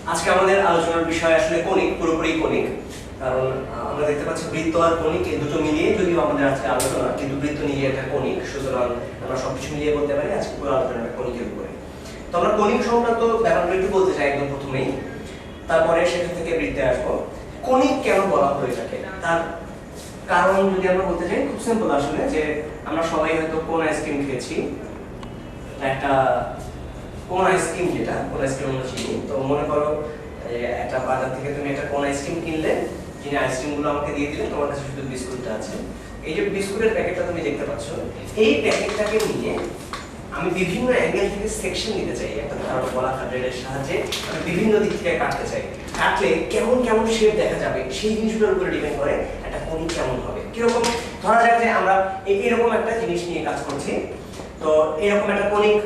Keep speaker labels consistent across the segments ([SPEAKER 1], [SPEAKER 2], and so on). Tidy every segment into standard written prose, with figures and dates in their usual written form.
[SPEAKER 1] আজকে আমাদের আলোচনার বিষয় আসলে কনিক, পুরোপুরি কনিক। কারণ আমরা দেখতে পাচ্ছি বৃত্ত আর কনিক এই দুটো মিলিয়ে যদিও আমাদের আজকে আলোচনা, কিন্তু বৃত্ত নিজে একটা কনিক, সুতরাং আমরা সবকিছু মিলিয়ে বলতে পারি আজকে পুরো আলোচনাটা কনিকের উপরে। তো আমরা কনিক সংক্রান্ত ব্যাপারগুলো একটু বলতে চাই একদম প্রথমেই, তারপরে সেখান থেকে বৃত্তে আসবো। কনিক কেন বলা হয়ে থাকে তার কারণ যদি আমরা বলতে চাই, খুব সিম্পল আসলে, যে আমরা সবাই হয়তো কোন আইসক্রিম খেয়েছি, একটা কোন আইসক্রিম, যেটা কোন আইসক্রিম আমরা চিনি। তো মনে করো একটা বাজার থেকে তুমি একটা কোন আইসক্রিম কিনলে, যিনি আইসক্রিমগুলো আমাকে দিয়ে দিলেন, তোমার কাছে শুধু বিস্কুটটা আছে। এই যে বিস্কুটের প্যাকেটটা তুমি দেখতে পাচ্ছ, এই প্যাকেটটাকে নিয়ে আমি বিভিন্ন অ্যাঙ্গেল থেকে সেকশন নিতে চাই, একটা ধারণা বলা ব্লেডের সাহায্যে আমি বিভিন্ন দিক থেকে কাটতে চাই। কাটলে কেমন কেমন শেপ দেখা যাবে সেই জিনিসগুলোর উপরে ডিপেন্ড করে একটা কনিক কেমন হবে। কিরকম, ধরা যাক যে আমরা এরকম একটা জিনিস নিয়ে কাজ করছি। তো এরকম একটা কনিক,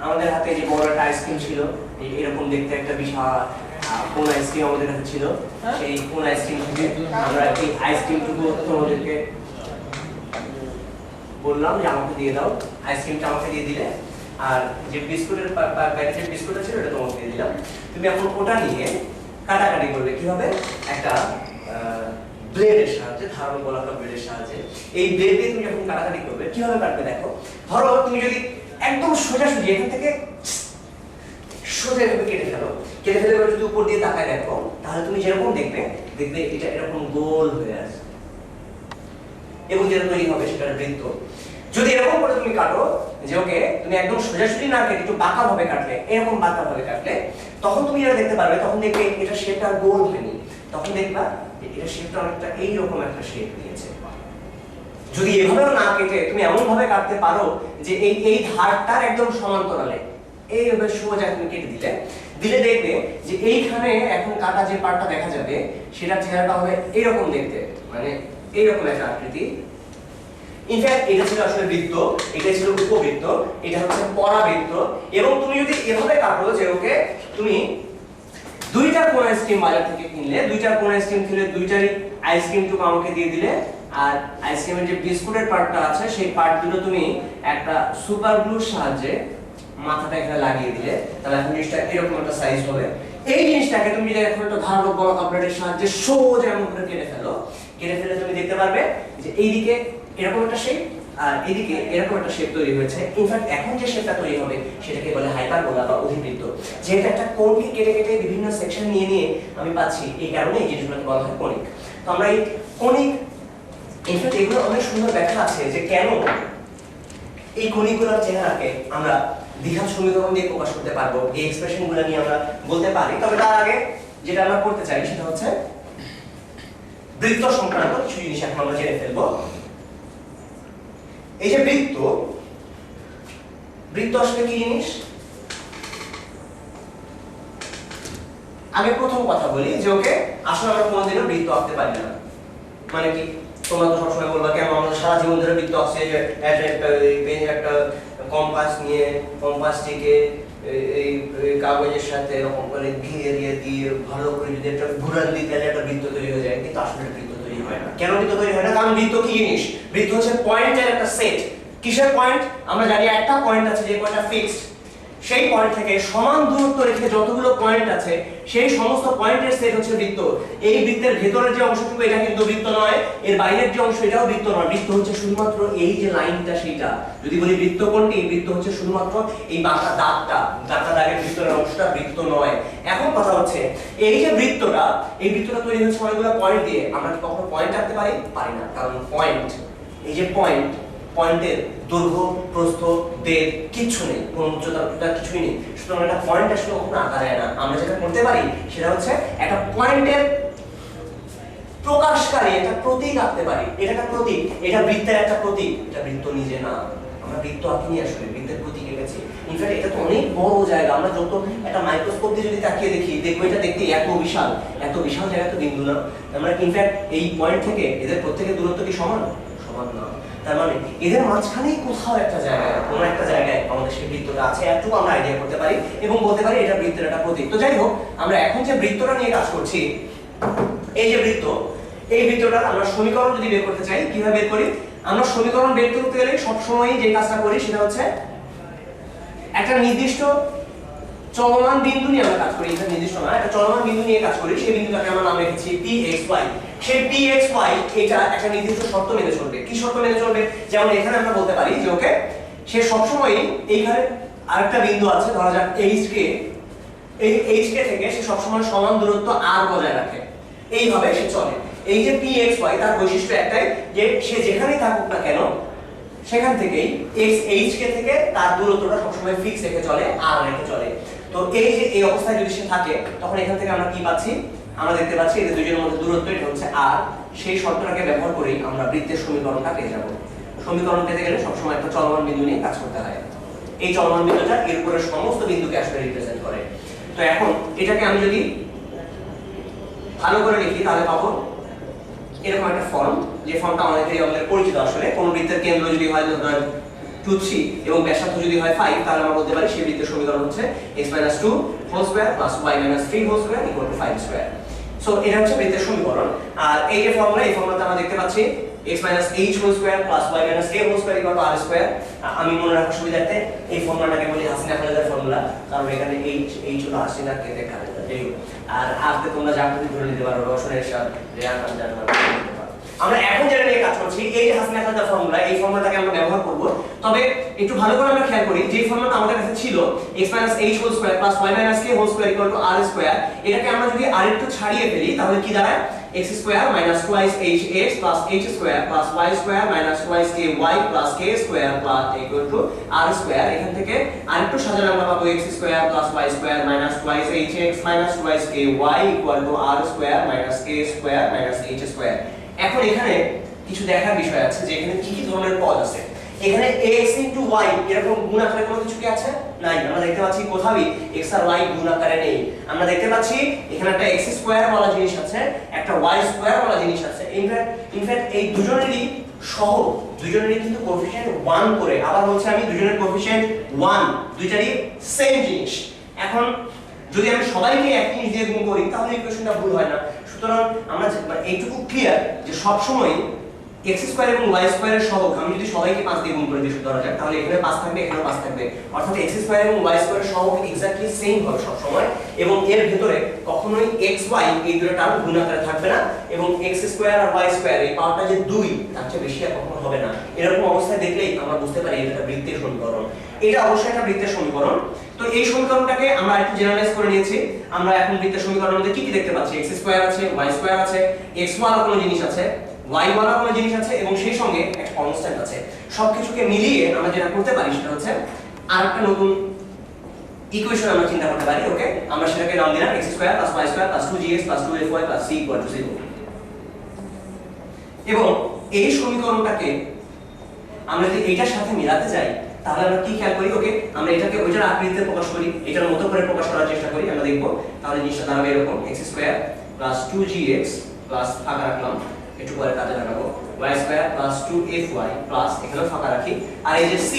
[SPEAKER 1] আমাদের হাতে যে বড় একটা আইসক্রিম ছিল, এরকম দেখতে একটা বিশাল কোন আইসক্রিম আমাদের কাছে ছিল। সেই কোন আইসক্রিম থেকে আমরা এই আইসক্রিমটুকু তোমাদেরকে বললাম যে আমাকে দিয়ে দাও, আইসক্রিমটা আমাকে দিয়ে দিলে, আর যে বিস্কুটের প্যাকেটের বিস্কুটটা ছিল ওটা তোমাকে দিয়ে দিলাম। তুমি এখন ওটা নিয়ে কাটাকাটি করবে কিভাবে, একটা ব্লেডের সাহায্যে, ধারণ গোলাকার ব্লেডের সাহায্যে। এই ব্লেড দিয়ে তুমি যখন কাটাকাটি করবে কিভাবে কাটবে দেখো। ধরো তুমি যদি একদম সোজাসুজি এখান থেকে সোজা এভাবে কেটে ফেলো, কেটে ফেলে যদি উপর দিয়ে তাকায় দেখো, তাহলে তুমি যেরকম দেখবে এটা এরকম গোল হয়ে আসে এবং যেটা তৈরি হবে সেটা বৃত্ত। যদি এরকম করে তুমি কাটো, যে ওকে তুমি একদম সোজাসুজি না কেটে একটু বাঁকা ভাবে কাটলে, এরকম বাঁকা ভাবে কাটলে, তখন তুমি যেটা দেখতে পারবে, তখন দেখবে এটা শেপটা গোল হয়নি, তখন দেখবা এটা শেপটা অনেকটা এইরকম একটা শেপ নিয়েছে। যদি এভাবেও না কেটে তুমি এমন ভাবে কাটতে পারো যে এই ধারটার একদম সমান্তরালে এইভাবে সোজা তুমি কেটে দিলে দেখবে যে এইখানে এখন কাটা যে পার্টটা দেখা যাবে সেটা চেহারাটা হবে এরকম দেখতে, মানে এইরকম একটা আকৃতি। ইনফ্যাক্ট এটা ছিল আসলে বৃত্ত, এটা ছিল উপবৃত্ত, এটা হচ্ছে পরাবৃত্ত। এবং তুমি যদি এভাবে কাটো যে ওকে তুমি দুইটা কোন আইসক্রিম বাজার থেকে কিনলে, দুইটা কোন আইসক্রিম কিনলে, দুইটারই আইসক্রিমটুকু আমাকে দিয়ে দিলে, আর আইসক্রিমের যে বিস্কুটের পার্টটা আছে সেই পার্টগুলো তুমি একটা সুপার গ্লুর সাহায্যে মাথাটা এখানে লাগিয়ে দিলে, তাহলে এখন জিনিসটা এরকম একটা সাইজ হবে। এই জিনিসটাকে তুমি যদি এখন একটা ধারণ বড় কাপড়ের সাহায্যে সোজা এমন করে কেটে ফেলে তুমি দেখতে পারবে যে এইদিকে এরকম একটা শেপ আর এদিকে এরকম একটা শেপ তৈরি হয়েছে। ইনফ্যাক্ট এখন যে শেপটা তৈরি হবে সেটাকে বলে হাইপারবোলা বা অধিবৃত্ত, যেটা একটা কোণকে কেটে কেটে বিভিন্ন সেকশন নিয়ে আমি পাচ্ছি। এই কারণে এই জিনিসগুলোকে বলা হয় কনিক। তো আমরা এই কনিক, ইনফ্যাক্ট এগুলো অনেক সুন্দর ব্যাখ্যা আছে যে কেন এই কনিকগুলোর চেহারাকে আমরা দ্বিঘাত সমীকরণ দিয়ে প্রকাশ করতে পারবো, এই এক্সপ্রেশনগুলো নিয়ে আমরা বলতে পারি। তবে তার আগে যেটা আমরা করতে চাই সেটা হচ্ছে বৃত্ত সংক্রান্ত কিছু জিনিস এখন আমরা জেনে ফেলবো। এই যে বৃত্ত আসলে কি জিনিস, আগে প্রথম কথা বলি যে ওকে আসলে আমরা কোনোদিনও বৃত্ত আঁকতে পারি না। মানে কি, তোমরা তো সবসময় বলবা কেন আমরা সারা জীবন ধরে বৃত্ত আঁকছি, যে একটা কম্পাস নিয়ে কম্পাসটিকে এই কাগজের সাথে এরকম করে ঘিরে দিয়ে ভালো করে যদি একটা ঘুরান দিই তাহলে একটা বৃত্ত তৈরি হয়ে যায়, কিন্তু আসলে বৃত্ত তৈরি হয় না। কেন বৃত্ত তৈরি হয় না? কারণ বৃত্ত কি জিনিস, বৃত্ত হচ্ছে পয়েন্টের একটা সেট। কিসের পয়েন্ট? আমরা জানি একটা পয়েন্ট আছে যে পয়েন্টটা ফিক্সড, সেই পয়েন্ট থেকে সমান দূরত্ব রেখে যতগুলো পয়েন্ট আছে সেই সমস্ত পয়েন্টের সেট হচ্ছে বৃত্ত। এই বৃত্তের ভেতরের যে অংশটুকু এটা কিন্তু বৃত্ত নয়, এর বাইরের যে অংশ এটাও বৃত্ত নয়। বৃত্ত হচ্ছে শুধুমাত্র এই যে লাইনটা, সেইটা। যদি বলি বৃত্ত কোনটি, বৃত্ত হচ্ছে শুধুমাত্র এই বাঁকা দাগটা, বাঁকা দাগের ভিতরের অংশটা বৃত্ত নয়। এখন কথা হচ্ছে এই যে বৃত্তটা, এই বৃত্তটা তৈরি হচ্ছে অনেকগুলো পয়েন্ট দিয়ে। আমরা কি কখনো পয়েন্ট আঁকতে পারি না, কারণ পয়েন্ট, এই যে পয়েন্টের দৈর্ঘ্য প্রস্থ বেগ কিচ্ছু নেই, কোন উচ্চতা কিছুই নেই। সুতরাং একটা পয়েন্ট আসলে কখনো আঁকা যায় না। আমরা যেটা করতে পারি সেটা হচ্ছে একটা পয়েন্টের প্রকাশকারী একটা প্রতীক আঁকতে পারি। এটা একটা প্রতীক, এটা বৃত্তের একটা প্রতীক, এটা বৃত্ত নিজে না। আমরা বৃত্ত আঁকিনি, আসলে বৃত্তের প্রতীক এঁকেছি। ইনফ্যাক্ট এটা তো অনেক বড় জায়গা, আমরা যত একটা মাইক্রোস্কোপ দিয়ে যদি তাকিয়ে দেখি, দেখবো এটা দেখতে এত বিশাল জায়গা তো বিন্দু না। আমরা ইনফ্যাক্ট এই পয়েন্ট থেকে এদের প্রত্যেকের দূরত্ব কি সমান না। তার মানে এদের মাঝখানেই কোথাও একটা জায়গায়, কোনো একটা জায়গায় আমাদের সেই বৃত্তটা আছে, এতটুকু আমরা আইডিয়া করতে পারি এবং বলতে পারি এটা বৃত্তের একটা প্রতীক। তো যাই হোক, আমরা এখন যে বৃত্তটা নিয়ে কাজ করছি, এই যে বৃত্ত, এই বৃত্তটার আমরা সমীকরণ যদি বের করতে চাই, কিভাবে বের করি? আমরা সমীকরণ বের করতে গেলে সবসময় যে কাজটা করি সেটা হচ্ছে একটা নির্দিষ্ট চলমান বিন্দু নিয়ে আমরা কাজ করি, এটা নির্দিষ্ট না, একটা চলমান বিন্দু নিয়ে কাজ করি, সেই বিন্দুটাকে আমরা নাম রেখেছি pxy। সেই pxy এটা একটা নির্দিষ্ট শর্ত মেনে চলবে। কি শর্ত মেনে চলবে? যেমন এখানে আমরা বলতে পারি যে ওকে সে সবসময় এইখানে আরেকটা বিন্দু আছে, ধরা যাক hk, এই hk থেকে সে সবসময় সমান দূরত্ব r বজায় রাখে, এইভাবে সে চলে। এই যে pxy তার বৈশিষ্ট্য একটাই যে সে যেখানেই থাকুক না কেন সেখান থেকেই hk থেকে তার দূরত্বটা সবসময় ফিক্স রেখে চলে, r রেখে চলে। তো এই যে এই অবস্থায় যদি সে থাকে তখন এখান থেকে আমরা কি পাচ্ছি? আমরা দেখতে পাচ্ছি এদের দুজনের মধ্যে দূরত্ব এটা হচ্ছে r। সেই শর্তটাকে ব্যবহার করেই আমরা বৃত্তের সমীকরণটা পেয়ে যাব। সমীকরণ পেতে গেলে সবসময় একটা চলমান বিন্দু নিয়ে কাজ করতে হয়। এই চলমান বিন্দুটা এর উপরের সমস্ত বিন্দুকে আসলে রিপ্রেজেন্ট করে। তো এখন এটাকে আমি যদি ভালো করে লিখি তাহলে পাবো এরকম একটা ফর্ম, যে ফর্মটা আমাদের পরিচিত। আসলে কোন বৃত্তের কেন্দ্র যদি হয় 2 3 এবং ব্যাসার্ধ যদি হয় 5, তাহলে আমরা বলতে পারি সেই বৃত্তের সমীকরণ হচ্ছে x - 2 whole square plus y - 3 whole square equal to 5 square. So এটা হচ্ছে বৃত্তের সমীকরণ। আর এই যে ফর্মুলা, এই ফর্মুলাতে আমরা দেখতে পাচ্ছি x - h whole square plus y - a whole square equal to r square. আমি মনে রাখার সুবিধার্থে এই ফর্মুলাটাকে বলি হাসিনা খালেদার ফর্মুলা, কারণ এখানে h হলো হাসিনা কে দেখা যায়। আর আজকে তোমরা যা কিছু ধরে নিতে পারো, রওশনের সাথে রেয়ান জানবা। আমরা এখন যেটা নিয়ে কাজ করছি এই যে হাসিনা খালেদার ফর্মুলা, এই ফর্মুলাটাকে আমরা ব্যবহার করব। তবে একটু ভালো করে আমরা খেয়াল করি যে ফর্মুলাটা আমাদের কাছে ছিল x - h whole square plus y - k whole square equal to r square, এটাকে আমরা যদি আর একটু ছাড়িয়ে ফেলি তাহলে কি দাঁড়ায়? x square minus 2h plus h square plus y square minus 2ky plus k square plus equal to r square. এখান থেকে আরেকটু সাজালে আমরা পাবো x square plus y square minus 2h minus 2ky equal to r square minus k square minus h square. এখন এখানে কিছু দেখার বিষয় আছে যে এখানে কি কি ধরনের পদ আছে। এখানে x y এরকম গুণ আকারে কোনো কিছু কি আছে? নাই। আমরা দেখতে পাচ্ছি কোথাওই x আর y গুণ আকারে নেই। আমরা দেখতে পাচ্ছি এখানে একটা x স্কয়ার বলা জিনিস আছে, একটা y স্কয়ার বলা জিনিস আছে। ইনফ্যাক্ট এই দুজনেরই সহগ, দুজনেরই কিন্তু কোএফিশিয়েন্ট 1 করে। আবার বলছি আমি দুজনের কোএফিশিয়েন্ট 1, দুইটারই সেম জিনিস। এখন যদি আমি সবাইকে এক জিনিস দিয়ে গুণ করি তাহলে ইকুয়েশনটা ভুল হয় না। সুতরাং আমরা এইটুকু ক্লিয়ার যে সব সময় x স্কয়ার এবং y স্কয়ারের সহগ আমি যদি সবাইকে 5 দিয়ে গুণ করে দিই ধরা যাক, তাহলে এখানে 5 থাকবে, এখানে 5 থাকবে। অর্থাৎ x স্কয়ার এবং y স্কয়ারের সহগ এক্স্যাক্টলি সেম হবে সব সময়, এবং এর ভিতরে কখনোই x y এই দুটো টার্ম গুণ আকারে থাকবে না, এবং x স্কয়ার আর y স্কয়ার এই পাওয়ারটা যে 2 তার চেয়ে বেশি আর কখনো হবে না। এরকম অবস্থায় দেখলেই আমরা বুঝতে পারি এটা একটা বৃত্তের সমীকরণ। এটা অবশ্যই একটা বৃত্তের সমীকরণ। তো এই সমীকরণটাকে আমরা একটু জেনারেলাইজ করে নিয়েছি। আমরা এখন বৃত্তের সমীকরণের মধ্যে কি কি দেখতে পাচ্ছি? x স্কয়ার আছে, y স্কয়ার আছে, x ওয়ালা কোনো জিনিস আছে, y ওয়ালা কোনো জিনিস আছে, এবং সেই সঙ্গে একটা কনস্ট্যান্ট আছে। সবকিছুকে মিলিয়ে আমরা যেটা করতে পারি সেটা হচ্ছে আরেকটা নতুন ইকুয়েশন আমরা চিন্তা করতে পারি। ওকে, আমরা সেটাকে নাম দিলাম x square plus y square plus 2gx plus 2fy plus c equal to 0। এবং এই সমীকরণটাকে আমরা যদি এইটার সাথে মিলাতে যাই তাহলে আমরা কি খেয়াল করি? ওকে, আমরা এটাকে ওইটার আকৃতিতে প্রকাশ করি, এটার মতো করে প্রকাশ করার চেষ্টা করি। আমরা দেখব তাহলে জিনিসটা দাঁড়াবে এরকম x square plus 2gx plus ফাঁকা রাখলাম, একটু পরে কাজে লাগাবো, y square plus 2fy plus এখানেও ফাঁকা রাখি, আর এই যে c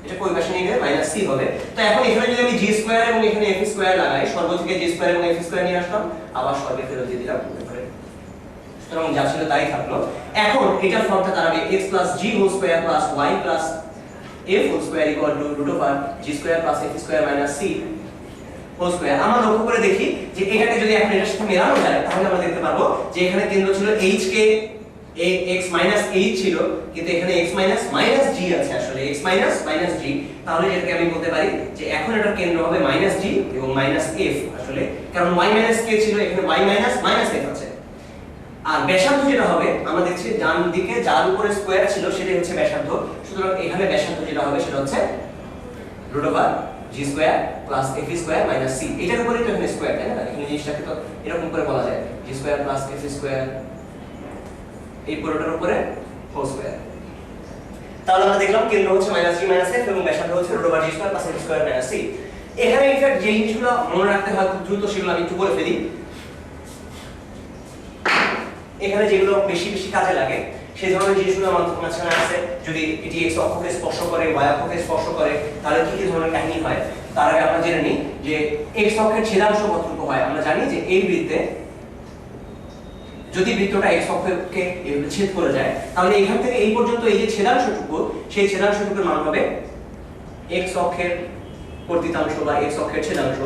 [SPEAKER 1] এটা কই পাশে নিয়ে গেলে মাইনাস c হবে। তো এখন এখানে যদি আমি g স্কয়ার এবং এখানে f স্কয়ার লাগাই, সর্ব থেকে g স্কয়ার এবং f স্কয়ার নিয়ে আসলাম, আবার সর্বে ফেরত দিয়ে দিলাম। সুতরাং যা ছিল তাই থাকলো। এখন এটার ফর্মটা দাঁড়াবে x g whole square plus y plus f whole square equal to root over g square plus f square minus c whole square. আমরা লক্ষ্য করে দেখি যে এটাকে যদি এখন এটার সাথে মেলানো যায় তাহলে আমরা দেখতে পারবো যে এখানে কেন্দ্র ছিল h কে x মাইনাস h ছিল, কিন্তু এখানে x মাইনাস মাইনাস g আছে, আসলে x মাইনাস মাইনাস g। তাহলে এটাকে আমি বলতে পারি যে এখন এটার কেন্দ্র হবে মাইনাস g এবং মাইনাস f, আসলে কারণ y মাইনাস k ছিল, এখানে y মাইনাস মাইনাস f আছে। আর ব্যাসার্ধ যেটা হবে আমরা দেখছি ডান দিকে যার উপরে স্কয়ার ছিল সেটাই হচ্ছে ব্যাসার্ধ। সুতরাং এখানে ব্যাসার্ধ যেটা হবে সেটা হচ্ছে root over g square plus f square minus c। এটার উপরেই তো এখানে স্কয়ার, তাই না? এখানে জিনিসটাকে তো এরকম করে বলা যায় g square plus f square এই পুরোটার উপরে হোল স্কয়ার। তাহলে আমরা দেখলাম কেন্দ্র হচ্ছে মাইনাস g মাইনাস f এবং ব্যাসার্ধ হচ্ছে root over g square plus f square minus c। এখানে ইনফ্যাক্ট যে জিনিসগুলো মনে রাখতে হয় খুব দ্রুত সেগুলো আমি একটু বলে ফেলি। এখানে যেগুলো বেশি বেশি কাজে লাগে সেই ধরনের জিনিসগুলো আমার মাঝখানে আছে। যদি এটি x অক্ষকে স্পর্শ করে, y অক্ষকে স্পর্শ করে, তাহলে কি কি ধরনের কাহিনী হয় তার আগে আমরা জেনে নিই যে x অক্ষের ছেদাংশ কতটুকু হয়। আমরা জানি যে এই বৃত্তে যদি বৃত্তটা x অক্ষকে ছেদ করে যায় তাহলে এখান থেকে এই পর্যন্ত এই যে ছেদাংশটুকু, সেই ছেদাংশটুকুর মান হবে x অক্ষের কর্তৃত্বাংশ বা x অক্ষের ছেদাংশ,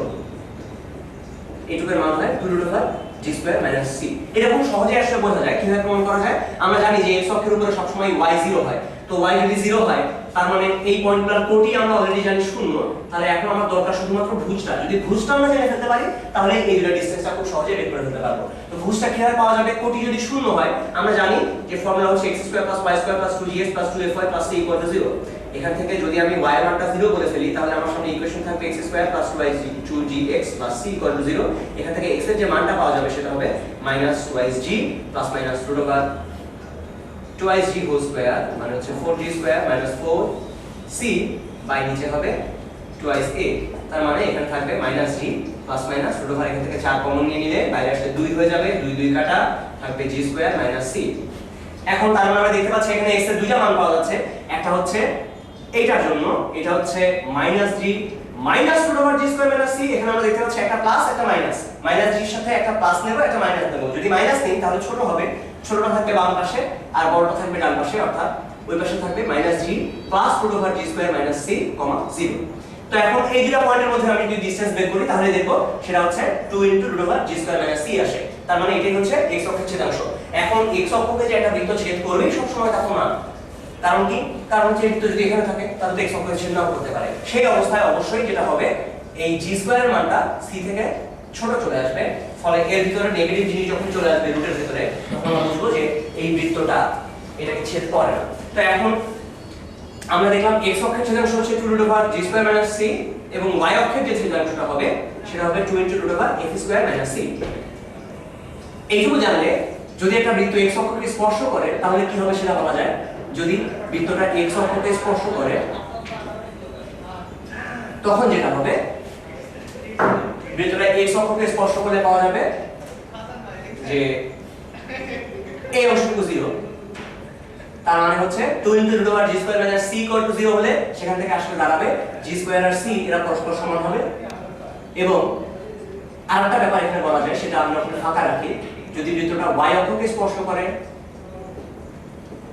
[SPEAKER 1] এইটুকুর মান হয় 2√g² - c। এটা খুব সহজে আসলে বোঝা যায়। কিভাবে প্রমাণ করা যায়? আমরা জানি যে x অক্ষের উপরে সবসময় y 0 হয়, তো y যদি 0 হয় তার মানে এই পয়েন্টগুলোর কোটি আমরা অলরেডি জানি 0, তাহলে এখন আমার দরকার শুধুমাত্র ভুজটা। যদি ভুজটা আমরা জেনে ফেলতে পারি তাহলে এই দুটো ডিসটেন্সটা খুব সহজে বের করে ফেলতে পারবো। তো ভুজটা কিভাবে পাওয়া যাবে? কোটি যদি 0 হয় আমরা জানি যে ফর্মুলা হচ্ছে x² + y² + 2gx + 2fy + c = 0। এখান থেকে যদি আমি y এর মানটা 0 বলে ফেলি তাহলে আমার সামনে ইকুয়েশন থাকবে x² + 2gx + c = 0। এখান থেকে x এর যে মানটা পাওয়া যাবে সেটা হবে -2g ± √2g হোল স্কয়ার, মানে হচ্ছে 4g² - 4c বাই নিচে হবে 2a। তার মানে এখানে থাকবে -g প্লাস মাইনাস √, এখান থেকে 4 কমন নিয়ে নিলে বাইরে আসলে 2 হয়ে যাবে, 2 2 কাটা, থাকবে g² - c। এখন তার মানে আমরা দেখতে পাচ্ছি এখানে x এর দুইটা মান পাওয়া যাচ্ছে। একটা হচ্ছে এইটার জন্য, এটা হচ্ছে -g √g² - c। এখানে আমরা দেখতে পাচ্ছি একটা প্লাস একটা মাইনাস, -g এর সাথে একটা প্লাস নেব একটা মাইনাস নেব। যদি মাইনাস নিই তাহলে ছোট হবে, ছোটটা থাকবে বাম পাশে আর বড়টা থাকবে ডান পাশে, অর্থাৎ ওই পাশে থাকবে -g +√g² - c, 0। তো এখন এই দুটো পয়েন্টের মধ্যে আমি যদি ডিসটেন্স বের করি তাহলে দেখব সেটা হচ্ছে 2 × √g² - c আসে। তার মানে এটাই হচ্ছে x অক্ষের ছেদাংশ। এখন x অক্ষকে যে একটা বৃত্ত ছেদ করবে সব সময় তা না, কারণ কি? কারণ হচ্ছে বৃত্ত যদি এখানে থাকে তাহলে তো x অক্ষকে ছেদ নাও করতে পারে। সেই অবস্থায় অবশ্যই যেটা হবে এই g² এর মানটা c থেকে ছোট চলে আসবে, ফলে এর ভিতরে নেগেটিভ জিনিস যখন চলে আসবে রুটের ভিতরে তখন আমরা বুঝবো যে এই বৃত্তটা এটাকে ছেদ করে না। তো এখন আমরা দেখলাম x অক্ষের ছেদাংশ হচ্ছে 2√g² - c এবং y অক্ষের যে ছেদাংশটা হবে সেটা হবে 2 × √f² - c। এইটুকু জানলে যদি একটা বৃত্ত x অক্ষকে স্পর্শ করে তাহলে কি হবে সেটা বলা যায়। যদি বৃত্তটা x অক্ষকে স্পর্শ করে তখন যেটা হবে, বৃত্তটা x অক্ষকে স্পর্শ করলে পাওয়া যাবে যে এই অংশটুকু 0। তার মানে হচ্ছে 2 × √g² - c = 0 হলে সেখান থেকে আসলে দাঁড়াবে g² আর c এরা পরস্পর সমান হবে। এবং আরেকটা ব্যাপার এখানে বলা যায়, সেটা আমরা একটু ফাঁকা রাখি। যদি বৃত্তটা y অক্ষকে স্পর্শ করে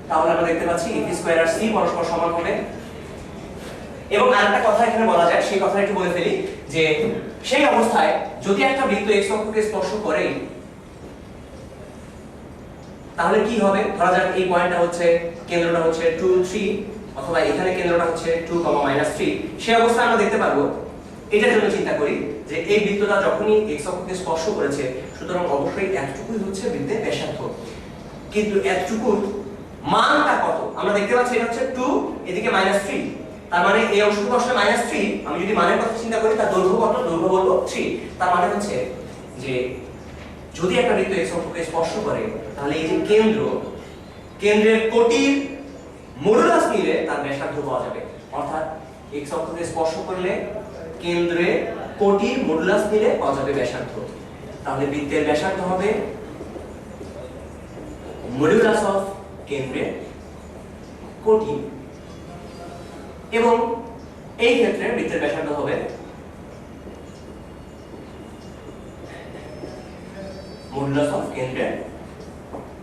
[SPEAKER 1] তাহলে আমরা দেখতে পাচ্ছি f² আর c পরস্পর সমান হবে। এবং আরেকটা কথা এখানে বলা যায়, সেই কথাটা একটু বলে ফেলি, যে সেই অবস্থায় যদি একটা বৃত্ত x অক্ষকে স্পর্শ করে তাহলে কি হবে? ধরা যাক এই পয়েন্টটা হচ্ছে কেন্দ্রটা হচ্ছে 2 3, অথবা এখানে কেন্দ্রটা হচ্ছে 2, -3। সেই অবস্থায় আমরা দেখতে পারবো, এটার জন্য চিন্তা করি যে এই বৃত্তটা যখনই x অক্ষকে স্পর্শ করেছে সুতরাং অবশ্যই এতটুকুই হচ্ছে বৃত্তের ব্যাসার্ধ। কিন্তু এতটুকুর মানটা কত? আমরা দেখতে পাচ্ছি এটা হচ্ছে 2, এদিকে -3। তার মানে এই অংশটুকু আসলে -3। আমি যদি মানের কথা চিন্তা করি তার দৈর্ঘ্য কত? দৈর্ঘ্য বলবো 3। তার মানে হচ্ছে যে যদি একটা বৃত্ত x অক্ষকে স্পর্শ করে তাহলে এই যে কেন্দ্রের কোটির মডুলাস নিলে তার ব্যাসার্ধ পাওয়া যাবে। অর্থাৎ x অক্ষকে স্পর্শ করলে কেন্দ্রে কোটির মডুলাস নিলে পাওয়া যাবে ব্যাসার্ধ। তাহলে বৃত্তের ব্যাসার্ধ হবে মডুলাস অফ কেন্দ্রের কোটি, এবং এই ক্ষেত্রে বৃত্তের ব্যাসার্ধ হবে মডুলাস অফ কেন্দ্রের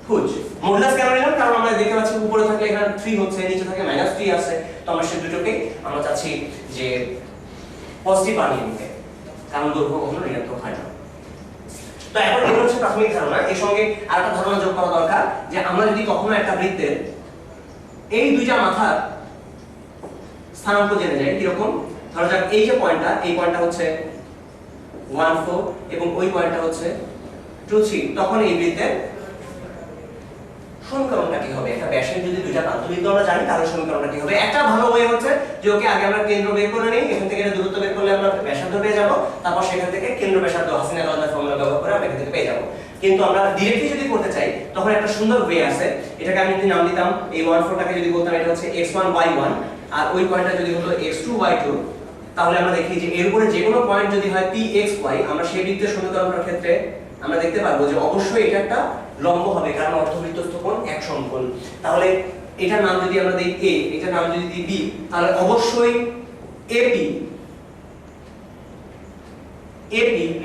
[SPEAKER 1] ভুজ। মডুলাস কেন নিলাম? কারণ আমরা দেখতে পাচ্ছি উপরে থাকলে এখানে 3 হচ্ছে, নিচে থাকে -3 আছে, তো আমরা সেই দুটোকে আমরা চাচ্ছি যে পজিটিভ বানিয়ে নিতে, কারণ দৈর্ঘ্য কখনো ঋণাত্মক হয় না। তো এখন এটা হচ্ছে প্রাথমিক ধারণা। এর সঙ্গে আরেকটা ধারণা যোগ করা দরকার, যে আমরা যদি কখনো একটা বৃত্তের এই দুইটা মাথার স্থানাঙ্ক জেনে যাই, কিরকম? ধরা যাক এই যে পয়েন্টটা, এই পয়েন্টটা হচ্ছে 1 4 এবং ওই পয়েন্টটা হচ্ছে 2 3, তখন এই বৃত্তের সমীকরণটা কি হবে? একটা ব্যাসের যদি দুইটা প্রান্ত বিন্দু আমরা জানি তাহলে সমীকরণটা কি হবে? একটা ভালো ওয়ে হচ্ছে যে ওকে আগে আমরা কেন্দ্র বের করে নেই, এখান থেকে এটা দূরত্ব বের করলে আমরা ব্যাসার্ধ পেয়ে যাব, তারপর সেখান থেকে কেন্দ্র ব্যাসার্ধ হাসিনা-গাউসের ফর্মুলা ব্যবহার করে আমরা এখান থেকে পেয়ে যাব। কিন্তু আমরা ডিরেক্টলি যদি করতে চাই তখন একটা সুন্দর ওয়ে আছে। এটাকে আমি যদি নাম দিতাম, এই 1 4 টাকে যদি বলতাম এটা হচ্ছে x1 y1, আর ওই পয়েন্টটা যদি হলো x2 y2, তাহলে আমরা দেখি যে এর উপরে যে কোনো পয়েন্ট যদি হয় p x y, আমরা সেই বৃত্তের সমীকরণের ক্ষেত্রে আমরা দেখতে পারবো যে অবশ্যই এটা একটা লম্ব হবে, কারণ অর্ধবৃত্তস্থ কোণ এক সমকোণ। তাহলে এটার নাম যদি আমরা দিই a, এটার নাম যদি দিই b, তাহলে অবশ্যই AP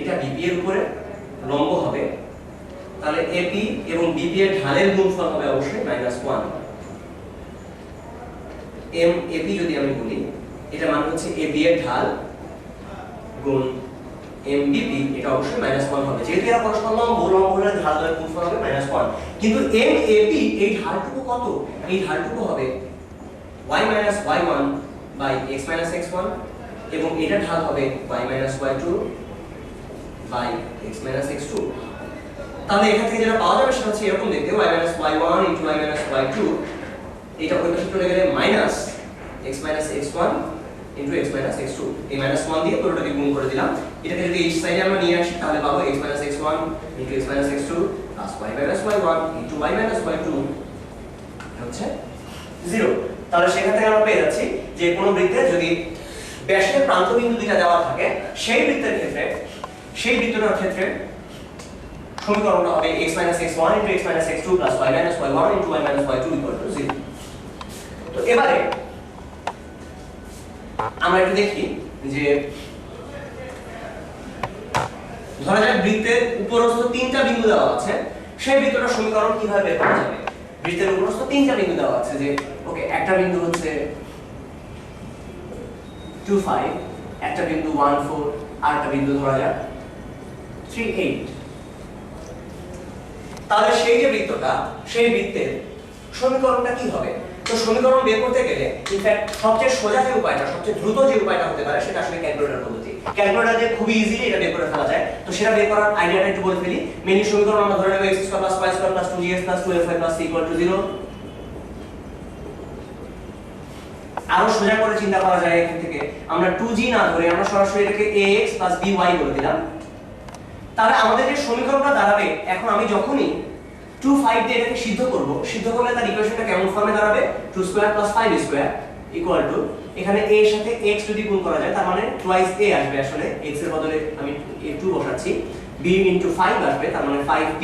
[SPEAKER 1] এটা BP এর উপরে লম্ব হবে। তাহলে AP এবং BP এর ঢালের গুণফল হবে অবশ্যই -1। MAP যদি আমি বলি, এটা মানে হচ্ছে AB এর ঢাল গুণ MBP এটা অবশ্যই -1 হবে, যেহেতু এরা পরস্পর লম্ব, লম্ব হলে ঢালের গুণফল হবে -1। কিন্তু MAP এই ঢালটুকু কত? এই ঢালটুকু হবে y - y1 by x - x1 এবং এটা ঢাল হবে y - y2 by x - x2। তাহলে এখান থেকে যেটা পাওয়া যাবে সেটা হচ্ছে এরকম দেখতে, y - y1 * y - y2, এটা ওই পাশে চলে গেলে minus x - x1 * x - x2, এই -1 দিয়ে পুরোটাকে গুণ করে দিলাম। এটাকে যদি এই সাইডে আমরা নিয়ে আসি তাহলে পাবো x - x1 * x - x2 plus y - y1 * y - y2 এটা হচ্ছে 0। তাহলে সেখান থেকে আমরা পেয়ে যাচ্ছি যে কোনো বৃত্তের যদি ব্যাসের প্রান্তবিন্দু দুইটা দেওয়া থাকে সেই বৃত্তের ক্ষেত্রে, সেই বৃত্তটার ক্ষেত্রে সমীকরণটা হবে x - x1 * x - x2 plus y - y1 * y - y2 = 0। তো এবারে আমরা একটু দেখি যে ধরা যাক বৃত্তের উপরস্থ তিনটা বিন্দু দেওয়া আছে, সেই বৃত্তটার সমীকরণ কিভাবে বের করা যাবে। বৃত্তের উপরস্থ তিনটা বিন্দু দেওয়া আছে, যে ওকে একটা বিন্দু হচ্ছে 2 5, একটা বিন্দু 1 4, আর একটা বিন্দু ধরা যাক 3 8। তাহলে সেই যে বৃত্তটা, সেই বৃত্তের সমীকরণটা কি হবে? তো সমীকরণ বের করতে গেলে ইনফ্যাক্ট সবচেয়ে সোজা যে উপায়টা, সবচেয়ে দ্রুত যে উপায়টা হতে পারে সেটা আসলে ক্যালকুলেটর পদ্ধতি। ক্যালকুলেটর দিয়ে খুব ইজিলি এটা বের করে ফেলা যায়। তো সেটা বের করার আইডিয়াটা একটু বলে ফেলি। মেইনলি সমীকরণ আমরা ধরে নেব x² + y² + 2gx + 2fy + c = 0। আরো সোজা করে চিন্তা করা যায় এখান থেকে, আমরা 2g না ধরে আমরা সরাসরি এটাকে ax + by বলে দিলাম। তাহলে আমাদের যে সমীকরণটা দাঁড়াবে, এখন আমি যখনই 2 5 দিয়ে এটাকে সিদ্ধ করব, সিদ্ধ করলে তার ইকুয়েশনটা কেমন ফর্মে দাঁড়াবে? 2² + 5² = এখানে a এর সাথে x যদি গুণ করা যায় তার মানে টুয়াইস a আসবে, আসলে x এর বদলে আমি 2 বসাচ্ছি, b * 5 আসবে তার মানে 5b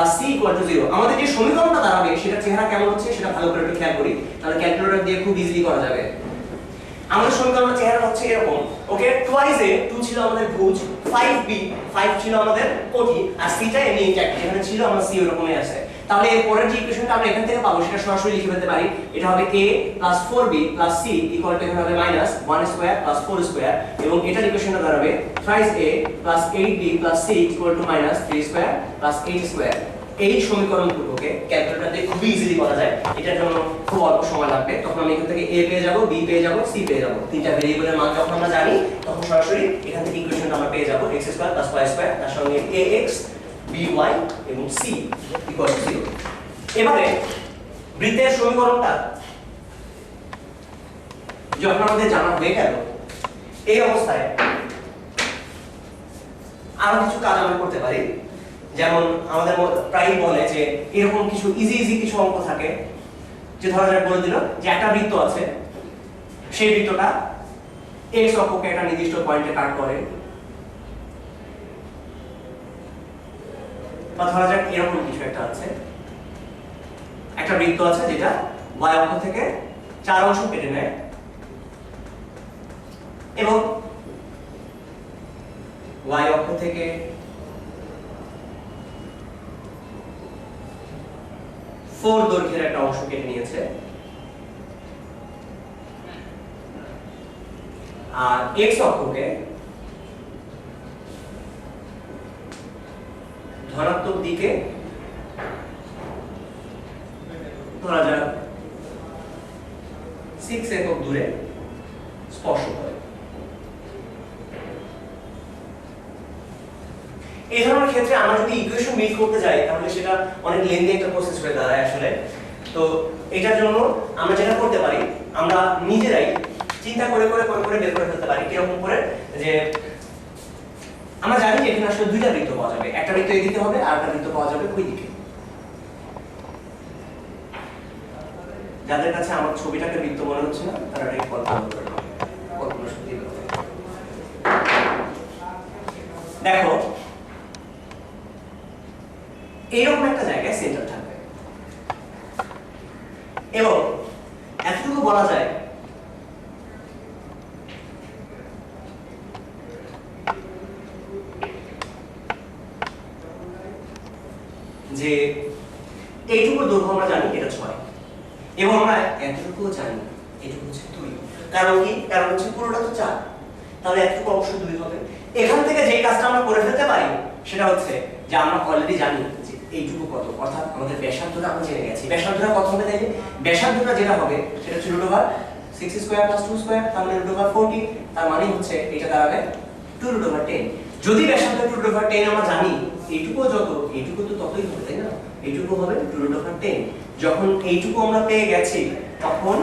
[SPEAKER 1] + c = 0। আমাদের যে সমীকরণটা দাঁড়াবে সেটা চেহারা কেমন হচ্ছে সেটা ভালো করে একটু খেয়াল করি, তাহলে ক্যালকুলেটর দিয়ে খুব ইজিলি করা যাবে। আমাদের সমীকরণের চেহারা হচ্ছে এরকম, ওকে টুয়াইস a 2 ছিল আমাদের ভুজ, 5b 5 ছিল আমাদের কোটি, আর c টা এমনি ইনট্যাক্ট যেখানে ছিল আমরা c ওরকমই আছে। তাহলে এর পরের যে ইকুয়েশনটা আমরা এখান থেকে পাবো সেটা সরাসরি লিখে ফেলতে পারি, এটা হবে a + 4b + c = এখানে হবে -1² + 4² এবং এটার ইকুয়েশনটা দাঁড়াবে thrice a + 8b + c = -3² + 8²। এই সমীকরণগুলোকে ক্যালকুলেটর দিয়ে খুব ইজিলি করা যায়। এটার জন্য খুব অল্প সময় লাগবে। তখন আমি এখান থেকে a পেয়ে যাব, b পেয়ে যাব, c পেয়ে যাব। তিনটা ভেরিয়েবলের মান যখন আমরা জানি তখন সরাসরি এখান থেকে ইকুয়েশনটা আমরা পেয়ে যাব x² + y² তার সঙ্গে ax by এবং c = 0। এবারে বৃত্তের সমীকরণটা যখন আমাদের জানা হয়ে গেল, এই অবস্থায় আরো কিছু কাজ আমরা করতে পারি। যেমন আমাদের প্রায়ই বলে যে এরকম কিছু ইজি কিছু অঙ্ক থাকে, যে ধরা যাক বলে দিল যে একটা বৃত্ত আছে, সেই বৃত্তটা x অক্ষকে একটা নির্দিষ্ট পয়েন্টে কাট করে, বা ধরা যাক এরকম কিছু একটা আছে, একটা বৃত্ত আছে যেটা y অক্ষ থেকে 4 অংশ কেটে নেয় এবং y অক্ষ থেকে 4 দৈর্ঘ্যের একটা অংশ কেটে নিয়েছে, আর x অক্ষকে ধনাত্মক দিকে ধরা যাক 6 একক দূরে স্পর্শ করে। এই ধরনের ক্ষেত্রে আমরা যদি ইকুয়েশন মিট করতে যাই তাহলে সেটা অনেক লেন্দি একটা প্রসেস হয়ে দাঁড়ায় আসলে। তো এটার জন্য আমরা যেটা করতে পারি, আমরা নিজেরাই চিন্তা করে বের করে ফেলতে পারি। কিরকম করে? যে আমরা জানি যে এখানে আসলে দুইটা বৃত্ত পাওয়া যাবে, একটা বৃত্ত এদিকে হবে আর একটা বৃত্ত পাওয়া যাবে ওই দিকে। যাদের কাছে আমার ছবিটাকে বৃত্ত মনে হচ্ছে না তারা এটাকে কল্পনা করে নাও, কল্পনা শক্তি করতে। দেখো এইরকম একটা জায়গায় সেন্টার থাকবে এবং এতটুকু বলা যায় যে এইটুকু দৈর্ঘ্য আমরা জানি এটা 6 এবং আমরা এতটুকুও জানি এটুকু হচ্ছে 2। কারণ কি? কারণ হচ্ছে পুরোটা তো 4। তাহলে এতটুকু অবশ্যই 2 হবে। এখান থেকে যে কাজটা আমরা করে ফেলতে পারি সেটা হচ্ছে যে আমরা অলরেডি জানি যে এইটুকু কত, অর্থাৎ আমাদের ব্যাসার্ধটা আমরা জেনে গেছি। ব্যাসার্ধটা কত হবে তাইলে? ব্যাসার্ধটা যেটা হবে সেটা হচ্ছে √6 স্কয়ার + 2 স্কয়ার, তার মানে √40, তার মানে হচ্ছে এটা দাঁড়াবে 2√10। যদি ব্যাসার্ধ 2√10 আমরা জানি, এইটুকু যত, এইটুকু তো ততই হবে, তাই না? এইটুকু হবে 2√10। যখন এইটুকু আমরা পেয়ে গেছি তখন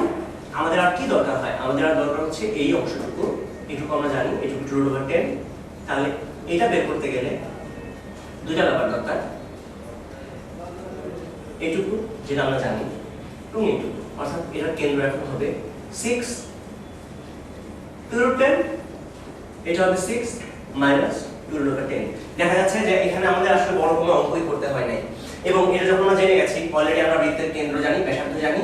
[SPEAKER 1] আমাদের আর কি দরকার হয়? আমাদের আর দরকার হচ্ছে এই অংশটুকু, এইটুকু আমরা জানি, এইটুকু 2/10। তাহলে এটা বের করতে গেলে দুইটা ব্যাপার দরকার, এইটুকু যেটা আমরা জানি এবং এইটুকু, অর্থাৎ এটার কেন্দ্র এখন হবে 6 2/10, এটা হবে 6 - 2/10। দেখা যাচ্ছে যে এখানে আমাদের আসলে বড় কোনো অঙ্কই করতে হয় নাই, এবং এটা যখন আমরা জেনে গেছি অলরেডি আমরা বৃত্তের কেন্দ্র জানি, ব্যাসার্ধ জানি।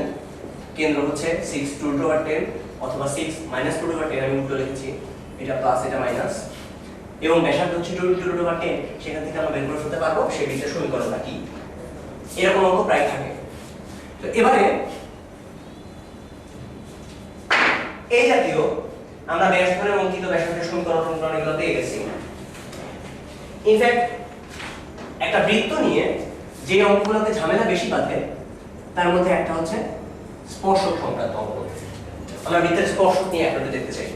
[SPEAKER 1] কেন্দ্র হচ্ছে 6 2/10 অথবা 6 - 2/10, আমি উল্টো লিখেছি, এটা প্লাস এটা মাইনাস, এবং ব্যাসার্ধ হচ্ছে 2/10। সেখান থেকে আমরা বের করে ফেলতে পারবো সেই বৃত্তের সমীকরণটা কি। এরকম অঙ্ক প্রায় থাকে। তো এবারে এই জাতীয় আমরা ব্যাস ধরে অঙ্কিত ব্যাসার্ধের সমীকরণ এগুলো পেয়ে গেছি। ইনফ্যাক্ট একটা বৃত্ত নিয়ে যে অঙ্কগুলোতে ঝামেলা বেশি বাঁধে তার মধ্যে একটা হচ্ছে স্পর্শক সংক্রান্ত অঙ্ক। আমরা বৃত্তের স্পর্শক নিয়ে একটু দেখতে চাই।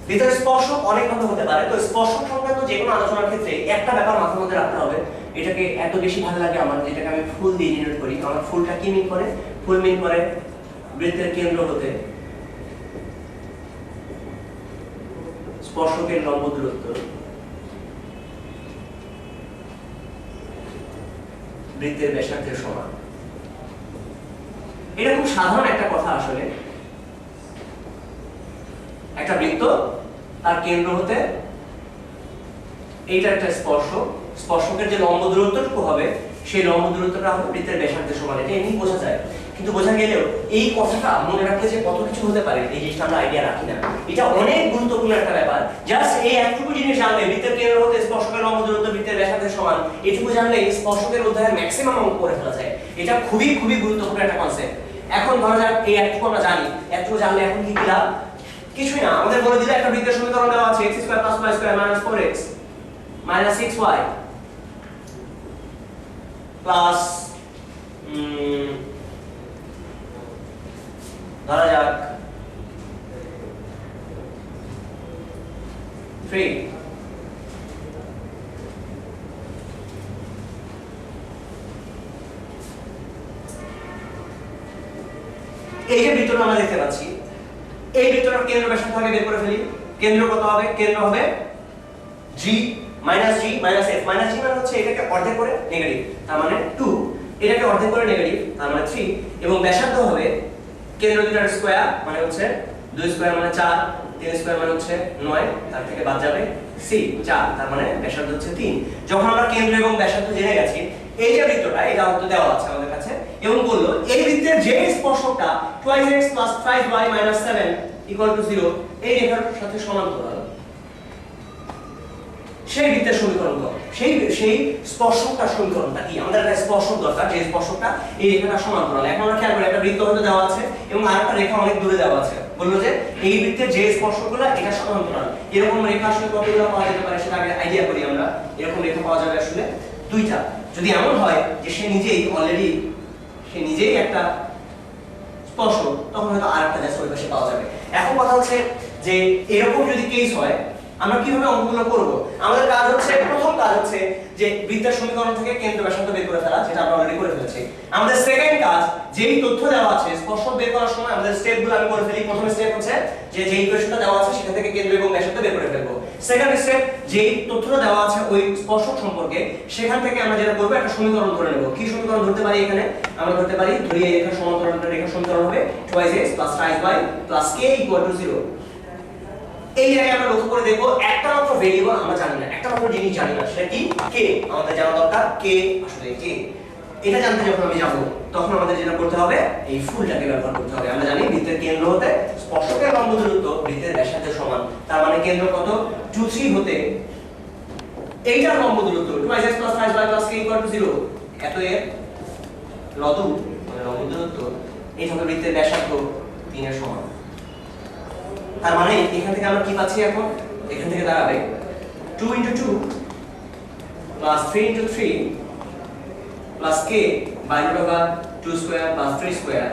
[SPEAKER 1] বৃত্তের স্পর্শক অনেক ভাবে হতে পারে। তো স্পর্শক সংক্রান্ত যে কোনো আলোচনার ক্ষেত্রে একটা ব্যাপার মাথার মধ্যে রাখতে হবে, এটাকে এত বেশি ভালো লাগে আমার, যেটাকে আমি ফুল দিয়ে ডিনোট করি। আমার ফুলটা কি মিন করে? ফুল মিন করে বৃত্তের কেন্দ্র হতে স্পর্শকের লম্ব দূরত্ব বৃত্তের ব্যাসার্ধের সমান। এটা খুব সাধারণ একটা কথা আসলে। একটা বৃত্ত, তার কেন্দ্র হতে এইটা একটা স্পর্শক, স্পর্শকের যে লম্ব দূরত্বটুকু হবে সেই লম্ব দূরত্বটা হবে বৃত্তের ব্যাসার্ধের সমান। এটা এমনি বোঝা যায়, কিন্তু বোঝা গেলেও এই কথাটা মনে রাখতে যে কত কিছু হতে পারে এই জিনিসটা আমরা আইডিয়া রাখি না। এটা অনেক গুরুত্বপূর্ণ একটা ব্যাপার। জাস্ট এই একটুকু জিনিস জানলে, বৃত্তের কেন্দ্র হতে স্পর্শকের লম্ব দূরত্ব বৃত্তের ব্যাসার্ধের সমান, এটুকু জানলে স্পর্শকের অধ্যায়ের ম্যাক্সিমাম অঙ্ক করে ফেলা যায়। এটা খুবই খুবই গুরুত্বপূর্ণ একটা কনসেপ্ট। এখন ধরা যাক এই একটুকু আমরা জানি, একটুকু জানলে এখন কি কি লাভ? কিছুই না। আমাদের বলে দিলে একটা বৃত্তের সমীকরণ দেওয়া আছে x² + y² - 4x - 6y plus ধরা যাক 3। এই যে বৃত্তটা আমরা দেখতে পাচ্ছি, এই বৃত্তটার কেন্দ্র ব্যাসার্ধ আগে বের করে ফেলি। কেন্দ্র কত হবে? কেন্দ্র হবে g - g - f। -g মানে হচ্ছে এটাকে অর্ধেক করে নেগেটিভ, তার মানে 2, এটাকে অর্ধেক করে নেগেটিভ, তার মানে 3, এবং ব্যাসার্ধ হবে কেন্দ্র দুটার স্কয়ার মানে হচ্ছে 2 স্কয়ার মানে 4, 3 স্কয়ার মানে হচ্ছে 9, তার থেকে বাদ যাবে c 4, তার মানে ব্যাসার্ধ হচ্ছে 3। যখন আমরা কেন্দ্র এবং ব্যাসার্ধ জেনে গেছি, এই যে বৃত্তটা এটা হয়তো দেওয়া আছে আমাদের কাছে, এবং বললো এই বৃত্তের যে স্পর্শকটা 2x + 5y - 7 = 0 এই রেখার সাথে সমান্তরাল, সেই বৃত্তের সমীকরণ কত? সেই স্পর্শকটার সমীকরণটা কি? আমাদের একটা স্পর্শক দরকার, যে স্পর্শকটা এই রেখাটার সমান্তরাল। এখন আমরা খেয়াল করি, একটা বৃত্ত হয়তো দেওয়া আছে এবং আরেকটা রেখা অনেক দূরে দেওয়া আছে। বললো যে এই বৃত্তের যে স্পর্শকগুলো এটা সমান্তরাল। এরকম রেখা আসলে কতগুলো পাওয়া যেতে পারে সেটা আগে আইডিয়া করি আমরা। এরকম রেখা পাওয়া যাবে আসলে 2টা। যদি এমন হয় যে সে নিজেই একটা স্পর্শক, তখন হয়তো আরেকটা জাস্ট ওই পাশে পাওয়া যাবে। এখন কথা হচ্ছে যে এরকম যদি কেস হয় আমরা কিভাবে অঙ্কগুলো করব? আমাদের কাজ হচ্ছে, প্রথম কাজ হচ্ছে যে বৃত্তের সমীকরণ থেকে কেন্দ্র ব্যাসার্ধ বের করে ফেলা, যেটা আমরা অলরেডি করে ফেলেছি। আমাদের সেকেন্ড কাজ, যেই তথ্য দেওয়া আছে স্পর্শক বের করার সময় আমাদের স্টেপগুলো আমি করে ফেলি। প্রথম স্টেপ হচ্ছে যে ইকুয়েশনটা দেওয়া আছে সেখান থেকে কেন্দ্র এবং ব্যাসার্ধ বের করে ফেলবো। সেকেন্ড স্টেপ, যেই তথ্যটা দেওয়া আছে ওই স্পর্শক সম্পর্কে, সেখান থেকে আমরা যেটা করব একটা সমীকরণ ধরে নেব। কি সমীকরণ ধরতে পারি? এখানে আমরা ধরতে পারি, ধরি এই রেখার সমান্তরালটা, রেখার সমীকরণ হবে 2x + 5y + k = 0। এই জায়গায় আমরা লক্ষ্য করে দেখব একটা মাত্র ভেরিয়েবল আমরা জানি না, একটা মাত্র জিনিস জানি না, সেটা কি? k। আমাদের জানা দরকার k, আসলে k। এটা জানতে যখন আমি যাব তখন আমাদের যেটা করতে হবে এই ফুলটাকে ব্যবহার করতে হবে। আমরা জানি বৃত্তের কেন্দ্র হতে স্পর্শকের লম্ব দূরত্ব বৃত্তের ব্যাসার্ধের সমান, তার মানে কেন্দ্র কত? 2 3 হতে এইটার লম্ব দূরত্ব 2x + 5y + k = 0। এত এর লঘু মানে লম্ব দূরত্ব এই হবে বৃত্তের ব্যাসার্ধ 3 এর সমান। তার মানে এখান থেকে আমরা কি পাচ্ছি? এখন এখান থেকে দাঁড়াবে 2 into 2 plus 3 into 3 plus k by root over 2 square plus 3 square।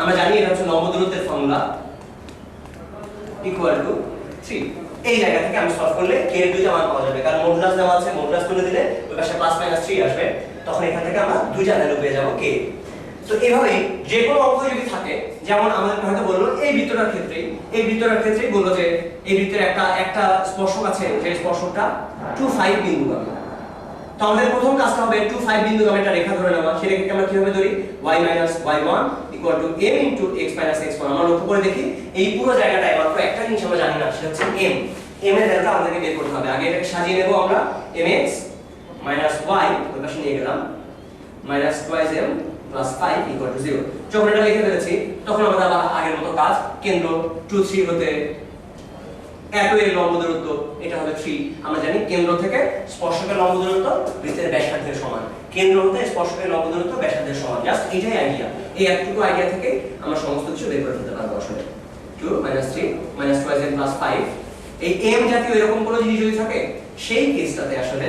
[SPEAKER 1] আমরা জানি এটা হচ্ছে লম্ব দূরত্বের ফর্মুলা equal to 3। এই জায়গা থেকে আমি সলভ করলে k এর দুইটা মান পাওয়া যাবে, কারণ মডুলাস দেওয়া আছে, মডুলাস তুলে দিলে ওই পাশে প্লাস মাইনাস 3 আসবে, তখন এখান থেকে আমরা দুইটা ভ্যালু পেয়ে যাব k। তো এইভাবে যে কোনো অঙ্ক যদি থাকে, যেমন আমাদের হয়তো বললো এই বৃত্তটার ক্ষেত্রেই বললো যে এই বৃত্তের একটা স্পর্শক আছে, যে স্পর্শকটা 2 5 বিন্দুগামী। তো আমাদের প্রথম কাজটা হবে 2 5 বিন্দুগামী একটা রেখা ধরে নেওয়া। সেই রেখাকে আমরা কিভাবে ধরি, y - y1 = m * x - x1। আমরা লক্ষ্য করে দেখি এই পুরো জায়গাটায় মাত্র একটা জিনিস আমরা জানি না, সেটা হচ্ছে m। m এর ভ্যালুটা আমাদেরকে বের করতে হবে। আগে এটাকে সাজিয়ে নেব আমরা, mx - y ওই পাশে নিয়ে গেলাম -2m + 5 = 0। যখন এটা লিখে ফেলেছি তখন আমরা আবার আগের মতো কাজ, কেন্দ্র 2 3 হতে এত এর লম্ব দূরত্ব এটা হবে 3। আমরা জানি কেন্দ্র থেকে স্পর্শকের লম্ব দূরত্ব বৃত্তের ব্যাসার্ধের সমান, কেন্দ্র হতে স্পর্শকের লম্ব দূরত্ব ব্যাসার্ধের সমান। জাস্ট এইটাই আইডিয়া। এই একটুকু আইডিয়া থেকে আমরা সমস্ত কিছু বের করে ফেলতে পারবো আসলে। 2 - 3 - 2m + 5, এই m জাতীয় এরকম কোনো জিনিস যদি থাকে সেই কেসটাতে আসলে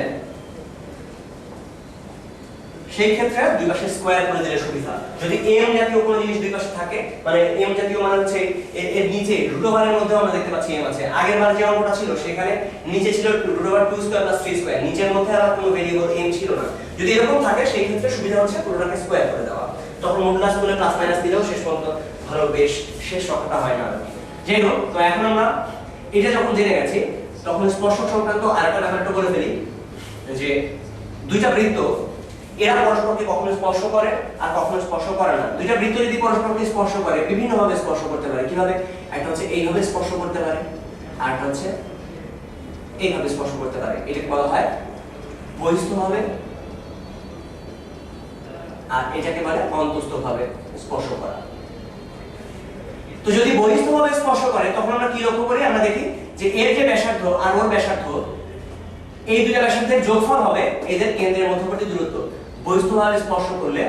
[SPEAKER 1] সেই ক্ষেত্রে দুই পাশে স্কয়ার করে দিলে সুবিধা। যদি m জাতীয় কোনো জিনিস দুই পাশে থাকে, মানে m জাতীয় মানে হচ্ছে এর নিচে রুট ওভারের মধ্যে আমরা দেখতে পাচ্ছি m আছে। আগের বার যে অঙ্কটা ছিল সেখানে নিচে ছিল রুট ওভার 2 স্কয়ার + 3 স্কয়ার, নিচের মধ্যে আর কোনো ভেরিয়েবল m ছিল না। যদি এরকম থাকে সেই ক্ষেত্রে সুবিধা হচ্ছে পুরোটাকে স্কয়ার করে দেওয়া, তখন মডুলাস বলে প্লাস মাইনাস দিলেও শেষ পর্যন্ত ভালো বেশ শেষ রক্ষাটা হয় না আর কি। যাই হোক, তো এখন আমরা এটা যখন জেনে গেছি তখন স্পর্শক সংক্রান্ত আরেকটা ব্যাপারটা বলে ফেলি, যে দুইটা বৃত্ত এরা পরস্পরকে কখনো স্পর্শ করে আর কখনো স্পর্শ করে না। দুইটা বৃত্ত যদি পরস্পরকে স্পর্শ করে বিভিন্ন ভাবে স্পর্শ করতে পারে। কিভাবে? একটা হচ্ছে এইভাবে স্পর্শ করতে পারে, আর একটা হচ্ছে এইভাবে স্পর্শ করতে পারে। এটাকে বলা হয় বহিস্থভাবে, আর এটাকে বলে অন্তস্থভাবে স্পর্শ করা। তো যদি বহিস্থভাবে স্পর্শ করে তখন আমরা কি লক্ষ্য করি, আমরা দেখি যে এর যে ব্যাসার্ধ আর ওর ব্যাসার্ধ, এই দুইটা ব্যাসার্ধের যোগফল হবে এদের কেন্দ্রের মধ্যবর্তী দূরত্ব। বহিস্থভাবে স্পর্শ করলে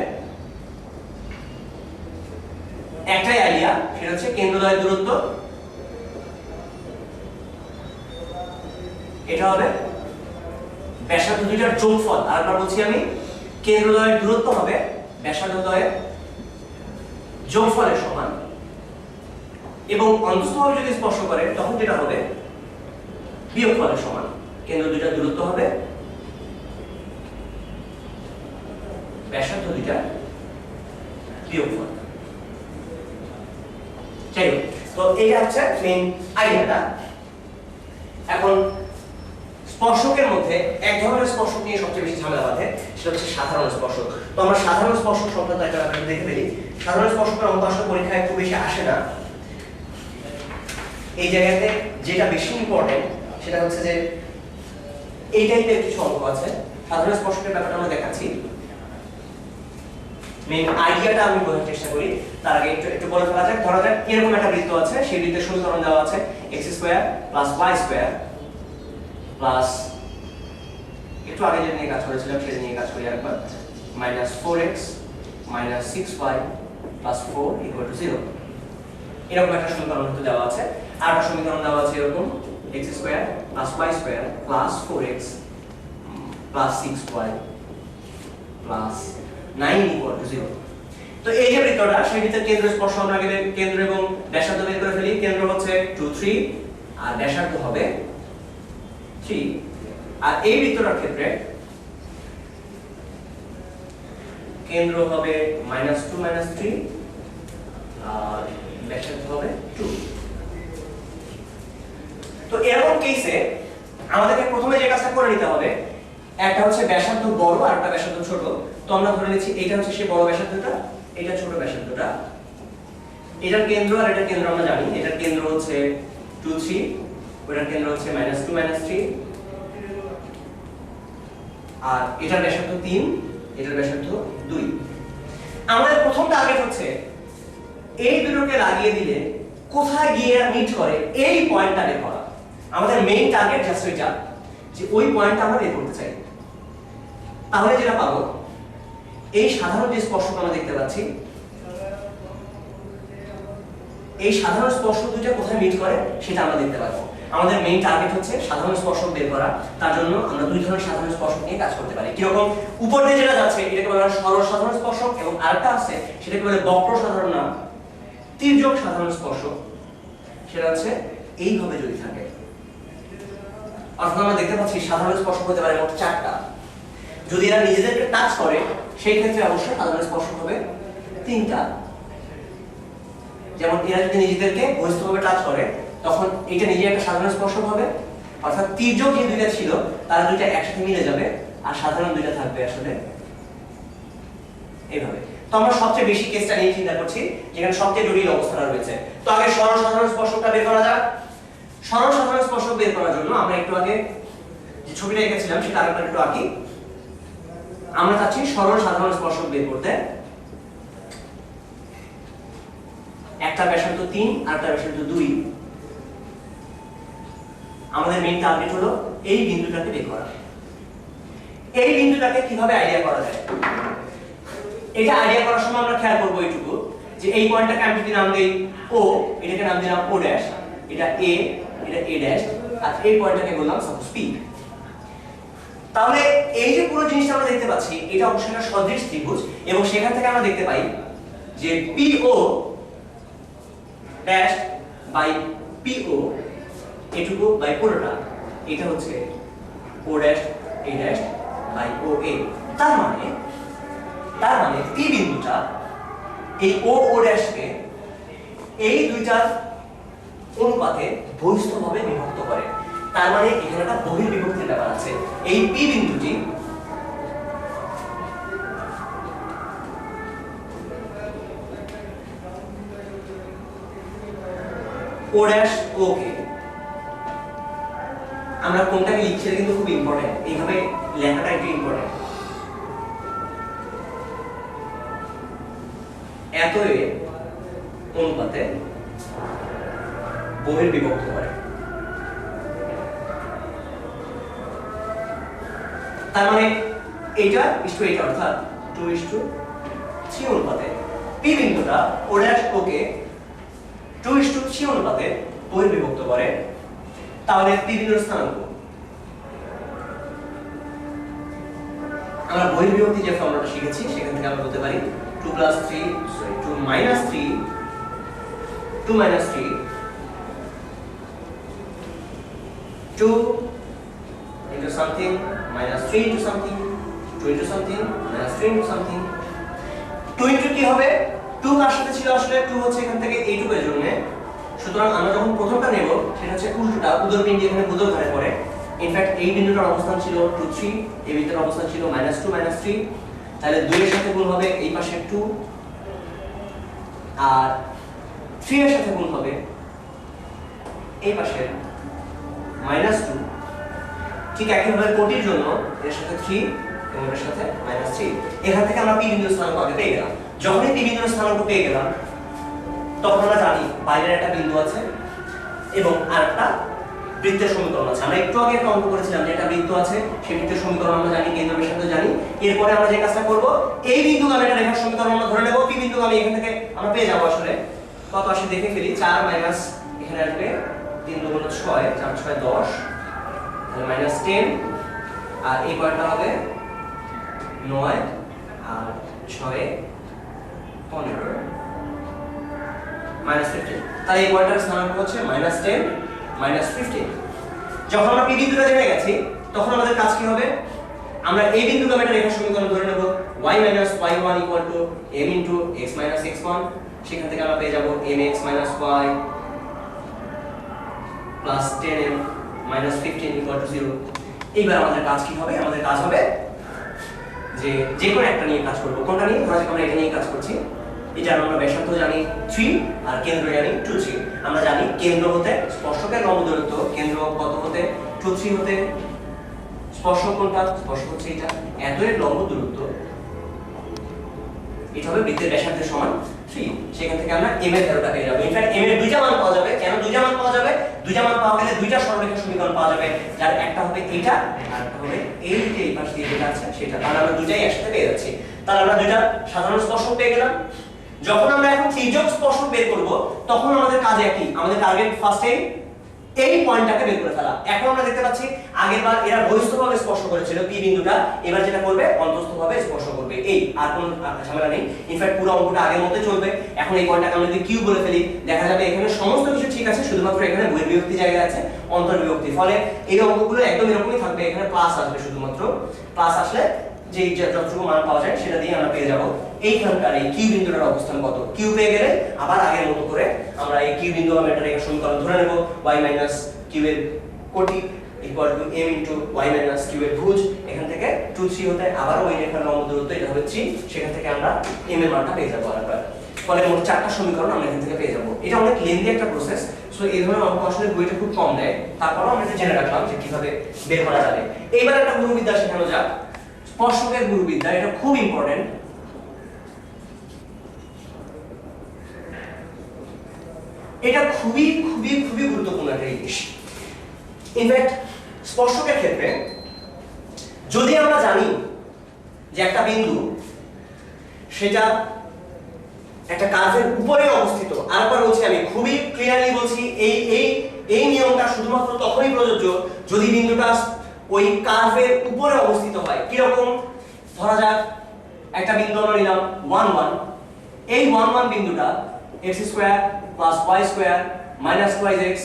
[SPEAKER 1] একটাই আইডিয়া, সেটা হচ্ছে কেন্দ্রদ্বয়ের দূরত্ব এটা হবে ব্যাসার্ধ দুইটার যোগফল। আরেকবার বলছি আমি, কেন্দ্রদ্বয়ের দূরত্ব হবে ব্যাসার্ধদ্বয়ের যোগফলের সমান, এবং অন্তস্থভাবে যদি স্পর্শ করে তখন যেটা হবে বিয়োগফলের সমান। কেন্দ্র দুইটার দূরত্ব হবে ব্যাসার্ধ দুইটার বিয়োগফল। যাই হোক, তো এইটা হচ্ছে মেইন আইডিয়াটা। এখন স্পর্শকের মধ্যে এক ধরনের স্পর্শক নিয়ে সবচেয়ে বেশি ঝামেলা বাঁধে, সেটা হচ্ছে সাধারণ স্পর্শক। তো আমরা সাধারণ স্পর্শক সংক্রান্ত একটা ব্যাপার দেখে ফেলি। সাধারণ স্পর্শকের অঙ্ক আসলে পরীক্ষায় খুব বেশি আসে না। এই জায়গাতে যেটা বেশি ইম্পর্টেন্ট সেটা হচ্ছে যে এই টাইপের কিছু অঙ্ক আছে। সাধারণ স্পর্শকের ব্যাপারটা আমরা দেখাচ্ছি, মেইন আইডিয়াটা আমি বোঝার চেষ্টা করি। তার আগে একটু বলে ফেলা যাক। ধরা যাক এরকম একটা বৃত্ত আছে, সেই বৃত্তের সমীকরণ দেওয়া আছে x² + y² প্লাস, একটু আগে যেটা নিয়ে কাজ করেছিলাম সেটা নিয়ে কাজ করি আরেকবার, -4x - 6y + 4 = 0। এরকম একটা সমীকরণ হতে দেওয়া আছে। আর একটা সমীকরণ দেওয়া আছে এরকম x² + y² + 4x + 6y + 9 = 0। তো এই যে বৃত্তটা, সেই বৃত্তের কেন্দ্র স্পর্শ আমরা আগে কেন্দ্র এবং ব্যাসার্ধ বের করে ফেলি। কেন্দ্র হচ্ছে 2 3 আর ব্যাসার্ধ হবে 3। আর এই বৃত্তটার ক্ষেত্রে কেন্দ্র হবে -2 - 3 আর ব্যাসার্ধ হবে 2। তো এরকম কেসে আমাদেরকে প্রথমে যে কাজটা করে নিতে হবে, একটা হচ্ছে ব্যাসার্ধ বড় আর একটা ব্যাসার্ধ ছোট। তো আমরা ধরে নিচ্ছি এটা হচ্ছে সেই বড় ব্যাসার্ধটা, এটা ছোট ব্যাসার্ধটা। এটার কেন্দ্র আর এটার কেন্দ্র আমরা জানি, এটার কেন্দ্র হচ্ছে 2 3, ওটার কেন্দ্র হচ্ছে -2 - 3, আর এটার ব্যাসার্ধ 3, এটার ব্যাসার্ধ 2। আমাদের প্রথম টার্গেট হচ্ছে এই দুটোকে লাগিয়ে দিলে কোথায় গিয়ে মিট করে এই পয়েন্টটা বের করা। আমাদের মেইন টার্গেট জাস্ট এটা, যে ওই পয়েন্টটা আমরা বের করতে চাই। তাহলে যেটা পাবো, এই সাধারণ যে স্পর্শক আমরা দেখতে পাচ্ছি, এই সাধারণ স্পর্শক দুটো কোথায় মিট করে সেটা আমরা দেখতে পাবো। আমাদের মেইন টার্গেট হচ্ছে সাধারণ স্পর্শক বের করা। তার জন্য আমরা দুই ধরনের সাধারণ স্পর্শক নিয়ে কাজ করতে পারি। কিরকম? উপর দিয়ে যেটা যাচ্ছে এটাকে বলা হয় সরল সাধারণ স্পর্শক, এবং আরেকটা আছে সেটাকে বলে বক্র সাধারণ না তির্যক সাধারণ স্পর্শক। সেটা হচ্ছে এইভাবে যদি থাকে, অর্থাৎ আমরা দেখতে পাচ্ছি সাধারণ স্পর্শক হতে পারে মোট 4টা। যদি এরা নিজেদেরকে টাচ করে সেই ক্ষেত্রে অবশ্যই সাধারণ স্পর্শক হবে 3টা। যেমন এরা যদি নিজেদেরকে বহিস্থভাবে টাচ করে তখন এটা নিজে একটা সাধারণ স্পর্শক হবে, অর্থাৎ তির্যক যে দুইটা ছিল তারা দুইটা একসাথে মিলে যাবে, আর সাধারণ দুইটা থাকবে আসলে এইভাবে। তো আমরা সবচেয়ে বেশি কেসটা নিয়ে চিন্তা করছি যেখানে সবচেয়ে জটিল অবস্থাটা রয়েছে। তো আগে সরল সাধারণ স্পর্শকটা বের করা যাক। সরল সাধারণ স্পর্শক বের করার জন্য আমরা একটু আগে যে ছবিটা এঁকেছিলাম সেটা আরেকবার একটু আঁকি। আমরা চাচ্ছি সরল সাধারণ স্পর্শক বের করতে। একটা ব্যাসার্ধ 3 আর একটা ব্যাসার্ধ 2। আমাদের মেইন টার্গেট হলো এই বিন্দুটাকে বের করা। এই বিন্দুটাকে কিভাবে আইডিয়া করা যায়, এটা আইডিয়া করার সময় আমরা খেয়াল করব এইটুকু যে এই পয়েন্টটাকে আমি যদি নাম দেই ও, এটাকে নাম দিলাম ও ড্যাশ, এটা এ, এটা এ ড্যাশ, আর এই পয়েন্টটাকে বললাম সাপোজ পি। তাহলে এই যে পুরো জিনিসটা আমরা দেখতে পাচ্ছি এটা অবশ্যই একটা সদৃশ ত্রিভুজ, এবং সেখান থেকে আমরা দেখতে পাই যে পিও ড্যাশ বাই পিও এটুকু বাই পুরোটা এটা হচ্ছে ও ড্যাশ এ ড্যাশ বাই ও এ। তার মানে পি বিন্দুটা এই ও ও ড্যাশকে এই দুইটার অনুপাতে বহিস্থভাবে বিভক্ত করে। তার মানে এখানে একটা বহির্বিভক্তির ব্যাপার আছে। এই পি বিন্দুটি ও ড্যাশ ও কে আমরা কোনটাকে লিখছি এটা কিন্তু খুব ইম্পর্টেন্ট, এইভাবে লেখাটা একটু ইম্পর্টেন্ট। এত এ অনুপাতে বহির্বিভক্ত করে। তার মানে এইটা ইস্টু এইটা, অর্থাৎ 2:3 অনুপাতে পি বিন্দুটা ও ড্যাশ ও কে 2:3 অনুপাতে বহির্বিভক্ত করে। তাহলে পি বিন্দুর স্থানাঙ্ক আমরা বহির্বিভক্তি যে ফর্মুলাটা শিখেছি সেখান থেকে আমরা বলতে পারি 2 minus 3 2 into something minus 3 into something 2 into something minus 3 into something 2 into কি হবে? 2 কার সাথে ছিল আসলে? 2 হচ্ছে এখান থেকে এইটুকু এর জন্য। সুতরাং আমরা যখন প্রথমটা নেব সেটা হচ্ছে উল্টোটা, উদরপিণ্ডি এখানে বুধঘাড়ে পড়ে। ইনফ্যাক্ট এই বিন্দুটার অবস্থান ছিল 2 3, এই বিন্দুটার অবস্থান ছিল -2 -3। তাহলে 2 এর সাথে গুণ হবে এই পাশে 2, আর 3 এর সাথে গুণ হবে এই পাশে -2। ঠিক একইভাবে কোটির জন্য এর সাথে 3 এবং এর সাথে -3। এখান থেকে আমরা পি বিন্দুর স্থানাঙ্ক আগে পেয়ে গেলাম। যখনই পি বিন্দুর স্থানাঙ্ক পেয়ে গেলাম তখন আমরা জানি বাইরের একটা বিন্দু আছে এবং আরেকটা বৃত্তের সমীকরণ আছে। আমরা একটু আগে একটা অঙ্ক করেছিলাম যে একটা বৃত্ত আছে, সেই বৃত্তের সমীকরণ আমরা জানি, কেন্দ্র ব্যাসার্ধ জানি। এরপরে আমরা যে কাজটা করব, এই বিন্দুগামী একটা রেখার সমীকরণ আমরা ধরে নেব। পি বিন্দুগামী এখান থেকে আমরা পেয়ে যাব আসলে কত আসে দেখে ফেলি। 4 মাইনাস এখানে আসবে 3 দুগুণ 6, 4 6 10, তাহলে -10, আর এই পয়েন্টটা হবে 9 আর 6 15 -15। তাহলে এই পয়েন্টটার স্থানাঙ্ক হচ্ছে -10 -15। যখন আমরা পি বিন্দুটা জেনে গেছি তখন আমাদের কাজ কি হবে? আমরা এই বিন্দুগামী একটা রেখার সমীকরণ ধরে নেব y - y1 m * x - x1। সেখান থেকে আমরা পেয়ে যাব mx - y প্লাস 10m - 15 = 0। এইবার আমাদের কাজ কি হবে? আমাদের কাজ হবে যে কোনো একটা নিয়ে কাজ করব। কোনটা নিয়ে? ধরা যাক আমরা এটা নিয়ে কাজ করছি। এটা আমরা ব্যাসার্ধ জানি 3 আর কেন্দ্র জানি 2 3। আমরা জানি কেন্দ্র হতে স্পর্শকের লম্ব দূরত্ব, কেন্দ্র কত হতে 2 3 হতে, স্পর্শক কোনটা? স্পর্শক হচ্ছে এটা, এত এর লম্ব দূরত্ব এটা হবে বৃত্তের ব্যাসার্ধের সমান 3। সেখান থেকে আমরা m এর ভ্যালুটা পেয়ে যাব। ইনফ্যাক্ট m এর দুইটা মান পাওয়া যাবে। কেন দুইটা মান পাওয়া যাবে? দুইটা মান পাওয়া গেলে দুইটা সরলরেখার সমীকরণ পাওয়া যাবে, যার একটা হবে এইটা আর একটা হবে এই যে এই পাশ দিয়ে যেটা আছে সেটা। তাহলে আমরা দুইটাই একসাথে পেয়ে যাচ্ছি। তাহলে আমরা দুইটা সাধারণ স্পর্শক পেয়ে গেলাম। যখন আমরা এখন তির্যক স্পর্শক বের করব তখন আমাদের কাজ একই। আমাদের টার্গেট ফার্স্টে এই পয়েন্টটাকে বের করে ফেলা। এখন আমরা দেখতে পাচ্ছি আগের বার এরা বহিস্থভাবে স্পর্শ করেছিল পি বিন্দুটা, এবার যেটা করবে অন্তস্থভাবে স্পর্শ করবে। এই আর কোনো ঝামেলা নেই, ইনফ্যাক্ট পুরো অঙ্কটা আগের মতোই চলবে। এখন এই পয়েন্টটাকে আমরা যদি কিউ বলে ফেলি, দেখা যাবে এখানে সমস্ত কিছু ঠিক আছে, শুধুমাত্র এখানে বহির্বিভক্তি জায়গা আছে, অন্তর্বিভক্তি। ফলে এই অঙ্কগুলো একদম এরকমই থাকবে, এখানে প্লাস আসবে, শুধুমাত্র প্লাস আসলে যে যতটুকু মান পাওয়া যায় সেটা দিয়ে আমরা পেয়ে যাব এইখানকার এই কিউ বিন্দুটার অবস্থান কত। কিউ পেয়ে গেলে আবার আগের মতো করে আমরা এই কিউ বিন্দু আমরা একটা রেখা সমীকরণ ধরে নেব, y - q এর কোটি equal to m y - q এর ভুজ। এখান থেকে 2 3 হতে আবার ওই রেখার লম্ব দূরত্ব এটা হবে 3, সেখান থেকে আমরা m এর মানটা পেয়ে যাব আরেকবার। ফলে মোট 4টা সমীকরণ আমরা এখান থেকে পেয়ে যাব। এটা অনেক লেন্দি একটা প্রসেস, সো এই ধরনের অঙ্ক আসলে বইটা খুব কম দেয়, তারপরও আমরা এটা জেনে রাখলাম যে কিভাবে বের করা যাবে। এইবার একটা গুরুবিদ্যা শেখানো যাক, স্পর্শকের গুরুবিদ্যা। এটা খুব ইম্পর্টেন্ট। এটা খুবই খুবই খুবই গুরুত্বপূর্ণ একটা জিনিস। ইনফ্যাক্ট স্পর্শকের ক্ষেত্রে যদি আমরা জানি যে একটা বিন্দু সেটা একটা কার্ভের উপরে অবস্থিত, আরেকবার বলছি, আমি খুবই ক্লিয়ারলি বলছি, এই এই এই নিয়মটা শুধুমাত্র তখনই প্রযোজ্য যদি বিন্দুটা ওই কার্ভের উপরে অবস্থিত হয়। কি রকম? ধরা যাক একটা বিন্দু আমরা নিলাম 1 1, এই 1 1 বিন্দুটা x² + y² - 2x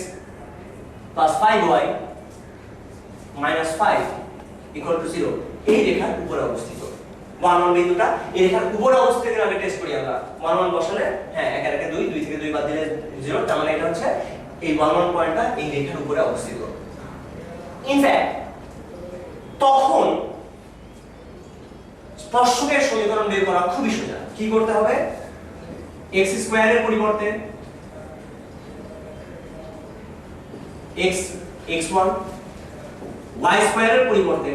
[SPEAKER 1] + 5y - 5 = 0, এই রেখার উপরে অবস্থিত 1 1 বিন্দুটা এই রেখার উপরে অবস্থিত কিনা আগে টেস্ট করি আমরা। 1 1 বসালে হ্যাঁ 1 এর 2 2 থেকে 2 বাদ দিলে 0, তার মানে এটা হচ্ছে এই 1 1 পয়েন্টটা এই রেখার উপরে অবস্থিত। ইনফ্যাক্ট তখন স্পর্শকের সমীকরণ বের করা খুবই সোজা। কি করতে হবে? x² এর পরিবর্তে x1, y² এর পরিবর্তে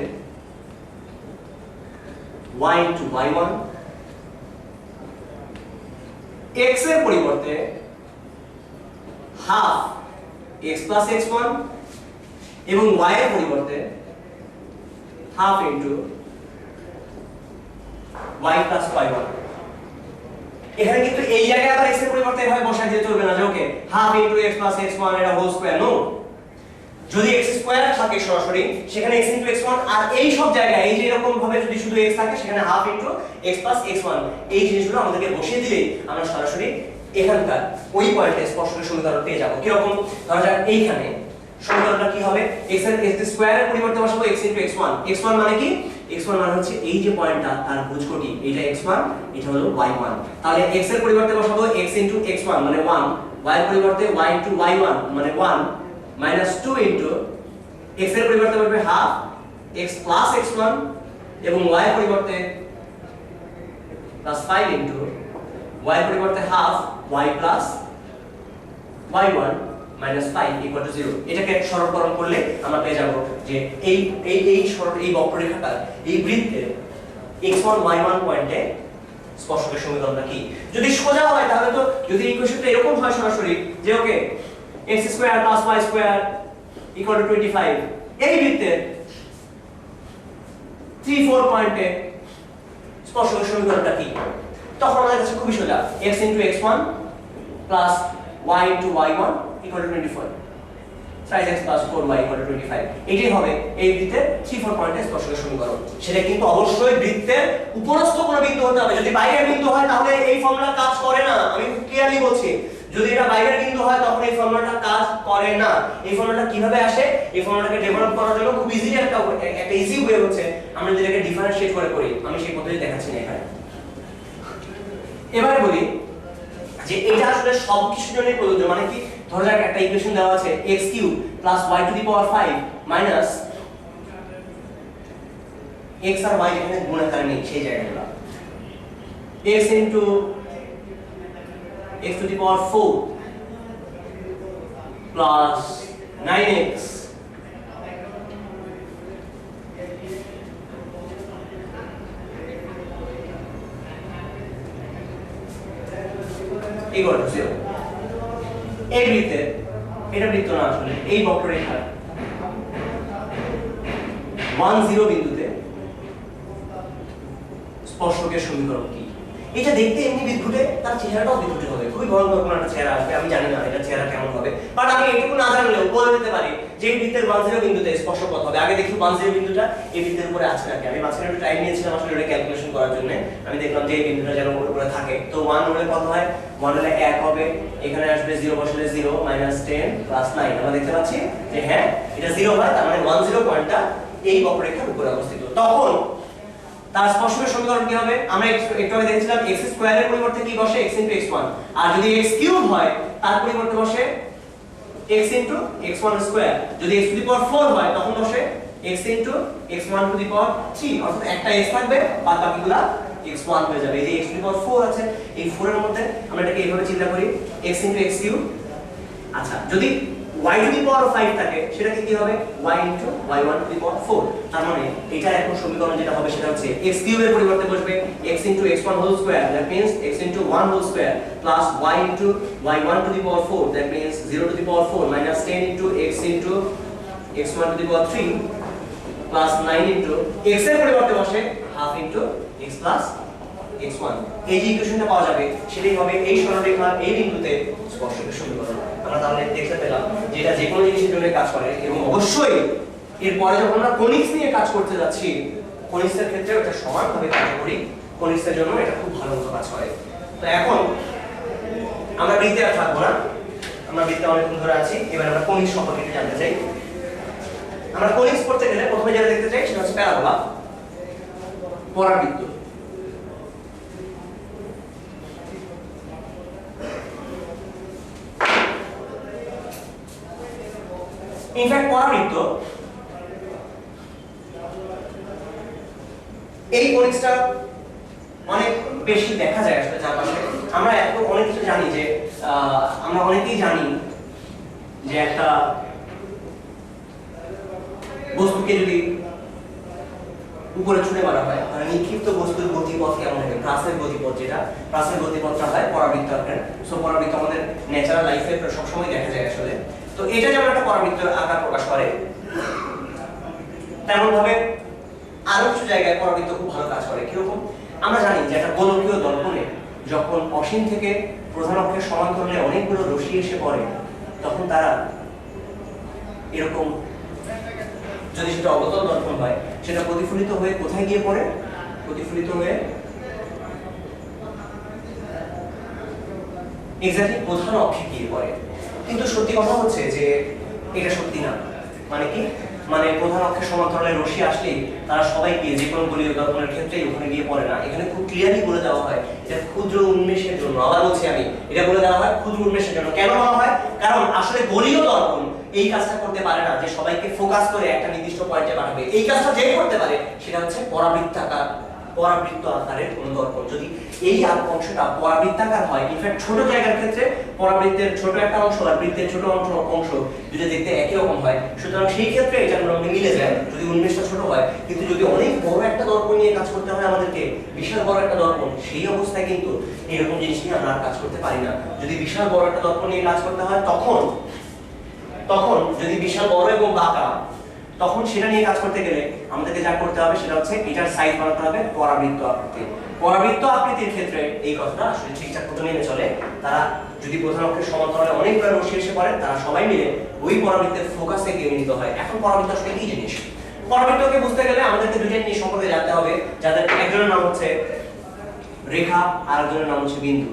[SPEAKER 1] y * y1, x এর পরিবর্তে হাফ x + x1 এবং y এর পরিবর্তে হাফ * y + y1। এখানে কিন্তু এই জায়গায় আবার x এর পরিবর্তে এভাবে বসায় দিলে চলবে না যে ওকে হাফ * x + x1 এটা হোল স্কয়ার। নো, যদি x² থাকে সরাসরি সেখানে x * x1, আর এই সব জায়গায় এই যে এরকম ভাবে যদি শুধু x থাকে সেখানে হাফ * x + x1, এই জিনিসগুলো আমাদেরকে বসিয়ে দিলেই আমরা সরাসরি এখানকার ওই পয়েন্টে স্পর্শকের সমীকরণ পেয়ে যাব। কি রকম? ধরা যাক এইখানে সমীকরণটা কি হবে? x স্কয়ারের পরিবর্তে বসাবো x * x1। x1 মানে কি? x1 মানে হচ্ছে এই যে পয়েন্টটা তার ভুজকোটি, এটা x1, এটা হলো y1। তাহলে x এর পরিবর্তে বসাবো x * x1 মানে 1, y এর পরিবর্তে y * y1 মানে 1 - 2 x এর পরিবর্তে হবে হাফ x + x1 এবং y এর পরিবর্তে +5 y এর পরিবর্তে হাফ y + y1 - 5 = 0। এটাকে সরলকরণ করলে আমরা পেয়ে যাব যে এই বক্ররেখাটার এই বৃত্তের x1 y1 পয়েন্টে স্পর্শকের সমীকরণটা কি। যদি সোজা হয় তাহলে তো, যদি ইকুয়েশনটা এরকম হয় সরাসরি যে ওকে x² + y² = 25, এই বৃত্তের 3 4 পয়েন্টে স্পর্শকের সমীকরণটা কি, তখন আমাদের কাছে খুবই সোজা। x * x1 + y * y1 = 24, 5x + 4y = 25, এটাই হবে এই বৃত্তের 3 4 পয়েন্টে স্পর্শকের সমীকরণ। সেটা কিন্তু অবশ্যই বৃত্তের উপরস্থ কোনো বিন্দু হতে হবে। যদি বাইরের বিন্দু হয় তাহলে এই ফর্মুলা কাজ করে না, আমি ক্লিয়ারলি বলছি। যদি এটা বাইরের বিন্দু হয় তখন এই ফর্মুলাটা কাজ করে না। এই ফর্মুলাটা কিভাবে আসে? এই ফর্মুলাটাকে ডেভেলপ করার জন্য খুব ইজি একটা ইজি ওয়ে হচ্ছে আমরা যেটাকে ডিফারেন্সিয়েট করি, আমি সেই পদ্ধতি দেখাচ্ছি না এখানে। এবারে বলি যে এটা আসলে সব কিছুর জন্যই প্রযোজ্য। মানে কি? ধরা যাক একটা ইকুয়েশন দেওয়া আছে x³ + y⁵ মাইনাস x আর y যেখানে গুণাকার নেই সেই জায়গাগুলো, x * x⁴ plus 9x = 0। এই বৃত্তের, এটা বৃত্ত না আসলে, এই বক্ররেখার 1 0 বিন্দুতে স্পর্শকের সমীকরণ কি? এটা দেখতে এমনি বিদ্যুটে, তার চেহারাটাও বিদ্যুটে হবে, খুবই ভয়ঙ্কর কোনো একটা চেহারা আসবে, আমি জানি না এটা চেহারা কেমন হবে, বাট আমি এটুকু না জানলেও বলে দিতে পারি যে এই বৃত্তের 10 বিন্দুতে স্পর্শপথ হবে। আগে দেখি 10 বিন্দুটা এই বৃত্তের উপরে আছে নাকি। আমি মাঝখানে একটু টাইম নিয়েছিলাম আসলে এটা ক্যালকুলেশন করার জন্য। আমি দেখলাম যে এই বিন্দুটা যেন উপরে থাকে, তো 1 হলে কত হয়, 1 হলে 1 হবে, এখানে আসবে 0 বসালে 0 -10 + 9। আমরা দেখতে পাচ্ছি যে হ্যাঁ এটা 0 হয়, তার মানে 10 পয়েন্টটা এই বক্ররেখার উপরে অবস্থিত। তখন তার স্পর্শকের সমীকরণ কি হবে, আমরা একটু আগে দেখেছিলাম x স্কয়ারের পরিবর্তে কি বসে, x * x1, আর যদি x কিউব হয় তার পরিবর্তে বসে x * x1 স্কয়ার, যদি x টু দি পাওয়ার 4 হয় তখন বসে x * x1 to the power 3, অর্থাৎ একটা x থাকবে বাদ বাকিগুলা x1 হয়ে যাবে। এই যে x টু দি পাওয়ার 4 আছে, এই 4 এর মধ্যে আমরা এটাকে এইভাবে চিন্তা করি x * x কিউব। আচ্ছা, যদি y টু দি পাওয়ার 5 থাকে সেটা কি হবে, y * y1 to the power 4। তার মানে এটা এখন সমীকরণ যেটা হবে সেটা হচ্ছে x কিউব এর পরিবর্তে বসবে x * x1 whole square, that means x * 1 whole square plus y * y1 to the power 4, that means 0 to the power 4 - 10 * x * x1 to the power 3 plus 9 x এর পরিবর্তে বসে হাফ x প্লাস x1। এই যে ইকুয়েশনটা পাওয়া যাবে সেটাই হবে এই সরলরেখা এই বিন্দুতে স্পর্শকের সমীকরণ। আমরা তাহলে দেখতে পেলাম যে এটা যে কোনো জিনিসের জন্য কাজ করে, এবং অবশ্যই এরপরে যখন আমরা কনিক্স নিয়ে কাজ করতে যাচ্ছি, কনিক্সের ক্ষেত্রে এটা সমানভাবে কার্যকরী, কনিক্সের জন্য এটা খুব ভালো মতো কাজ করে। তো এখন আমরা বৃত্তে আর থাকবো না, আমরা বৃত্তে অনেকক্ষণ ধরে আছি, এবার আমরা কনিক্স সম্পর্কে একটু জানতে চাই। আমরা কনিক্স পড়তে গেলে প্রথমে যেটা দেখতে চাই সেটা হচ্ছে প্যারাবোলা, পরাবৃত্ত। ইনফ্যাক্ট পরাবৃত্ত এই কনিক্সটা অনেক বেশি দেখা যায় আসলে চারপাশে। আমরা এত অনেক কিছু জানি যে আমরা অনেকেই জানি যে একটা বস্তুকে যদি উপরে ছুঁড়ে মারা হয় তাহলে নিক্ষিপ্ত বস্তুর গতিপথ কেমন হবে, প্রাসের গতিপথ, যেটা প্রাসের গতিপথটা হয় পরাবৃত্ত আকারে। সো পরাবৃত্ত আমাদের ন্যাচারাল লাইফে সবসময় দেখা যায় আসলে। তো এটা যেমন একটা পরাবৃত্তের আকার প্রকাশ করে, তেমন ভাবে আরো কিছু জায়গায় পরাবৃত্ত খুব ভালো কাজ করে। কিরকম, আমরা জানি যে একটা গোলকীয় দর্পণে যখন অসীম থেকে প্রধান অক্ষের সমান্তরালে অনেকগুলো রশ্মি এসে পড়ে তখন তারা এরকম, যদি সেটা অবতল দর্পণ হয় সেটা প্রতিফলিত হয়ে কোথায় গিয়ে পড়ে, প্রতিফলিত হয়ে এক্স্যাক্টলি প্রধান অক্ষে গিয়ে পড়ে। কিন্তু সত্যি কথা হচ্ছে যে এটা সত্যি না। মানে কি, মানে প্রধান অক্ষের সমান্তরালে রশ্মি আসলেই তারা সবাই গিয়ে যে কোনো গোলীয় দর্পণের ক্ষেত্রেই ওখানে গিয়ে পড়ে না। এখানে খুব ক্লিয়ারলি বলে দেওয়া হয় এটা ক্ষুদ্র উন্মেষের জন্য। আবার বলছি আমি, এটা বলে দেওয়া হয় ক্ষুদ্র উন্মেষের জন্য। কেন বলা হয়, কারণ আসলে গোলীয় দর্পণ এই কাজটা করতে পারে না যে সবাইকে ফোকাস করে একটা নির্দিষ্ট পয়েন্টে পাঠাবে। এই কাজটা যে করতে পারে সেটা হচ্ছে পরাবৃত্ত আকারের কোন দর্পণ। যদি এই অংশটা পরাবৃত্তাকার হয়, ইনফ্যাক্ট ছোট জায়গার ক্ষেত্রে পরাবৃত্তের ছোট একটা অংশ আর বৃত্তের ছোট অংশ যদি দেখতে একই রকম হয়, সুতরাং সেই ক্ষেত্রে এটা মোটামুটি মিলে যায় যদি উন্মেষটা ছোট হয়। কিন্তু যদি অনেক বড় একটা দর্পণ নিয়ে কাজ করতে হয় আমাদেরকে, বিশাল বড় একটা দর্পণ, সেই অবস্থায় কিন্তু এরকম জিনিস নিয়ে আমরা কাজ করতে পারি না। যদি বিশাল বড় একটা দর্পণ নিয়ে কাজ করতে হয় তখন যদি বিশাল বড় এবং বাঁকা, তখন সেটা নিয়ে কাজ করতে গেলে আমাদেরকে যা করতে হবে সেটা হচ্ছে এটার সাইজ বানাতে হবে পরাবৃত্ত আকৃতি। পরাবৃত্ত আকৃতির ক্ষেত্রে এই কথাটা আসলে ঠিকঠাক মতো মেনে চলে। তারা যদি প্রধান অক্ষের সমান্তরালে অনেকগুলো রশ্মি এসে পড়ে, তারা সবাই মিলে ওই পরাবৃত্তের ফোকাসে গিয়ে মিলিত হয়। এখন পরাবৃত্ত আসলে কি জিনিস? পরাবৃত্তকে বুঝতে গেলে আমাদেরকে দুইটা জিনিস সম্পর্কে জানতে হবে, যাদের একজনের নাম হচ্ছে রেখা আর একজনের নাম হচ্ছে বিন্দু।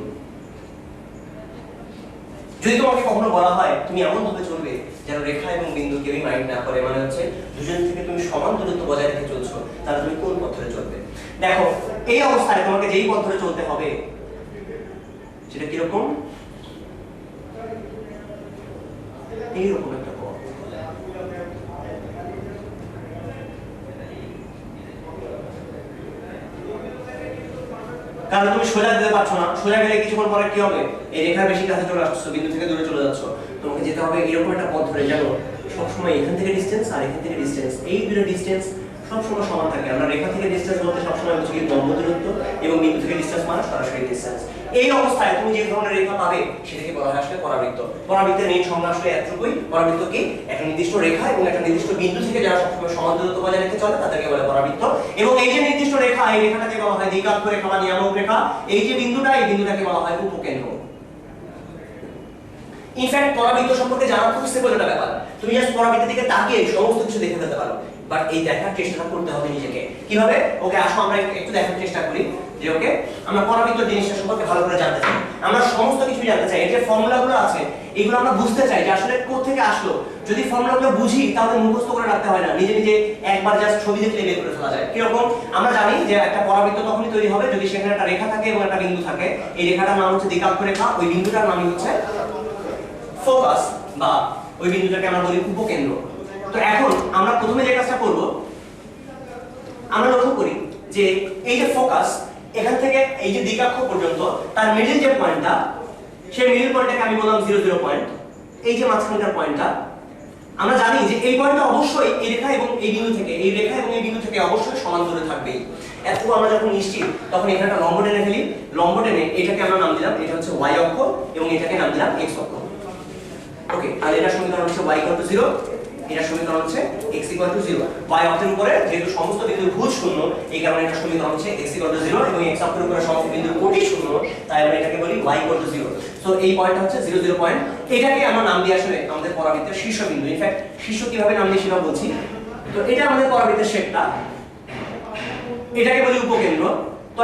[SPEAKER 1] যদি তোমাকে কখনো বলা হয় তুমি এমন ভাবে চলবে যেন রেখা এবং বিন্দু কেউই মাইন্ড না করে, মানে হচ্ছে দুজন থেকে তুমি সমান দূরত্ব বজায় রেখে চলছো, তাহলে তুমি কোন পথ ধরে চলবে? দেখো, এই অবস্থায় তোমাকে যেই পথ ধরে চলতে হবে সেটা কিরকম, এইরকম একটা পথ। কারণ তুমি সোজা যেতে পারছো না, সোজা গেলে কিছুক্ষণ পরে কি হবে, এই রেখার বেশি কাছে চলে আসছো, বিন্দু থেকে দূরে চলে যাচ্ছ। তোমাকে যেতে হবে এরকম একটা পথ ধরে, জানো সবসময় এখান থেকে ডিসটেন্স আর এখান থেকে ডিসটেন্স, এই দুটো ডিসটেন্স সবসময় সমান থাকে। আমরা রেখা থেকে ডিসটেন্স বলতে সবসময় বুঝি লম্ব দূরত্ব এবং বিন্দু থেকে ডিসটেন্স মানে সরাসরি ডিসটেন্স। এই অবস্থায় তুমি যে ধরনের রেখা পাবে সেটাকে বলা হয় আসলে পরাবৃত্ত। পরাবৃত্তের মেইন সংজ্ঞা আসলে এতটুকুই। পরাবৃত্ত কি? একটা নির্দিষ্ট রেখা এবং একটা নির্দিষ্ট বিন্দু থেকে যারা সবসময় সমান দূরত্ব বজায় রেখে চলে তাদেরকে বলে পরাবৃত্ত। এবং এই যে নির্দিষ্ট রেখা, এই রেখাটাকে বলা হয় দ্বিঘাত রেখা বা নিয়ামক রেখা। এই যে বিন্দুটা, এই বিন্দুটাকে বলা হয় উপকেন্দ্র। ইনফ্যাক্ট পরাবৃত্ত সম্পর্কে জানা খুব সিম্পল একটা ব্যাপার। তুমি জাস্ট পরাবৃত্তের দিকে তাকিয়ে সমস্ত কিছু দেখে ফেলতে পারো, বাট এই দেখার চেষ্টাটা করতে হবে নিজেকে। কিভাবে? ওকে, আসো আমরা একটু দেখার চেষ্টা করি যে ওকে আমরা পরাবৃত্ত জিনিসটা সম্পর্কে ভালো করে জানতে চাই। আমরা সমস্ত কিছু জানতে চাই। এই যে ফর্মুলাগুলো আছে এগুলো আমরা বুঝতে চাই যে আসলে কোথা থেকে আসলো। যদি ফর্মুলাগুলো বুঝি তাহলে মুখস্থ করে রাখতে হয় না, নিজে নিজে একবার জাস্ট ছবি দেখলে বের করে ফেলা যায়। কিরকম? আমরা জানি যে একটা পরাবৃত্ত তখনই তৈরি হবে যদি সেখানে একটা রেখা থাকে এবং একটা বিন্দু থাকে। এই রেখাটার নাম হচ্ছে দ্বিঘাত রেখা, ওই বিন্দুটার নামই হচ্ছে ফোকাস বা ওই বিন্দুটাকে আমরা বলি উপকেন্দ্র। তো এখন আমরা প্রথমে যে কাজটা করব, আমরা লক্ষ্য করি যে এই যে ফোকাস এখান থেকে এই যে দ্বিঘাক্ষ পর্যন্ত তার মিডল যে পয়েন্টটা, সেই মিডল পয়েন্টটাকে আমি বললাম 00 পয়েন্ট। এই যে মাঝখানটার পয়েন্টটা, আমরা জানি যে এই পয়েন্টটা অবশ্যই এই রেখা এবং এই বিন্দু থেকে, এই রেখা এবং এই বিন্দু থেকে অবশ্যই সমান দূরে থাকবেই। এতটুকু আমরা যখন নিশ্চিত তখন এখানে একটা লম্ব টেনে ফেলি। লম্ব টেনে এটাকে আমরা নাম দিলাম, এটা হচ্ছে y অক্ষ এবং এটাকে নাম দিলাম x অক্ষ। ওকে, তাহলে এটা সমীকরণ হচ্ছে y 0, এটা সমীকরণ হচ্ছে x 0। y অক্ষের উপরে যেহেতু সমস্ত বিন্দু ভুজ শূন্য, এই কারণে এটা সমীকরণ হচ্ছে x 0 এবং x অক্ষের উপরে সমস্ত বিন্দু কোটি শূন্য, তাই আমরা এটাকে বলি y 0। সো এই পয়েন্টটা হচ্ছে 00 পয়েন্ট। এটাকে আমরা নাম দিই আসলে আমাদের পরাবৃত্তের শীর্ষবিন্দু। ইনফ্যাক্ট শীর্ষ কিভাবে নাম দিই সেটা বলছি। তো এটা আমাদের পরাবৃত্তের শেপটা, এটাকে বলি উপকেন্দ্র। তো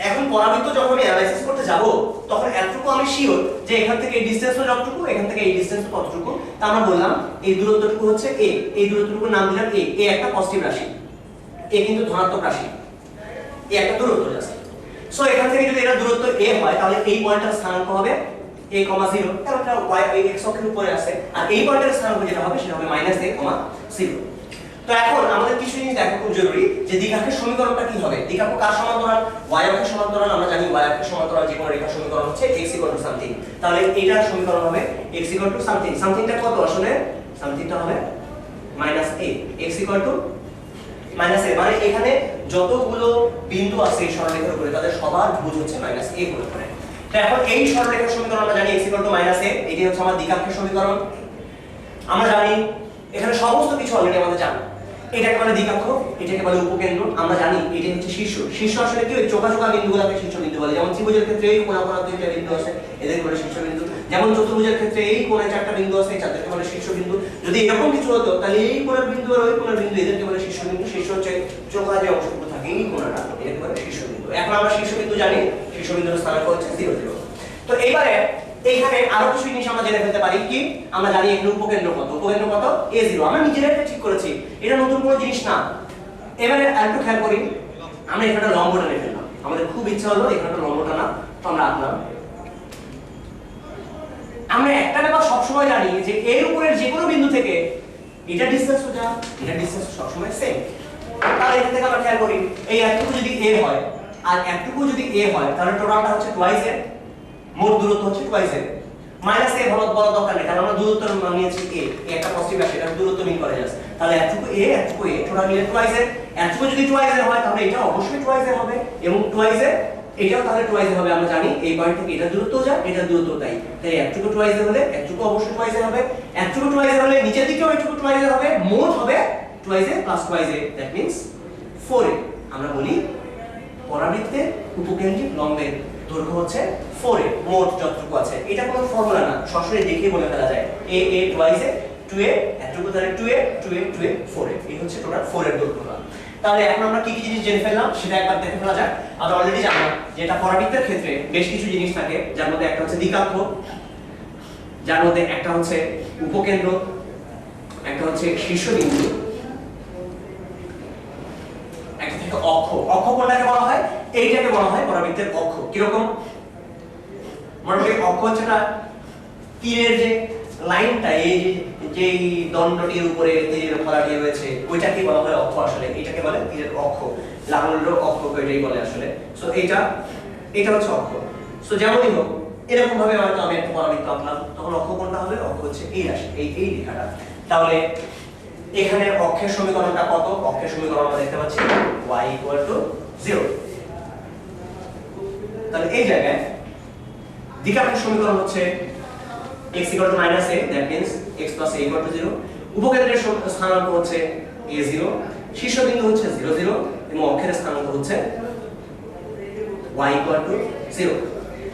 [SPEAKER 1] এখন পরাবৃত্ত যখন আমি অ্যানালাইসিস করতে যাব তখন এতটুকু আমি শিওর যে এখান থেকে এই ডিসটেন্সও যতটুকু, এখান থেকে এই ডিসটেন্সও ততটুকু। তা আমরা বললাম এই দূরত্বটুকু হচ্ছে a, এই দূরত্বটুকুর নাম দিলাম a। a একটা পজিটিভ রাশি, a কিন্তু ধনাত্মক রাশি, a একটা দূরত্ব জাস্ট। সো এখান থেকে যদি এটা দূরত্ব a হয় তাহলে এই পয়েন্টটার স্থানাঙ্ক হবে a, 0, কারণ এটা y এই x অক্ষের উপরে আছে। আর এই পয়েন্টের স্থানাঙ্ক যেটা হবে সেটা হবে -a, 0। তো এখন আমাদের কিছু জিনিস দেখা খুব জরুরি যে দ্বিঘাতের সমীকরণটা কি হবে। দ্বিঘাত কার সমান্তরাল? y অক্ষের সমান্তরাল। আমরা জানি y অক্ষের সমান্তরাল যে কোনো রেখার সমীকরণ হচ্ছে x সামথিং। তাহলে এটার সমীকরণ হবে x সামথিং। সামথিংটা কত আসলে? সামথিংটা হবে -a, x মানে এখানে যতগুলো বিন্দু আছে এই সরলরেখার উপরে তাদের সবার ভুজ হচ্ছে -a করে। তো এখন এই সরলরেখার সমীকরণ আমরা জানি x -a, এটাই হচ্ছে আমার দ্বিঘাতের সমীকরণ। আমরা জানি এখানে সমস্ত কিছু অলরেডি আমাদের জানা। এটাকে বলে দ্বিঘাত, এটাকে বলে উপকেন্দ্র। আমরা জানি এটা হচ্ছে শীর্ষ। শীর্ষ আসলে কি? ওই চোখা চোখা বিন্দুগুলোকে শীর্ষবিন্দু বলে। যেমন ত্রিভুজের ক্ষেত্রে এই কোণা কোণা দুইটা বিন্দু আছে, এদেরকে বলে শীর্ষবিন্দু। যেমন চতুর্ভুজের ক্ষেত্রে এই কোণে চারটা বিন্দু আছে, এই চারটাকে বলে শীর্ষবিন্দু। যদি এরকম কিছু হতো তাহলে এই কোণার বিন্দু আর ওই কোণার বিন্দু এদেরকে বলে শীর্ষবিন্দু। শীর্ষ হচ্ছে চোখা যে অংশটুকু থাকে এই কোণাটা, এটাকে বলে শীর্ষবিন্দু। এখন আমরা শীর্ষবিন্দু জানি, শীর্ষবিন্দুর স্থানাঙ্ক হচ্ছে 0, 0। তো এবারে এইখানে আরো কিছু জিনিস আমরা জেনে ফেলতে পারি। কি? আমরা জানি এখানে উপকেন্দ্র কত, উপকেন্দ্র কত a0। আমরা নিজেরাই ঠিক করেছি, এটা নতুন কোনো জিনিস না। এবারে আরেকটু খেয়াল করি, আমরা এখানে লম্ব টেনে ফেললাম। আমাদের খুব ইচ্ছা হলো এখানে লম্ব টানা, তো আমরা আঁকলাম। আমরা একটা ব্যাপার সবসময় জানি যে এর উপরের যে কোনো বিন্দু থেকে এটা ডিসটেন্স সোজা, এটা ডিসটেন্স সবসময় সেম। তাহলে এখান থেকে আমরা খেয়াল করি এই একটুকু যদি a হয় আর একটুকু যদি a হয় তাহলে টোটালটা হচ্ছে টুয়াইস a, মোট দূরত্ব হচ্ছে টুয়াইস a। -a বড় দরকার নেই, কারণ আমরা দূরত্ব নিয়েছি a, একটা পজিটিভ রাশি, এটা দূরত্ব মিন করে যাচ্ছে। তাহলে একটুকু a টোটাল মিলে টুয়াইস a। একটুকু যদি টুয়াইস a হয় তাহলে এটা অবশ্যই টুয়াইস a হবে এবং টুয়াইস a এটাও তাহলে টুয়াইস a হবে। আমরা জানি এই পয়েন্ট থেকে এটা দূরত্ব যা, এটা দূরত্ব তাই। তাই একটুকু টুয়াইস a হলে একটুকু অবশ্যই টুয়াইস a হবে। একটুকু টুয়াইস a হলে নিচের দিকেও একটুকু টুয়াইস a হবে, মোট হবে twice a plus twice a, that means 4a। আমরা বলি পরাবৃত্তের উপকেন্দ্রিক লম্বের দৈর্ঘ্য হচ্ছে 4a, মোট যতটুকু আছে। এটা কোনো ফর্মুলা না, সরাসরি দেখে বলে ফেলা যায়। a টুয়াইস a, 2a এতটুকু, তাহলে 2a 4a, এই হচ্ছে টোটাল 4 এর দৈর্ঘ্য। তাহলে এখন আমরা কি কি জিনিস জেনে ফেললাম সেটা একবার দেখে ফেলা যাক। আমরা অলরেডি জানলাম যে এটা পরাবৃত্তের ক্ষেত্রে বেশ কিছু জিনিস থাকে, যার মধ্যে একটা হচ্ছে দ্বিঘাত, যার মধ্যে একটা হচ্ছে উপকেন্দ্র, একটা হচ্ছে শীর্ষবিন্দু, একটা থেকে অক্ষ। অক্ষ কোনটাকে বলা হয়? এইটাকে বলা হয় পরাবৃত্তের অক্ষ। কিরকম? মোটামুটি অক্ষ হচ্ছে না তীরের যে লাইনটা, এই যে দণ্ডটির উপরে তীরের ফলাটি রয়েছে ওইটাকে বলা হয় অক্ষ। আসলে এটাকে বলে তীরের অক্ষ, লাঙলের অক্ষ এটাই বলে আসলে। সো এটা হচ্ছে অক্ষ। সো যেমনই হোক এরকম ভাবে হয়তো আমি একটা পরাবৃত্ত আঁকলাম, তখন অক্ষ কোনটা হবে? অক্ষ হচ্ছে এই রাশি, এই রেখাটা। তাহলে এখানে অক্ষের সমীকরণটা কত? অক্ষের সমীকরণ আমরা দেখতে পাচ্ছি y = 0। তাহলে এই জায়গায় দ্বিঘাতের সমীকরণ হচ্ছে x = -a, that means x + a = 0। উপকেন্দ্রের স্থানাঙ্ক হচ্ছে a0, শীর্ষবিন্দু হচ্ছে 0 0 এবং অক্ষের স্থানাঙ্ক হচ্ছে y = 0।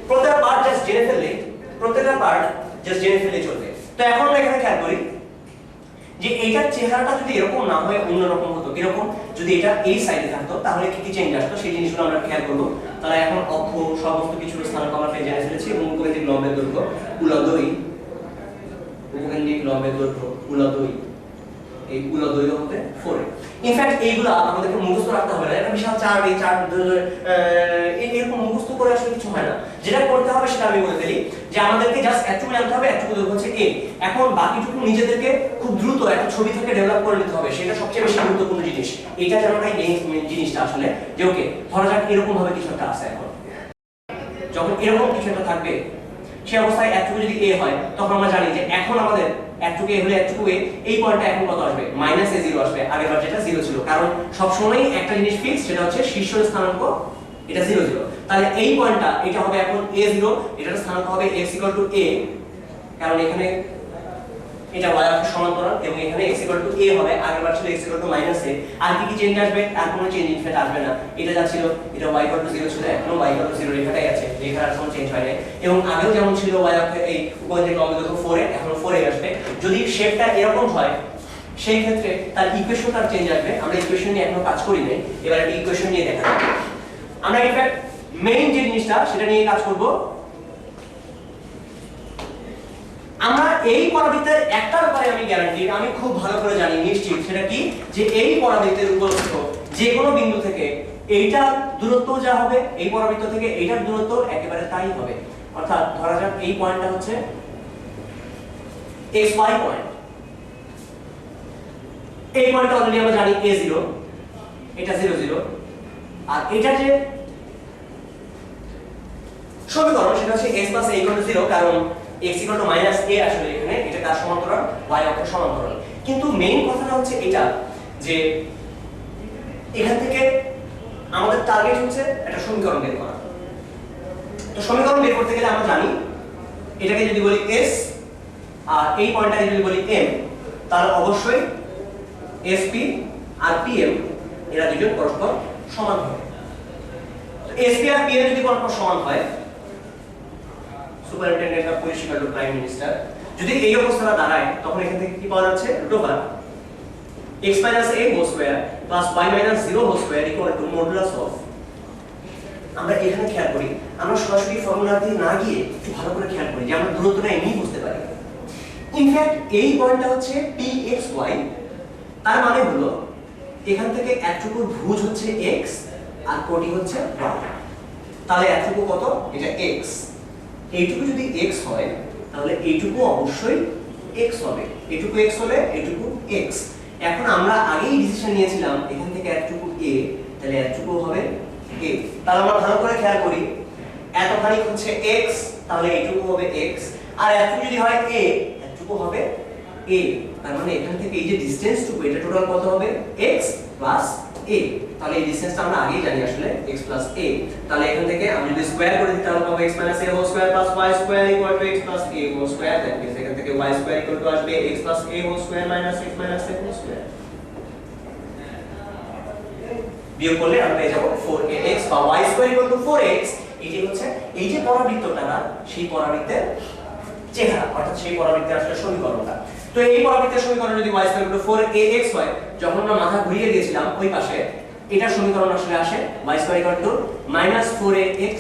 [SPEAKER 1] প্রত্যেকটা পার্ট জাস্ট জেনে ফেললে চলবে। তো এখন আমরা এখানে খেয়াল করি যে এইটার চেহারাটা যদি এরকম না হয় অন্যরকম হতো। কিরকম? যদি এটা এই সাইডে থাকতো তাহলে কি কি চেঞ্জ আসতো সেই জিনিসগুলো আমরা খেয়াল করব। তাহলে এখন অক্ষ সমস্ত কিছুর স্থানাঙ্ক আমরা জেনে ফেলেছি এবং উপকেন্দ্রিক লম্বের দৈর্ঘ্য উলদয়ী, উপকেন্দ্রিক লম্বের দৈর্ঘ্য উলদয়ী, এই উলদয়ী হতে 4। ইনফ্যাক্ট এইগুলা আমাদেরকে মুখস্থ রাখতে হবে না, এটা বিশাল চার্ট, এই চার্ট এরকম মুখস্থ করে আসলে কিছু হয় না। যেটা করতে হবে সেটা আমি বলে দিই যে আমাদেরকে জাস্ট এতটুকু জানতে হবে, এতটুকু দৈর্ঘ্য হচ্ছে a। এখন বাকিটুকু নিজেদেরকে খুব দ্রুত একটা ছবি থেকে ডেভেলপ করে নিতে হবে, সেটা সবচেয়ে বেশি গুরুত্বপূর্ণ জিনিস। এটা জানাটাই মেইন জিনিসটা আসলে, যে ওকে ধরা যাক এরকম ভাবে কিছু একটা আছে। এখন যখন এরকম কিছু একটা থাকবে সেই অবস্থায় এতটুকু যদি a হয় তখন আমরা জানি যে এখন আমাদের এতটুকু a হলে এতটুকু a, এই পয়েন্টটা এখন কত আসবে? -a0 আসবে। আগেরবার যেটা 0 ছিল, কারণ সব সময়ই একটা জিনিস ফিক্স, সেটা হচ্ছে শীর্ষ স্থানাঙ্ক, এটা 0 0। তাহলে এই পয়েন্টটা এটা হবে এখন a0, এটার স্থানাঙ্ক হবে x = a, কারণ এখানে এটা y অক্ষের সমান্তরাল এবং এখানে x = a হবে। আগেরবার ছিল x = -a। আর কি চেঞ্জ আসবে? আর কোনো চেঞ্জ ইনফ্যাক্ট আসবে না। এটা যা ছিল এটা y = 0 ছিল, এখনো y = 0 রেখাটাই আছে, রেখার আর কোনো চেঞ্জ হয় না। এবং আগেও যেমন ছিল y অক্ষে এই উপকেন্দ্রিক লম্ব দৈর্ঘ্য 4 এ, এখন 4 এ আসবে। যদি শেপটা এরকম হয় সেই ক্ষেত্রে তার ইকুয়েশনটার চেঞ্জ আসবে। আমরা ইকুয়েশন নিয়ে এখনো কাজ করি নাই, এবার একটা ইকুয়েশন নিয়ে দেখা যাক। আমরা ইনফ্যাক্ট মেইন যে জিনিসটা সেটা নিয়ে কাজ করব। আমরা এই পরাবৃত্তের একটা ব্যাপারে আমি গ্যারান্টি, আমি খুব ভালো করে জানি, নিশ্চিত, সেটা কি যে এই পরাবৃত্তের উপস্থিত যে কোনো বিন্দু থেকে এইটার দূরত্ব যা হবে, এই পরাবৃত্ত থেকে এইটার দূরত্ব একেবারে তাই হবে। অর্থাৎ ধরা যাক এই পয়েন্টটা হচ্ছে xy পয়েন্ট। এই পয়েন্টটা অলরেডি আমরা জানি a0, এটা 0 0, আর এটা যে সমীকরণ সেটা হচ্ছে x + a = 0, কারণ x = -a আসলে এখানে এটা তার সমান্তরাল, y অক্ষের সমান্তরাল। কিন্তু মেইন কথাটা হচ্ছে এটা যে এখান থেকে আমাদের টার্গেট হচ্ছে একটা সমীকরণ বের করা। তো সমীকরণ বের করতে গেলে আমরা জানি এটাকে যদি বলি s আর এই পয়েন্টটাকে যদি বলি m, তাহলে অবশ্যই sp আর pm এরা দুজন পরস্পর সমান হবে। তো sp আর pm যদি পরস্পর সমান হয়, superintendent of police to prime minister, যদি এই অবস্থাটা দাঁড়ায় তখন এখান থেকে কি পাওয়া যাচ্ছে? √(x - a ² + y - 0² = modulus of. আমরা এখানে খেয়াল করি, আমরা সরাসরি ফর্মুলা দিয়ে না গিয়ে একটু ভালো করে খেয়াল করি যে আমরা দূরত্বটা এমনি বুঝতে পারি। ইনফ্যাক্ট এই পয়েন্টটা হচ্ছে pxy, তার মানে হলো এখান থেকে এতটুকুর ভুজ হচ্ছে x আর কোটি হচ্ছে y। তাহলে এতটুকু কত? এটা x। এইটুকু যদি x হয় তাহলে এইটুকু অবশ্যই x হবে। এইটুকু x হলে এইটুকু x। এখন আমরা আগেই ডিসিশন নিয়েছিলাম এখান থেকে এতটুকু a, তাহলে এতটুকু হবে a। তাহলে আমরা ভালো করে খেয়াল করি, এতখানি হচ্ছে x, তাহলে এইটুকু হবে x, আর এতটুকু যদি হয় a, এতটুকু হবে a। তার মানে এখান থেকে এই যে ডিসটেন্সটুকু, এটা টোটাল কত হবে? x + a। তাহলে এই ডিসটেন্সটা আমরা আগেই জানি আসলে x + a। তাহলে এখান থেকে আমি যদি স্কয়ার করে দিই তাহলে পাবো x - a² + y² = x + a², that means এখান থেকে y² আসবে x + a² - x - a²। বিয়োগ করলে আমরা পেয়ে যাব 4ax বা y² = 4x। এটাই হচ্ছে এই যে পরাবৃত্তটা না, সেই পরাবৃত্তের চেহারা, অর্থাৎ সেই পরাবৃত্তের আসলে সমীকরণটা। তো এই পরাবৃত্তের সমীকরণ যদি y² = 4ax হয়, যখন আমরা মাথা ঘুরিয়ে দিয়েছিলাম ওই পাশে, এটা সমীকরণ আসলে আসে y² = -4ax।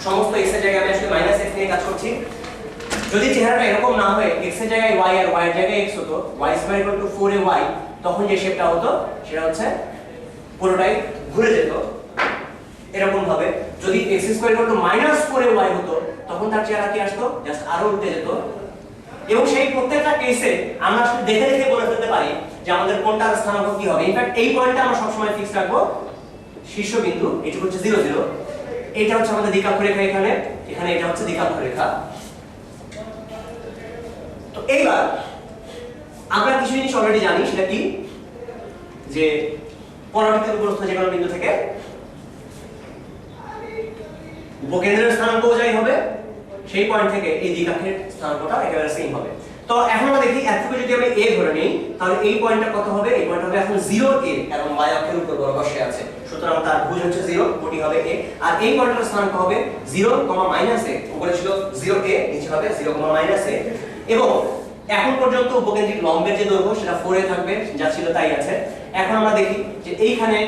[SPEAKER 1] সমস্ত x এর জায়গায় আমি আসলে -x নিয়ে কাজ করছি। যদি চেহারাটা এরকম না হয়, x এর জায়গায় y আর y এর জায়গায় x হতো, y² = 4ay, তখন যে শেপটা হতো সেটা হচ্ছে পুরোটাই ঘুরে যেত এরকম ভাবে। যদি x² = -4ay হতো তখন তার চেহারা কি আসতো? জাস্ট আরো উল্টে যেত। এবং সেই প্রত্যেকটা কেসে আমরা আসলে দেখে দেখে বলে ফেলতে পারি যে আমাদের কোনটার স্থানাঙ্ক কি হবে। ইনফ্যাক্ট এই পয়েন্টটা আমরা সবসময় ফিক্স রাখবো, শীর্ষবিন্দু এটা হচ্ছে 0 0, এটা হচ্ছে আমাদের দ্বিকাক্ষ রেখা, এখানে এখানে এটা হচ্ছে দ্বিকাক্ষ রেখা। তো এইবার আমরা কিছু জিনিস অলরেডি জানি, সেটা কি যে পরাবৃত্তের উপরস্থ যে কোনো বিন্দু থেকে উপকেন্দ্রের স্থানাঙ্ক যাই হবে, সেই পয়েন্ট থেকে এই দ্বিঘাতের স্থানাঙ্কটা একেবারে সেম হবে। তো এখন আমরা দেখি এর থেকে যদি আমি a ধরে নিই, তাহলে এই পয়েন্টটা কত হবে? এই পয়েন্ট হবে এখন 0a, কারণ y অক্ষের উপর বরাবর সে আছে, সুতরাং তার ভুজ হচ্ছে 0, কোটি হবে a, আর এই পয়েন্টের স্থানাঙ্ক হবে 0, -a, উপরে ছিল 0a, নিচে হবে 0, -a। এবং এখন পর্যন্ত উপকেন্দ্রিক লম্বের যে দৈর্ঘ্য সেটা 4a থাকবে, যা ছিল তাই আছে। এখন আমরা দেখি যে এইখানে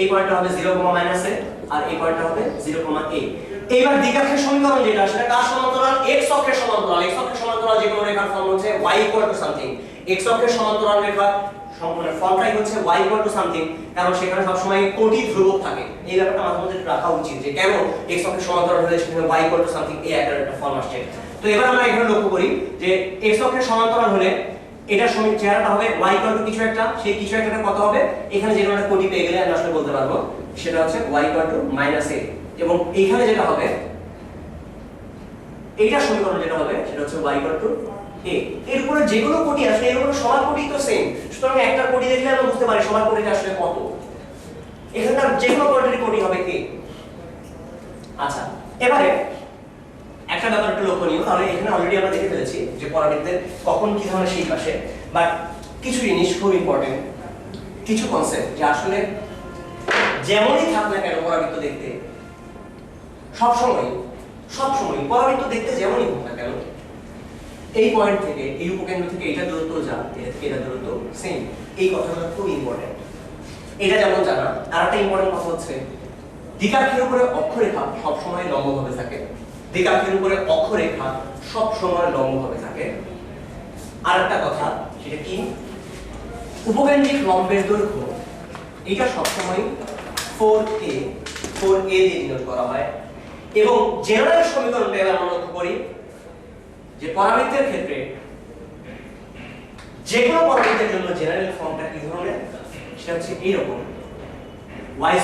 [SPEAKER 1] এই পয়েন্টটা হবে 0, -a, আর এই পয়েন্টটা হবে 0, a। এইবার দ্বিঘাতের সমীকরণ যেটা, সেটা কার সমান্তরাল? x অক্ষের সমান্তরাল। x অক্ষের সমান্তরাল যে কোনো রেখার ফর্ম হচ্ছে y সামথিং। x অক্ষের সমান্তরাল রেখা সম্পূর্ণ ফর্মটাই হচ্ছে y সামথিং, কারণ সেখানে সব সময় কোটি ধ্রুবক থাকে। এই ব্যাপারটা মাথার মধ্যে রাখা উচিত যে কেন x অক্ষের সমান্তরাল হলে সেখানে y সামথিং এই একটা ফর্ম আসছে। তো এবার আমরা এখানে লক্ষ্য করি যে x অক্ষের সমান্তরাল হলে এটা চেহারাটা হবে y কিছু একটা, সেই কিছু একটাটা কত হবে? এখানে যে কোনো একটা কোটি পেয়ে গেলে আমরা আসলে বলতে পারবো সেটা হচ্ছে y -a, এবং এইখানে যেটা হবে, এইটা সমীকরণ যেটা হবে সেটা হচ্ছে y a। এর উপরে যে কোনো কোটি আসলে এর উপরে সবার কোটি তো সেম, সুতরাং একটা কোটি দেখলে আমরা বুঝতে পারি সবার কোটিটা আসলে কত। এখানকার যে কোনো কোয়ান্টিটি কোটি হবে a। আচ্ছা, এবারে একটা ব্যাপার একটু লক্ষণীয়, তাহলে এখানে অলরেডি আমরা দেখে ফেলেছি যে পরাবৃত্তের কখন কি ধরনের শেপ আসে, বাট কিছু জিনিস খুব ইম্পর্টেন্ট, কিছু কনসেপ্ট যে আসলে যেমনই থাক না কেন পরাবৃত্ত দেখতে সবসময় পরাবৃত্ত দেখতে যেমনই হোক না কেন, এই পয়েন্ট থেকে এই উপকেন্দ্র থেকে এটা দূরত্ব যা, এটা থেকে এটা দূরত্ব সেম, এই কথাটা খুব ইম্পর্টেন্ট। এটা যেমন জানা, আর একটা ইম্পর্টেন্ট কথা হচ্ছে দ্বিঘাতের উপরে অক্ষরেখা সবসময় লম্বভাবে থাকে। দ্বিঘাতের উপরে অক্ষরেখা সবসময় লম্বভাবে থাকে। আর একটা কথা, সেটা কি? উপকেন্দ্রিক লম্বের দৈর্ঘ্য এটা সবসময় 4a দিয়ে ডিনোট করা হয়। এবং জেনারেল সমীকরণটা এবার আমরা লক্ষ্য করি যে পরাবৃত্তের ক্ষেত্রে যে কোনো পরাবৃত্তের জন্য জেনারেল ফর্মটা কি ধরনের? সেটা হচ্ছে এইরকম, y²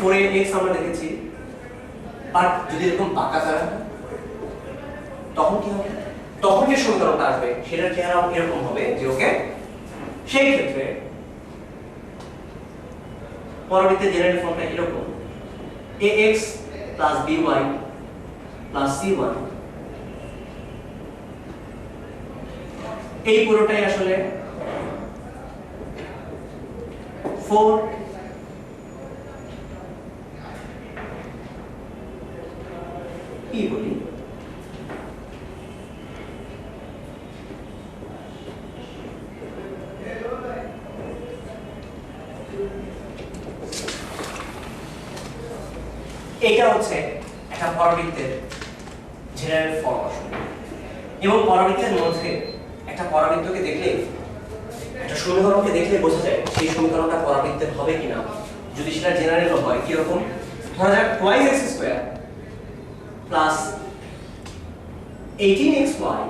[SPEAKER 1] 4ax আমরা দেখেছি, বাট যদি এরকম বাঁকা যায় তখন কি হবে? তখন যে সমীকরণটা আসবে সেটার চেহারা এরকম হবে যে ওকে, সেই ক্ষেত্রে পরাবৃত্তের জেনারেল ফর্মটা এরকম, ax plus by plus c1, এই পুরোটাই আসলে 4 p বলি। এটা হচ্ছে একটা পরাবৃত্তের জেনারেল ফর্ম আসলে। এবং পরাবৃত্তের মধ্যে একটা পরাবৃত্তকে দেখলে, একটা সমীকরণকে দেখলে বোঝা যায় সেই সমীকরণটা পরাবৃত্তের হবে কিনা, যদি সেটা জেনারেল হয়। কি রকম? ধরা যাক 2x² plus 18xy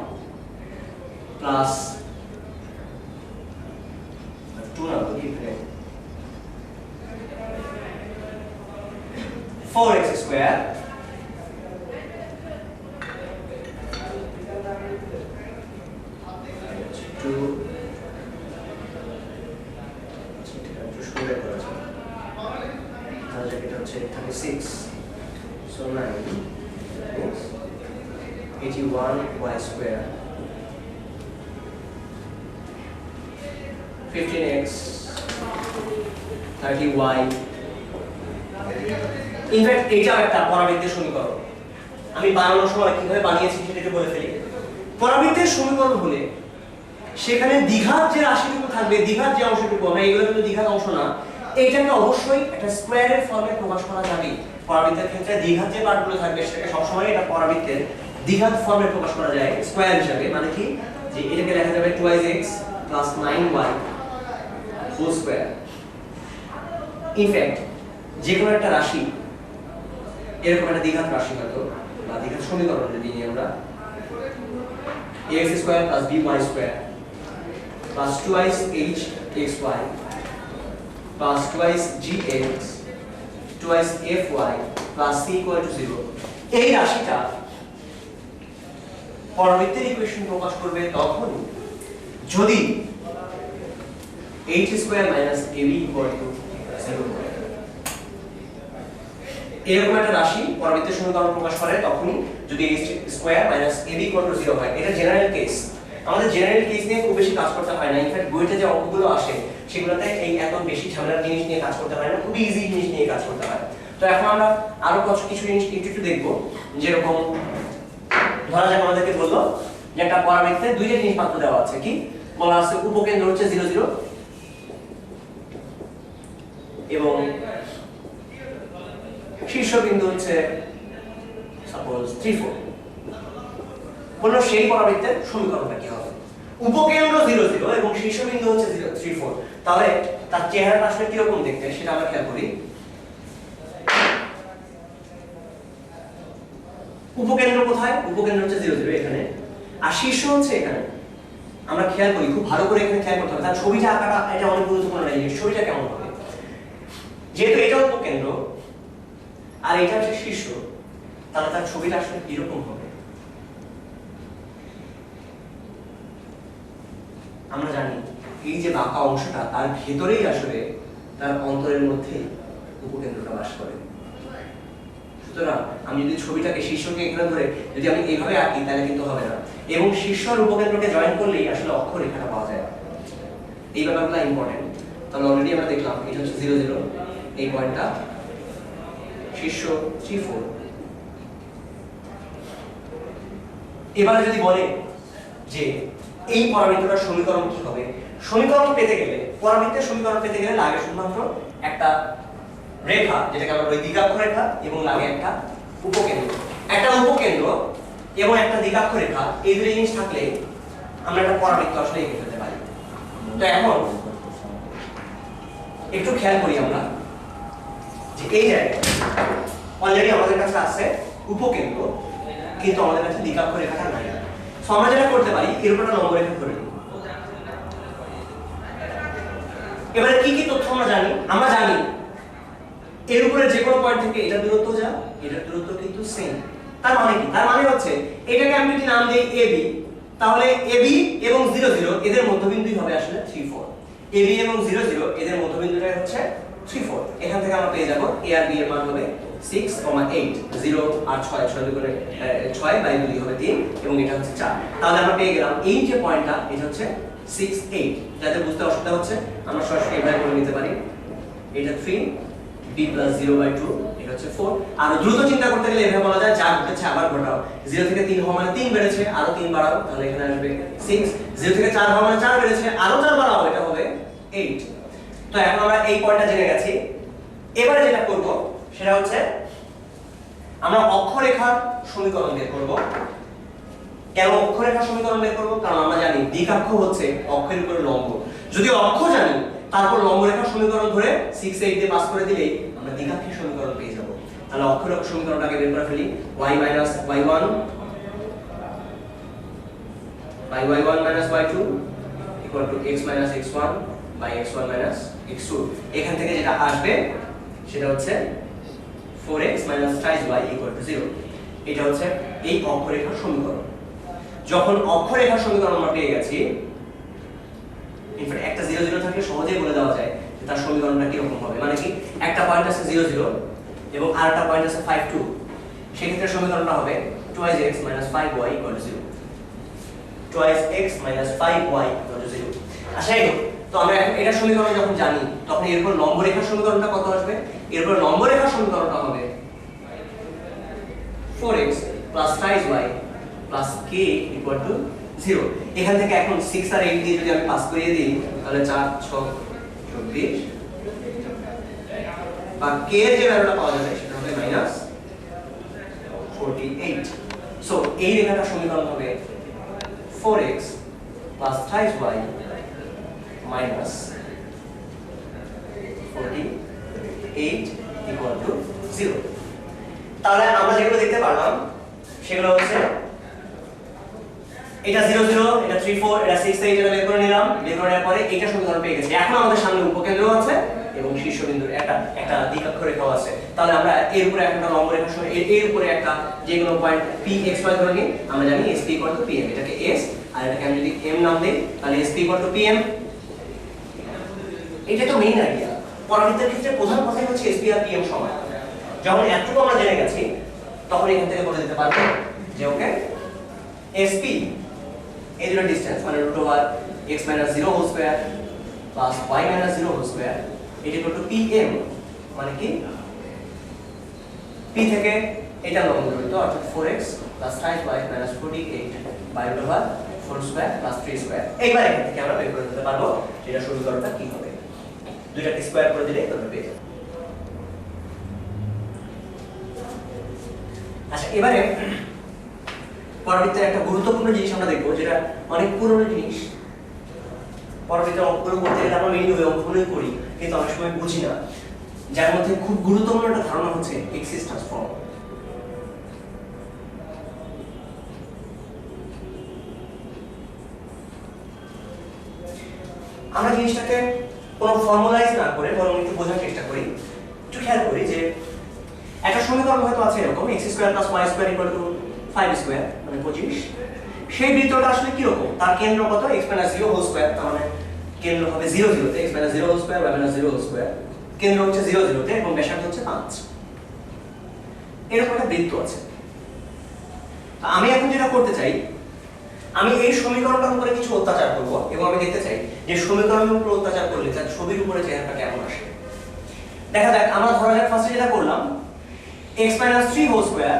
[SPEAKER 1] plus 4x² so 9 81y² 15x 30y। In fact এটাও একটা পরাবৃত্তের সমীকরণ। আমি বানানোর সময় কিভাবে বানিয়েছি সেটা একটু বলে ফেলি। পরাবৃত্তের সমীকরণ হলে সেখানে দ্বিঘাত যে রাশিটুকু থাকবে, দ্বিঘাত যে অংশটুকু, আমরা এগুলো কিন্তু দ্বিঘাত অংশ না, এইটাকে অবশ্যই একটা স্কয়ারের ফর্মে প্রকাশ করা যাবে। পরাবৃত্তের ক্ষেত্রে দ্বিঘাত যে পার্টগুলো থাকবে সেটাকে সবসময় এটা পরাবৃত্তের দ্বিঘাত ফর্মে প্রকাশ করা যায় স্কয়ার হিসেবে। মানে কি? যে এটাকে লেখা যাবে 2x plus 9y whole square। In fact যে কোনো একটা রাশি, এরকম একটা দ্বিঘাত রাশি হয়তো বা দ্বিঘাত সমীকরণ যদি নিই আমরা, ax² plus by² plus 2xy plus 2gx 2fy plus c equal to 0, এই রাশিটা পরাবৃত্তের ইকুয়েশন প্রকাশ করবে তখন যদি h square minus ab equal to 0। এরকম একটা রাশি পরবর্তীতে সমীকরণ প্রকাশ করে তখনই যদি h square minus ab equal to 0 হয়। এটা জেনারেল কেস। আমাদের জেনারেল কেস নিয়ে খুব বেশি কাজ করতে হয় না। ইনফ্যাক্ট বইতে যে অঙ্কগুলো আসে সেগুলোতে এই এত বেশি ঝামেলার জিনিস নিয়ে কাজ করতে হয় না, খুব ইজি জিনিস নিয়ে কাজ করতে হয়। তো এখন আমরা আরো কিছু জিনিস একটু দেখব। যেরকম ধরা যাক আমাদেরকে বললো যে একটা পরাবৃত্তে দুইটা জিনিস মাত্র দেওয়া আছে। কি বলা আছে? উপকেন্দ্র হচ্ছে 0 0 এবং শীর্ষবিন্দু হচ্ছে সাপোজ 3 4। বললো সেই পরাবৃত্তের সমীকরণটা কি হবে? উপকেন্দ্র 0 0 এবং শীর্ষবিন্দু হচ্ছে 3 4। তাহলে তার চেহারাটা আসলে কি রকম দেখতে সেটা আমরা খেয়াল করি। উপকেন্দ্র কোথায়? উপকেন্দ্র হচ্ছে 0 0 এখানে, আর শীর্ষ হচ্ছে এখানে। আমরা খেয়াল করি, খুব ভালো করে এখানে খেয়াল করতে হবে। তার ছবিটা আঁকাটা এটা অনেক গুরুত্বপূর্ণ জিনিস। ছবিটা কেমন হবে? যেহেতু এটা উপকেন্দ্র আর এটা হচ্ছে শীর্ষ, তাহলে তার ছবিটা আসলে কিরকম হবে? আমরা জানি এই যে বাঁকা অংশটা তার ভেতরেই আসলে তার অন্তরের মধ্যে উপকেন্দ্রটা বাস করে। সুতরাং আমি যদি ছবিটাকে শীর্ষকে এখানে ধরে যদি আমি এইভাবে আঁকি তাহলে কিন্তু হবে না, এবং শীর্ষ আর উপকেন্দ্রকে জয়েন করলেই আসলে অক্ষরেখাটা পাওয়া যায়। এই ব্যাপারগুলো ইম্পর্টেন্ট। তাহলে অলরেডি আমরা দেখলাম এটা হচ্ছে 0 0, এই পয়েন্টটা শীর্ষ 3 4। এবার যদি বলে যে এই পরাবৃত্তটার সমীকরণ কি হবে, সমীকরণ পেতে গেলে, পরাবৃত্তের সমীকরণ পেতে গেলে লাগে শুধুমাত্র একটা রেখা, যেটাকে আমরা বলি দ্বিঘাক্ষ রেখা, এবং লাগে একটা উপকেন্দ্র। একটা উপকেন্দ্র এবং একটা দ্বিঘাক্ষ রেখা, এই দুটো জিনিস থাকলে আমরা একটা পরাবৃত্ত আসলে এঁকে ফেলতে পারি। তো এখন একটু খেয়াল করি আমরা যে এই জায়গায় অলরেডি আমাদের কাছে আছে উপকেন্দ্র, কিন্তু আমাদের কাছে দ্বিঘাক্ষ রেখাটা নাই। সো আমরা যেটা করতে পারি, এর উপর একটা লম্ব রেখা ধরে নিই। এবারে কি কি তথ্য আমরা জানি? আমরা জানি এর উপরে যে কোনো পয়েন্ট থেকে এটা দূরত্ব যা, এটার দূরত্ব কিন্তু সেম। তার মানে কি? তার মানে হচ্ছে এটাকে আমি যদি নাম দেই AB, তাহলে AB এবং 0 0 এদের মধ্যবিন্দুই হবে আসলে 3 4। AB এবং 0 0 এদের মধ্যবিন্দুটাই হচ্ছে 3 4। এখান থেকে আমরা পেয়ে যাব A আর B এর মান হবে 6, 8, 0 আর 6, 6 করে 6 বাই 2 হবে 3, এবং এটা হচ্ছে 4। তাহলে আমরা পেয়ে গেলাম এই যে পয়েন্টটা, এটা হচ্ছে 6 8। যাদের বুঝতে অসুবিধা হচ্ছে আমরা সরাসরি এভাবে করে নিতে পারি। এটা 3 b plus 0/2, এটা হচ্ছে 4। আর দ্রুত চিন্তা করতে গেলে এভাবে বলা যায় যা ঘটেছে আবার ঘটাও। 0 থেকে 3 হওয়া মানে 3 বেড়েছে, আরো 3 বাড়াও, তাহলে এখানে আসবে 6। 0 থেকে 4 হওয়া মানে 4 বেড়েছে, আরো 4 বাড়াও, এটা হবে 8। তো এখন আমরা এই পয়েন্টটা জেনে গেছি। এবারে যেটা করব সেটা হচ্ছে আমরা অক্ষরেখার সমীকরণ বের করব। কেন অক্ষরেখার সমীকরণ বের করব? কারণ আমরা জানি দ্বিঘাক্ষ হচ্ছে অক্ষের উপরে লম্ব। যদি অক্ষ জানি, তারপর লম্বরেখার সমীকরণ ধরে 6 8 দিয়ে পাস করে দিলেই আমরা দ্বিঘাক্ষের সমীকরণ পেয়ে যাব। তাহলে অক্ষরেখার সমীকরণটাকে বের করে ফেলি। y y1 by y1 y2 equal to x x1 by x1 x2। এখান থেকে যেটা আসবে সেটা হচ্ছে 4x twice y equal to 0। এটা হচ্ছে এই অক্ষরেখার সমীকরণ। যখন অক্ষরেখার সমীকরণ আমরা পেয়ে গেছি, ইনফ্যাক্ট একটা 0 0 থাকলে সহজেই বলে দেওয়া যায় যে তার সমীকরণটা কি রকম হবে। মানে কি, একটা পয়েন্ট আছে 0 0 এবং আরেকটা পয়েন্ট আছে 5 2, সেই ক্ষেত্রে সমীকরণটা হবে 2x 5y 0। 2x 5y 0। আচ্ছা, তো আমরা এখন এটা সমীকরণ যখন জানি, তখন এরপর লম্ব রেখার সমীকরণটা কত আসবে? এরপর লম্ব রেখার সমীকরণটা হবে 4x twice y k 0। এখান থেকে এখন 6 আর 8 দিয়ে যদি আমি পাস করিয়ে দিই, তাহলে 4 6 24, বা k এর যে ভ্যালুটা পাওয়া যাবে সেটা হবে -48। সো এই রেখাটার সমীকরণ হবে 4x twice y -48 0। তাহলে আমরা যেগুলো দেখতে পারলাম সেগুলো হচ্ছে এটা 0 0, এটা 3 4, এটা 6 8, এটা বের করে নিলাম। বের করার পরে এটা সমীকরণ পেয়ে গেছি। এখন আমাদের সামনে উপকেন্দ্র আছে এবং শীর্ষবিন্দুর একটা দ্বিঘাক্ষ রেখাও আছে। তাহলে আমরা এর উপরে একটা লম্ব রেখা সহ এর উপরে একটা যে কোনো পয়েন্ট p x y ধরে নিই। আমরা জানি sp pm, এটাকে s আর এটাকে আমি যদি m নাম দেই তাহলে sp pm। এটা তো মেইন আইডিয়া। পরাবৃত্তের ক্ষেত্রে প্রধান কথাই হচ্ছে এসপি আর পিএম সমান। যখন এতটুকু আমরা জেনে গেছি তখন এখান থেকে বলে দিতে পারবো যে ওকে এসপি এই দুটো ডিসটেন্স মানে √x - 0 whole square plus y - 0 whole square এটা ইকুয়াল টু pm মানে কি p থেকে এটা লম্ব দূরত্ব অর্থাৎ 4x 5y - 48 by √4 square plus 3 square. এইবার এখান থেকে আমরা বের করে দিতে পারবো যেটা সমীকরণটা কি হবে। দুইটাকে স্কয়ার করে দিলে তোমরা পেয়ে যাবে। আচ্ছা এবারে পরাবৃত্তের একটা গুরুত্বপূর্ণ জিনিস আমরা দেখবো যেটা অনেক পুরনো জিনিস। পরাবৃত্তের অঙ্কগুলো করতে গেলে আমরা মেইনলি ওই অঙ্কগুলোই করি কিন্তু অনেক সময় বুঝি না, যার মধ্যে খুব গুরুত্বপূর্ণ একটা ধারণা হচ্ছে এক্সিস ট্রান্সফর্ম। আমরা জিনিসটাকে কোনো ফর্মুলাইজ না করে বরং একটু বোঝার চেষ্টা করি। একটু খেয়াল করি যে একটা সমীকরণ হয়তো আছে এরকম x² + y² = 5 স্কয়ার মানে 25। সেই বৃত্তটা আসলে কি রকম? তার কেন্দ্র কত? x - 0 হোল স্কয়ার, তার মানে কেন্দ্র হবে 0 0 তে, x - 0 whole square y - 0 whole square. কেন্দ্র হচ্ছে 0 0 তে এবং ব্যাসার্ধ হচ্ছে 5। এরকম একটা বৃত্ত আছে। আমি এখন যেটা করতে চাই, আমি এই সমীকরণটার উপরে কিছু অত্যাচার করব এবং আমি দেখতে চাই যে সমীকরণের উপর অত্যাচার করলে তার ছবির উপরে চেহারাটা কেমন আসে। দেখা যাক, আমরা ধরা যাক ফার্স্টে যেটা করলাম x - 3 whole square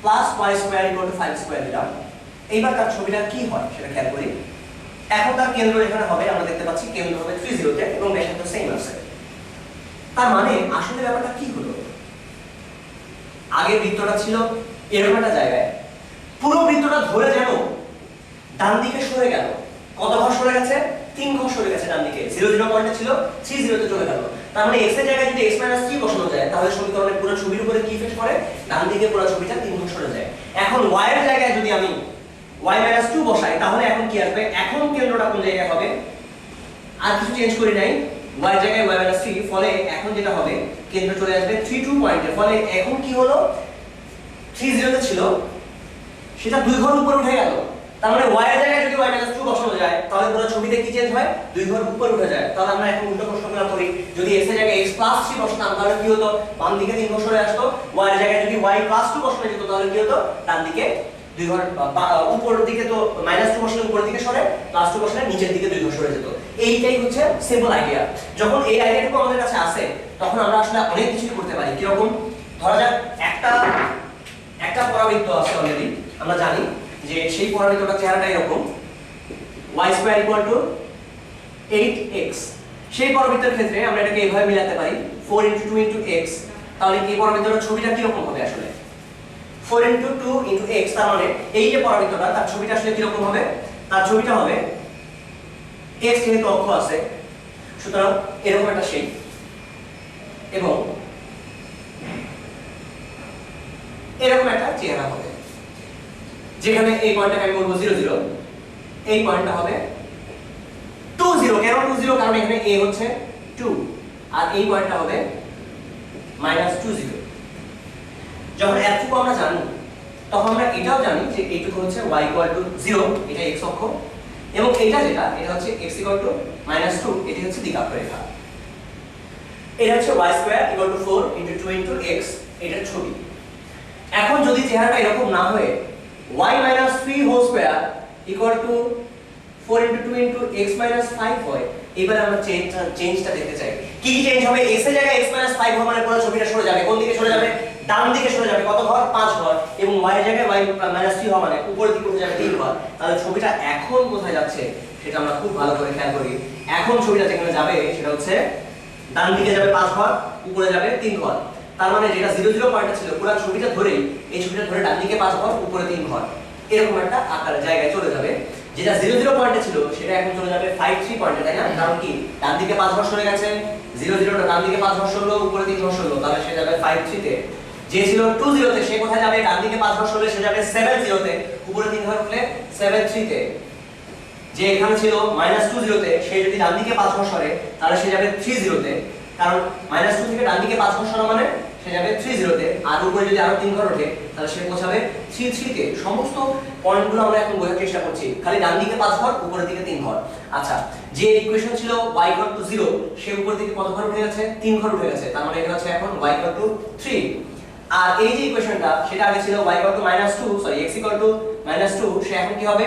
[SPEAKER 1] plus y² = 5 square দিলাম। এইবার তার ছবিটা কি হয় সেটা খেয়াল করি। এখন তার কেন্দ্র এখানে হবে, আমরা দেখতে পাচ্ছি কেন্দ্র হবে 30 তে এবং ব্যাসার্ধ সেম আছে। তার মানে আসলে ব্যাপারটা কি হলো? আগে বৃত্তটা ছিল এরকম একটা জায়গায়, পুরো বৃত্তটা ধরে যেন ডান দিকে সরে গেল। কত ঘর সরে গেছে? 3 ঘর সরে গেছে ডান দিকে। 0 0 পয়েন্টে ছিল 3 0 তে চলে গেল। তার মানে x এর জায়গায় যদি x - 3 বসানো যায় তাহলে সমীকরণের পুরো ছবির উপরে কি ইফেক্ট করে? ডান দিকে পুরো ছবিটা 3 ঘর সরে যায়। এখন y এর জায়গায় যদি আমি y - 2 বসাই তাহলে এখন কি আসবে? এখন কেন্দ্রটা কোন জায়গায় হবে? আর কিছু চেঞ্জ করি নাই, y এর জায়গায় y - 3, ফলে এখন যেটা হবে কেন্দ্র চলে আসবে 3 2 পয়েন্টে। ফলে এখন কি হলো? 3 0 তে ছিল সেটা 2 ঘর উপরে উঠে গেল। তার মানে y এর জায়গায় যদি y - 2 বসানো যায় তাহলে পুরো ছবিতে কি চেঞ্জ হয়? 2 ঘর উপরে উঠে যায়। তাহলে আমরা এখন উল্টো প্রশ্নটা করি, যদি x এর জায়গায় x + 3 বসাতাম তাহলে কি হতো? বাম দিকে 3 ঘর সরে আসতো। y এর জায়গায় যদি y + 2 বসানো যেত তাহলে কি হতো? ডান দিকে 2 ঘর, উপরের দিকে তো -2 বসালে উপরের দিকে সরে, +2 বসালে নিচের দিকে 2 ঘর সরে যেত। এইটাই হচ্ছে সিম্পল আইডিয়া। যখন এই আইডিয়াটুকু আমাদের কাছে আসে তখন আমরা আসলে অনেক কিছু করতে পারি। কি রকম? ধরা যাক একটা পরাবৃত্ত আছে অলরেডি, আমরা জানি যে সেই পরাবৃত্তটার চেহারাটা এরকম, y² = 8x। সেই পরাবৃত্তের ক্ষেত্রে আমরা এটাকে এইভাবে মিলাতে পারি 4 * 2 * x। তাহলে এই পরাবৃত্তটার ছবিটা কি রকম হবে আসলে? 4 * 2 * x, তার মানে এই যে পরাবৃত্তটা তার ছবিটা আসলে কি রকম হবে? তার ছবিটা হবে x যেহেতু অক্ষ আছে সুতরাং এরকম একটা শেপ এবং এরকম একটা চেহারা হবে, যেখানে এই পয়েন্টটাকে আমি বলবো 0 0, এই পয়েন্টটা হবে 2 0। কেন 2 0? কারণ এখানে a হচ্ছে 2 আর এই পয়েন্টটা হবে -2 0। যখন এতটুকু আমরা জানি তখন আমরা এটাও জানি যে এইটুকু হচ্ছে y = 0, এটা x অক্ষ, এবং এটা হচ্ছে x = -2, এটি হচ্ছে দিকাক্ষরেখা। এটা হচ্ছে y² = 4 * 2 * x, এটার ছবি। এখন যদি চেহারাটা এরকম না হয়ে y - 3 হোল স্কয়ার = 4 * 2 * x - 5 হয়, এবারে আমরা চেঞ্জটা দেখতে চাই। কি কি চেঞ্জ হবে? x এর জায়গায় x - 5 হবে মানে পুরো ছবিটা সরে যাবে। কোন দিকে সরে যাবে? ডান দিকে সরে যাবে। কত ঘর? 5 ঘর। এবং y এর জায়গায় y - 3 হবে মানে উপরের দিকে উঠে যাবে 3 ঘর। তাহলে ছবিটা এখন কোথায় যাচ্ছে সেটা আমরা খুব ভালো করে খেয়াল করি। এখন ছবিটা যেখানে যাবে সেটা হচ্ছে ডান দিকে যাবে 5 ঘর, উপরে যাবে 3 ঘর। তার মানে যেটা 0 0 পয়েন্টে ছিল পুরো ছবিটা ধরেই এই ছবিটা ধরে ডান দিকে 5 ঘর, উপরে 3 ঘর, এরকম একটা আকার জায়গায় চলে যাবে। যেটা 0 0 পয়েন্টে ছিল সেটা এখন চলে যাবে 5 3 পয়েন্টে, তাই না? কারণ কি ডান দিকে 5 ঘর সরে গেছে, 0 0 টা ডান দিকে 5 ঘর সরলো, উপরে 3 ঘর সরলো, তাহলে সে যাবে 5 3 তে। যে ছিল 2 0 তে সে কোথায় যাবে? ডান দিকে 5 ঘর সরলে সে যাবে 7 0 তে, উপরে 3 ঘর উঠলে 7 3 তে। যে এখানে ছিল -2 0 তে সে যদি ডান দিকে 5 ঘর সরে তাহলে সে যাবে 3 0 তে। কারণ -2 থেকে ডান দিকে 5 ঘর সরানো মানে সে যাবে 30 তে, আর উপরে যদি আরো 3 ঘর ওঠে তাহলে সে পৌঁছাবে 33 তে। সমস্ত পয়েন্টগুলো আমরা এখন বোঝার চেষ্টা করছি, খালি ডান দিকে 5 ঘর, উপরের দিকে 3 ঘর। আচ্ছা, যে ইকুয়েশন ছিল y = 0, সে উপর দিকে কত ঘর উঠে গেছে? 3 ঘর উঠে গেছে, তার মানে এটা হচ্ছে এখন y = 3। আর এই যে ইকুয়েশনটা, সেটা আগে ছিল y = -2, সরি x = -2, সে এখন কি হবে?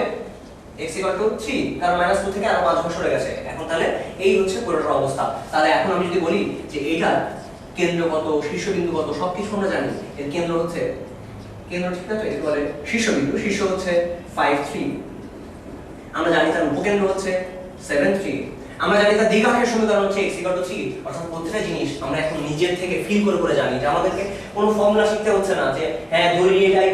[SPEAKER 1] x = 3, কারণ -2 থেকে আরো 5 ঘর সরে গেছে। এখন তাহলে এই হচ্ছে পুরোটার অবস্থা। তাহলে এখন আমি যদি বলি যে এইটার কেন্দ্র কত, শীর্ষবিন্দু কত, সবকিছু আমরা জানি। এর কেন্দ্র হচ্ছে, কেন্দ্র ঠিক না তো, এটাকে বলে শীর্ষবিন্দু। শীর্ষ হচ্ছে 5, 3। আমরা জানি তার উপকেন্দ্র হচ্ছে 7, 3। আমরা জানি তার দ্বিঘাতের সমীকরণ হচ্ছে x = 3। অর্থাৎ প্রত্যেকটা জিনিস আমরা এখন নিজের থেকে ফিল করে জানি, যে আমাদেরকে কোনো ফর্মুলা শিখতে হচ্ছে না যে হ্যাঁ ধরি এটা =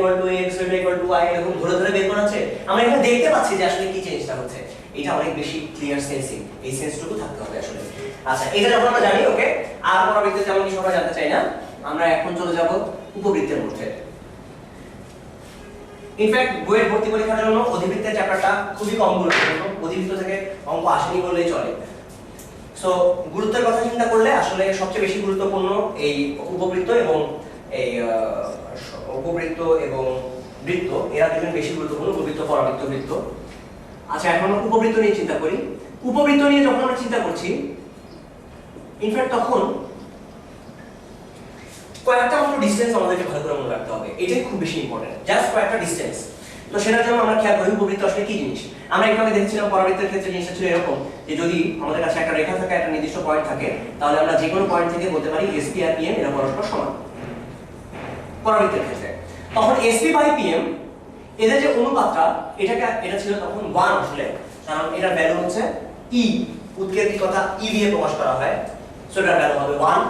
[SPEAKER 1] x, এটা = y, এরকম ধরে ধরে বের করা আছে। আমরা এখানে দেখতে পাচ্ছি যে আসলে কি জিনিসটা হচ্ছে। এটা অনেক বেশি ক্লিয়ার সেন্সিং, এই সেন্সটুকু থাকতে হবে আসলে। আচ্ছা, এটা যখন আমরা জানি, ওকে, আর পরবর্তীতে তেমন কিছু আমরা জানতে চাই না। আমরা এখন চলে যাব উপবৃত্তের মধ্যে। ইনফ্যাক্ট বইয়ের ভর্তি পরীক্ষার জন্য অধিবৃত্তের চ্যাপ্টারটা খুবই কম গুরুত্বপূর্ণ, অধিবৃত্ত থেকে অঙ্ক আসেনি বললেই চলে। সো গুরুত্বের কথা চিন্তা করলে আসলে সবচেয়ে বেশি গুরুত্বপূর্ণ এই উপবৃত্ত এবং এই উপবৃত্ত এবং বৃত্ত, এরা দুজন বেশি গুরুত্বপূর্ণ, উপবৃত্ত, পরাবৃত্ত, বৃত্ত। আচ্ছা, এখন আমরা উপবৃত্ত নিয়ে চিন্তা করি। উপবৃত্ত নিয়ে যখন আমরা চিন্তা করছি, ইনফ্যাক্ট তখন কয়েকটা মাত্র ডিসটেন্স আমাদেরকে ভালো করে মনে রাখতে হবে, এটাই খুব বেশি ইম্পর্টেন্ট, জাস্ট কয়েকটা ডিসটেন্স। তো সেটার জন্য আমরা খেয়াল করি উপবৃত্ত আসলে কি জিনিস। আমরা একটু আগে দেখছিলাম পরাবৃত্তের ক্ষেত্রে জিনিসটা ছিল এরকম, যে যদি আমাদের কাছে একটা রেখা থাকে, একটা নির্দিষ্ট পয়েন্ট থাকে, তাহলে আমরা যে কোনো পয়েন্ট থেকে বলতে পারি SP আর PM এরা পরস্পর সমান। পরাবৃত্তের ক্ষেত্রে তখন SP বাই PM এদের যে অনুপাতটা, এটা ছিল তখন 1 আসলে, কারণ এটার ভ্যালু হচ্ছে E, উৎকেন্দ্রিকতা E দিয়ে প্রকাশ করা হয়, সো এটার ভ্যালু হবে 1।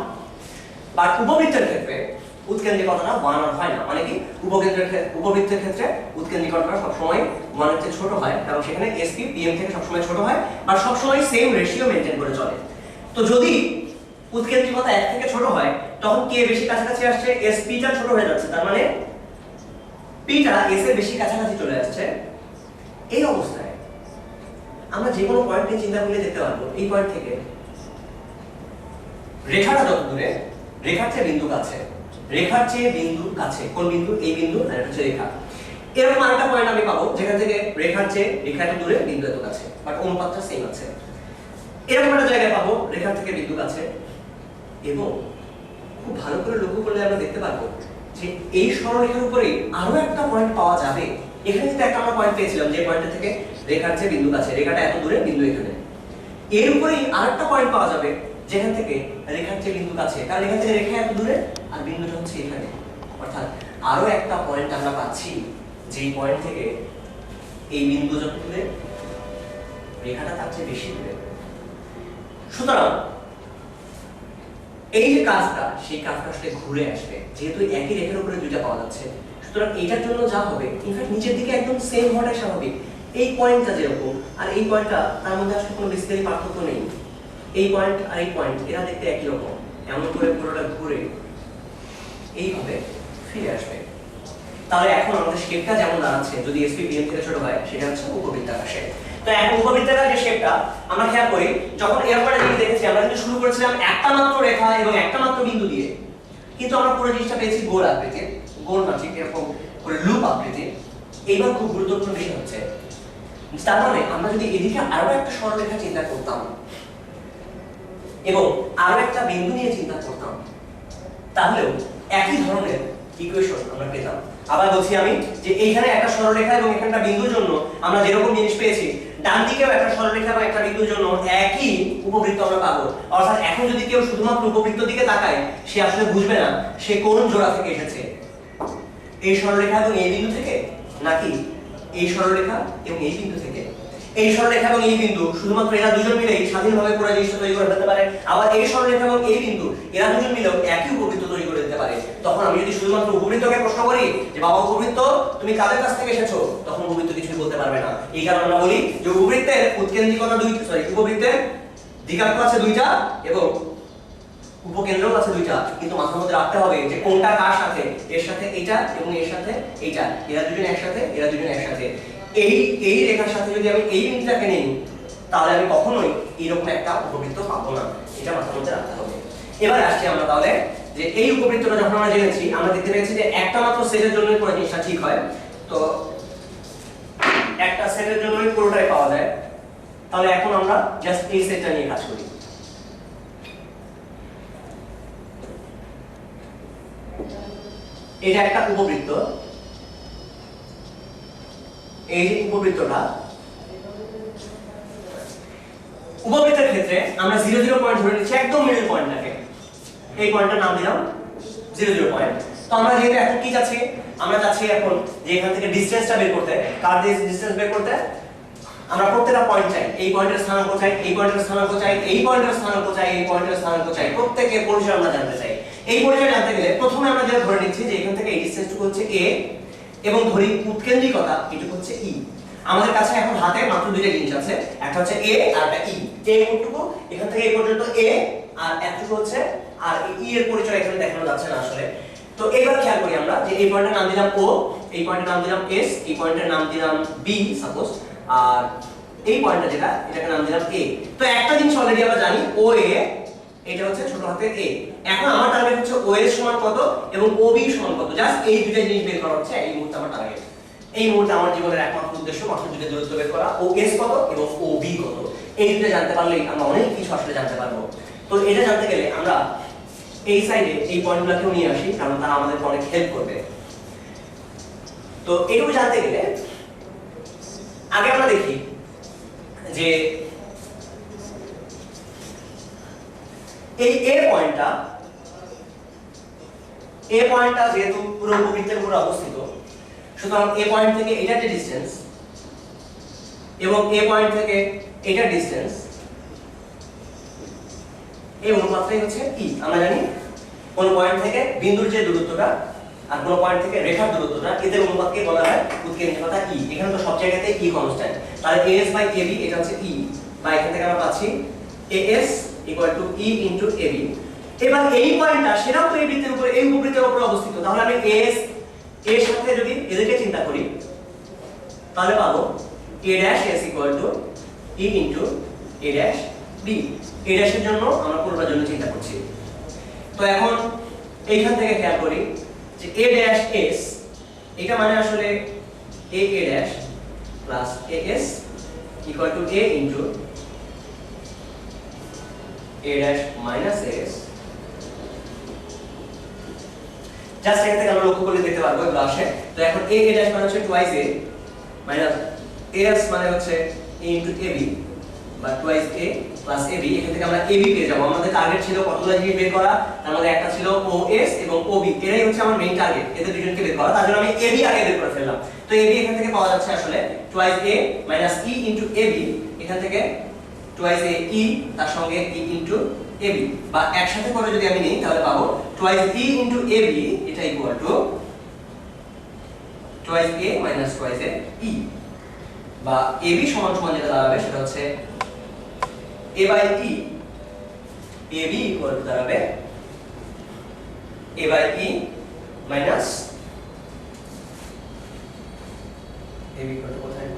[SPEAKER 1] বাট উপবৃত্তের ক্ষেত্রে উৎকেন্দ্রিকতাটা 1 আর হয় না, মানে কি উপবৃত্তের ক্ষেত্রে উৎকেন্দ্রিকতাটা সবসময় 1 এর চেয়ে ছোট হয়, কারণ সেখানে SP PM থেকে সবসময় ছোট হয়, আর সবসময় সেম রেশিও মেইনটেইন করে চলে। তো যদি উৎকেন্দ্রিকতা 1 থেকে ছোট হয়, তখন কে বেশি কাছাকাছি আসছে? SP টা ছোট হয়ে যাচ্ছে, তার মানে P টা S এর বেশি কাছাকাছি চলে আসছে। এই অবস্থায় আমরা যে কোনো পয়েন্টে চিন্তা করলে দেখতে পারবো, এই পয়েন্ট থেকে রেখাটা যত দূরে, রেখার চেয়ে বিন্দু কাছে, রেখার চেয়ে বিন্দু কাছে, কোন বিন্দু? এই বিন্দু, আর এটা হচ্ছে রেখা। এরকম আরেকটা পয়েন্ট আমি পাবো যেখান থেকে রেখার চেয়ে রেখা এত দূরে, বিন্দু এত কাছে, বাট অনুপাতটা সেম আছে। এরকম একটা জায়গায় পাবো রেখার থেকে বিন্দু কাছে, এবং খুব ভালো করে লক্ষ্য করলে আমরা দেখতে পারবো যে এই সরলরেখার উপরে আরো একটা পয়েন্ট পাওয়া যাবে। এখানে কিন্তু একটা আমরা পয়েন্ট পেয়েছিলাম, যে পয়েন্ট থেকে রেখার চেয়ে বিন্দু কাছে, রেখাটা এত দূরে, বিন্দু এখানে। এর উপরেই আরেকটা পয়েন্ট পাওয়া যাবে যেখান থেকে রেখার চেয়ে বিন্দু কাছে, কারণ এখান থেকে রেখা এত দূরে আর বিন্দুটা হচ্ছে এখানে। অর্থাৎ আরো একটা পয়েন্ট আমরা পাচ্ছি, যেই পয়েন্ট থেকে এই বিন্দু যত দূরে, রেখাটা তার চেয়ে বেশি দূরে। সুতরাং এই যে কাজটা, সেই কাজটা আসলে ঘুরে আসবে, যেহেতু একই রেখার উপরে দুইটা পাওয়া যাচ্ছে। সুতরাং এইটার জন্য যা হবে, ইনফ্যাক্ট নিচের দিকে একদম সেম হওয়াটাই স্বাভাবিক। এই পয়েন্টটা যেরকম আর এই পয়েন্টটা, তার মধ্যে আসলে কোনো বেসিক্যালি পার্থক্য নেই। এই পয়েন্ট আর এই পয়েন্ট এরা দেখতে একই রকম, এমন করে পুরোটা ঘুরে এইভাবে ফিরে আসবে। তাহলে এখন আমাদের শেপটা যেমন দাঁড়াচ্ছে, যদি SP PM থেকে ছোট হয়, সেটা হচ্ছে উপবৃত্তাকার শেপ। তো এখন উপবৃত্তাকার যে শেপটা আমরা খেয়াল করি, যখন এরপরে জিনিস দেখেছি, আমরা কিন্তু শুরু করেছিলাম একটা মাত্র রেখা এবং একটা মাত্র বিন্দু দিয়ে, কিন্তু আমরা পুরো জিনিসটা পেয়েছি গোল আকৃতির, গোল না ঠিক এরকম করে লুপ আকৃতির। এইবার খুব গুরুত্বপূর্ণ বিষয় হচ্ছে, তার মানে আমরা যদি এদিকে আরো একটা সরলরেখা চিন্তা করতাম এবং আরো একটা বিন্দু নিয়ে চিন্তা করতাম, তাহলেও একই ধরনের ইকুয়েশন আমরা পেতাম। আবার বলছি আমি যে এইখানে একটা সরলরেখা এবং এখানে একটা বিন্দুর জন্য আমরা যেরকম জিনিস পেয়েছি, ডান দিকেও একটা সরলরেখা এবং একটা বিন্দুর জন্য একই উপবৃত্ত আমরা পাবো। অর্থাৎ এখন যদি কেউ শুধুমাত্র উপবৃত্তের দিকে তাকায়, সে আসলে বুঝবে না সে কোন জোড়া থেকে এসেছে, এই সরলরেখা এবং এই বিন্দু থেকে, নাকি এই সরলরেখা এবং এই বিন্দু থেকে। এই সরলরেখা এবং এই বিন্দু শুধুমাত্র এরা দুজন মিলেই স্বাধীনভাবে পুরো জিনিসটা তৈরি করে ফেলতে পারে। আবার এই সরলরেখা এবং এই বিন্দু এরা দুজন মিলেও একই উপবৃত্ত তৈরি করে দিতে পারে। তখন আমি যদি শুধুমাত্র উপবৃত্তকে প্রশ্ন করি যে বাবা উপবৃত্ত তুমি কাদের কাছ থেকে এসেছো, তখন উপবৃত্ত কিছুই বলতে পারবে না। এই কারণে আমরা বলি যে উপবৃত্তের উৎকেন্দ্রিকতা উপবৃত্তের দ্বিঘাত আছে দুইটা এবং উপকেন্দ্রও আছে দুইটা, কিন্তু মাথার মধ্যে রাখতে হবে যে কোনটা কার সাথে, এর সাথে এটা এবং এর সাথে এইটা, এরা দুজন একসাথে, এরা দুজন একসাথে। এই রেখার সাথে যদি আমি এই বিন্দুটাকে নেই, তাহলে আমি কখনোই এরকম একটা উপবৃত্ত পাবো না, এটা মাথার মধ্যে রাখতে হবে। এবারে আসছি আমরা তাহলে যে এই উপবৃত্তটা যখন আমরা জেনেছি আমরা দেখতে পেয়েছি যে একটা মাত্র সেটের জন্য পুরো জিনিসটা ঠিক হয়। তো একটা সেটের জন্যই পুরোটাই পাওয়া যায়। তাহলে এখন আমরা জাস্ট এই সেটটা নিয়ে কাজ করি। এটা একটা উপবৃত্ত, এই যে উপবৃত্তটা, উপবৃত্তের ক্ষেত্রে আমরা 0 0 পয়েন্ট ধরে নিচ্ছি, একদম মিডল পয়েন্টটাকে। এই পয়েন্টটার নাম দিলাম 0 0 পয়েন্ট। তো আমরা যেহেতু এখন কি চাচ্ছি, আমরা চাচ্ছি এখন যে এখান থেকে ডিসটেন্সটা বের করতে, কার দিয়ে ডিসটেন্স বের করতে, আমরা প্রত্যেকটা পয়েন্ট চাই, এই পয়েন্টের স্থানাঙ্ক চাই, এই পয়েন্টের স্থানাঙ্ক চাই, এই পয়েন্টের স্থানাঙ্ক চাই, এই পয়েন্টের স্থানাঙ্ক চাই, প্রত্যেকের পরিচয় আমরা জানতে চাই। এই পরিচয় জানতে গেলে প্রথমে আমরা যেটা ধরে নিচ্ছি যে এখান থেকে এই ডিসটেন্সটুকু হচ্ছে a এবং ধরি উৎকেন্দ্রিকতা এটুকু হচ্ছে e। আমাদের কাছে এখন হাতে মাত্র দুইটা জিনিস আছে, একটা হচ্ছে a আর একটা e। a কোটুকু এখান থেকে এই পর্যন্ত a, আর একটুকু হচ্ছে আর e এর পরিচয় এখানে দেখানো যাচ্ছে না আসলে। তো এবার খেয়াল করি আমরা যে এই পয়েন্টের নাম দিলাম o, এই পয়েন্টের নাম দিলাম s, এই পয়েন্টের নাম দিলাম b সাপোজ, আর এই পয়েন্টটা যেটা এটাকে নাম দিলাম a। তো একটা জিনিস অলরেডি আমরা জানি OA এটা হচ্ছে ছোট হাতের a। এখন আমার টার্গেট হচ্ছে OS সমান কত এবং OB সমান কত, জাস্ট এই দুইটা জিনিস বের করা হচ্ছে এই মুহূর্তে আমার টার্গেট। এই মুহূর্তে আমার জীবনের একমাত্র উদ্দেশ্য মাত্র দুইটা দূরত্ব বের করা, OS কত এবং OB কত। এই দুটো জানতে পারলেই আমরা অনেক কিছু আসলে জানতে পারবো। তো এটা জানতে গেলে আমরা এই সাইডে এই পয়েন্টগুলোকেও নিয়ে আসি, কারণ তারা আমাদেরকে অনেক হেল্প করবে। তো এইটুকু জানতে গেলে আগে আমরা দেখি যে এই A পয়েন্টটা যেহেতু পুরো উপবৃত্তের উপরে অবস্থিত, সুতরাং A পয়েন্ট থেকে এটার যে ডিসটেন্স এবং A পয়েন্ট থেকে এটার ডিসটেন্স এই অনুপাতটাই হচ্ছে E। আমরা জানি কোন পয়েন্ট থেকে বিন্দুর যে দূরত্বটা আর কোন পয়েন্ট থেকে রেখার দূরত্বটা এদের অনুপাতকে বলা হয় উৎকেন্দ্রিকতা E। এখানে তো সব জায়গাতে E কনস্ট্যান্ট, তাহলে AS বাই AB এটা হচ্ছে E, বা এখান থেকে আমরা পাচ্ছি AS equal to E into AB। এবার এই পয়েন্টটা সেটাও তো এই বৃত্তের উপরে, এই উপবৃত্তের উপরে অবস্থিত, তাহলে আমি AS এর সাথে যদি এদেরকে চিন্তা করি তাহলে পাবো A' equal to E into A' B। A' এর জন্য আমরা পুরোটার জন্য চিন্তা করছি। তো এখন এইখান থেকে খেয়াল করি যে A' এটা মানে আসলে A' plus AS equal to A into A' minus AS। Just এখান থেকে আমরা লক্ষ্য করলে দেখতে পারবো এগুলো আসে। তো এখন A' মানে হচ্ছে twice A minus AS মানে হচ্ছে A into AB বা twice A plus AB। এখান থেকে আমরা AB পেয়ে যাব। আমাদের টার্গেট ছিল কতগুলো জিনিস বের করা, তার মধ্যে একটা ছিল OS এবং OB, এরাই হচ্ছে আমার মেইন টার্গেট, এদের দুজনকে বের করা। তার জন্য আমি AB আগে বের করে ফেললাম। তো AB এখান থেকে পাওয়া যাচ্ছে আসলে twice A minus E into AB, এখান থেকে twice A E তার সঙ্গে E into AB, বা একসাথে করে যদি আমি নিই তাহলে পাবো twice E into AB এটা equal two twice A minus twice A E, বা AB সমান সমান যেটা দাঁড়াবে সেটা হচ্ছে A by E। AB equal to দাঁড়াবে A by E minus AB equal to কোথায়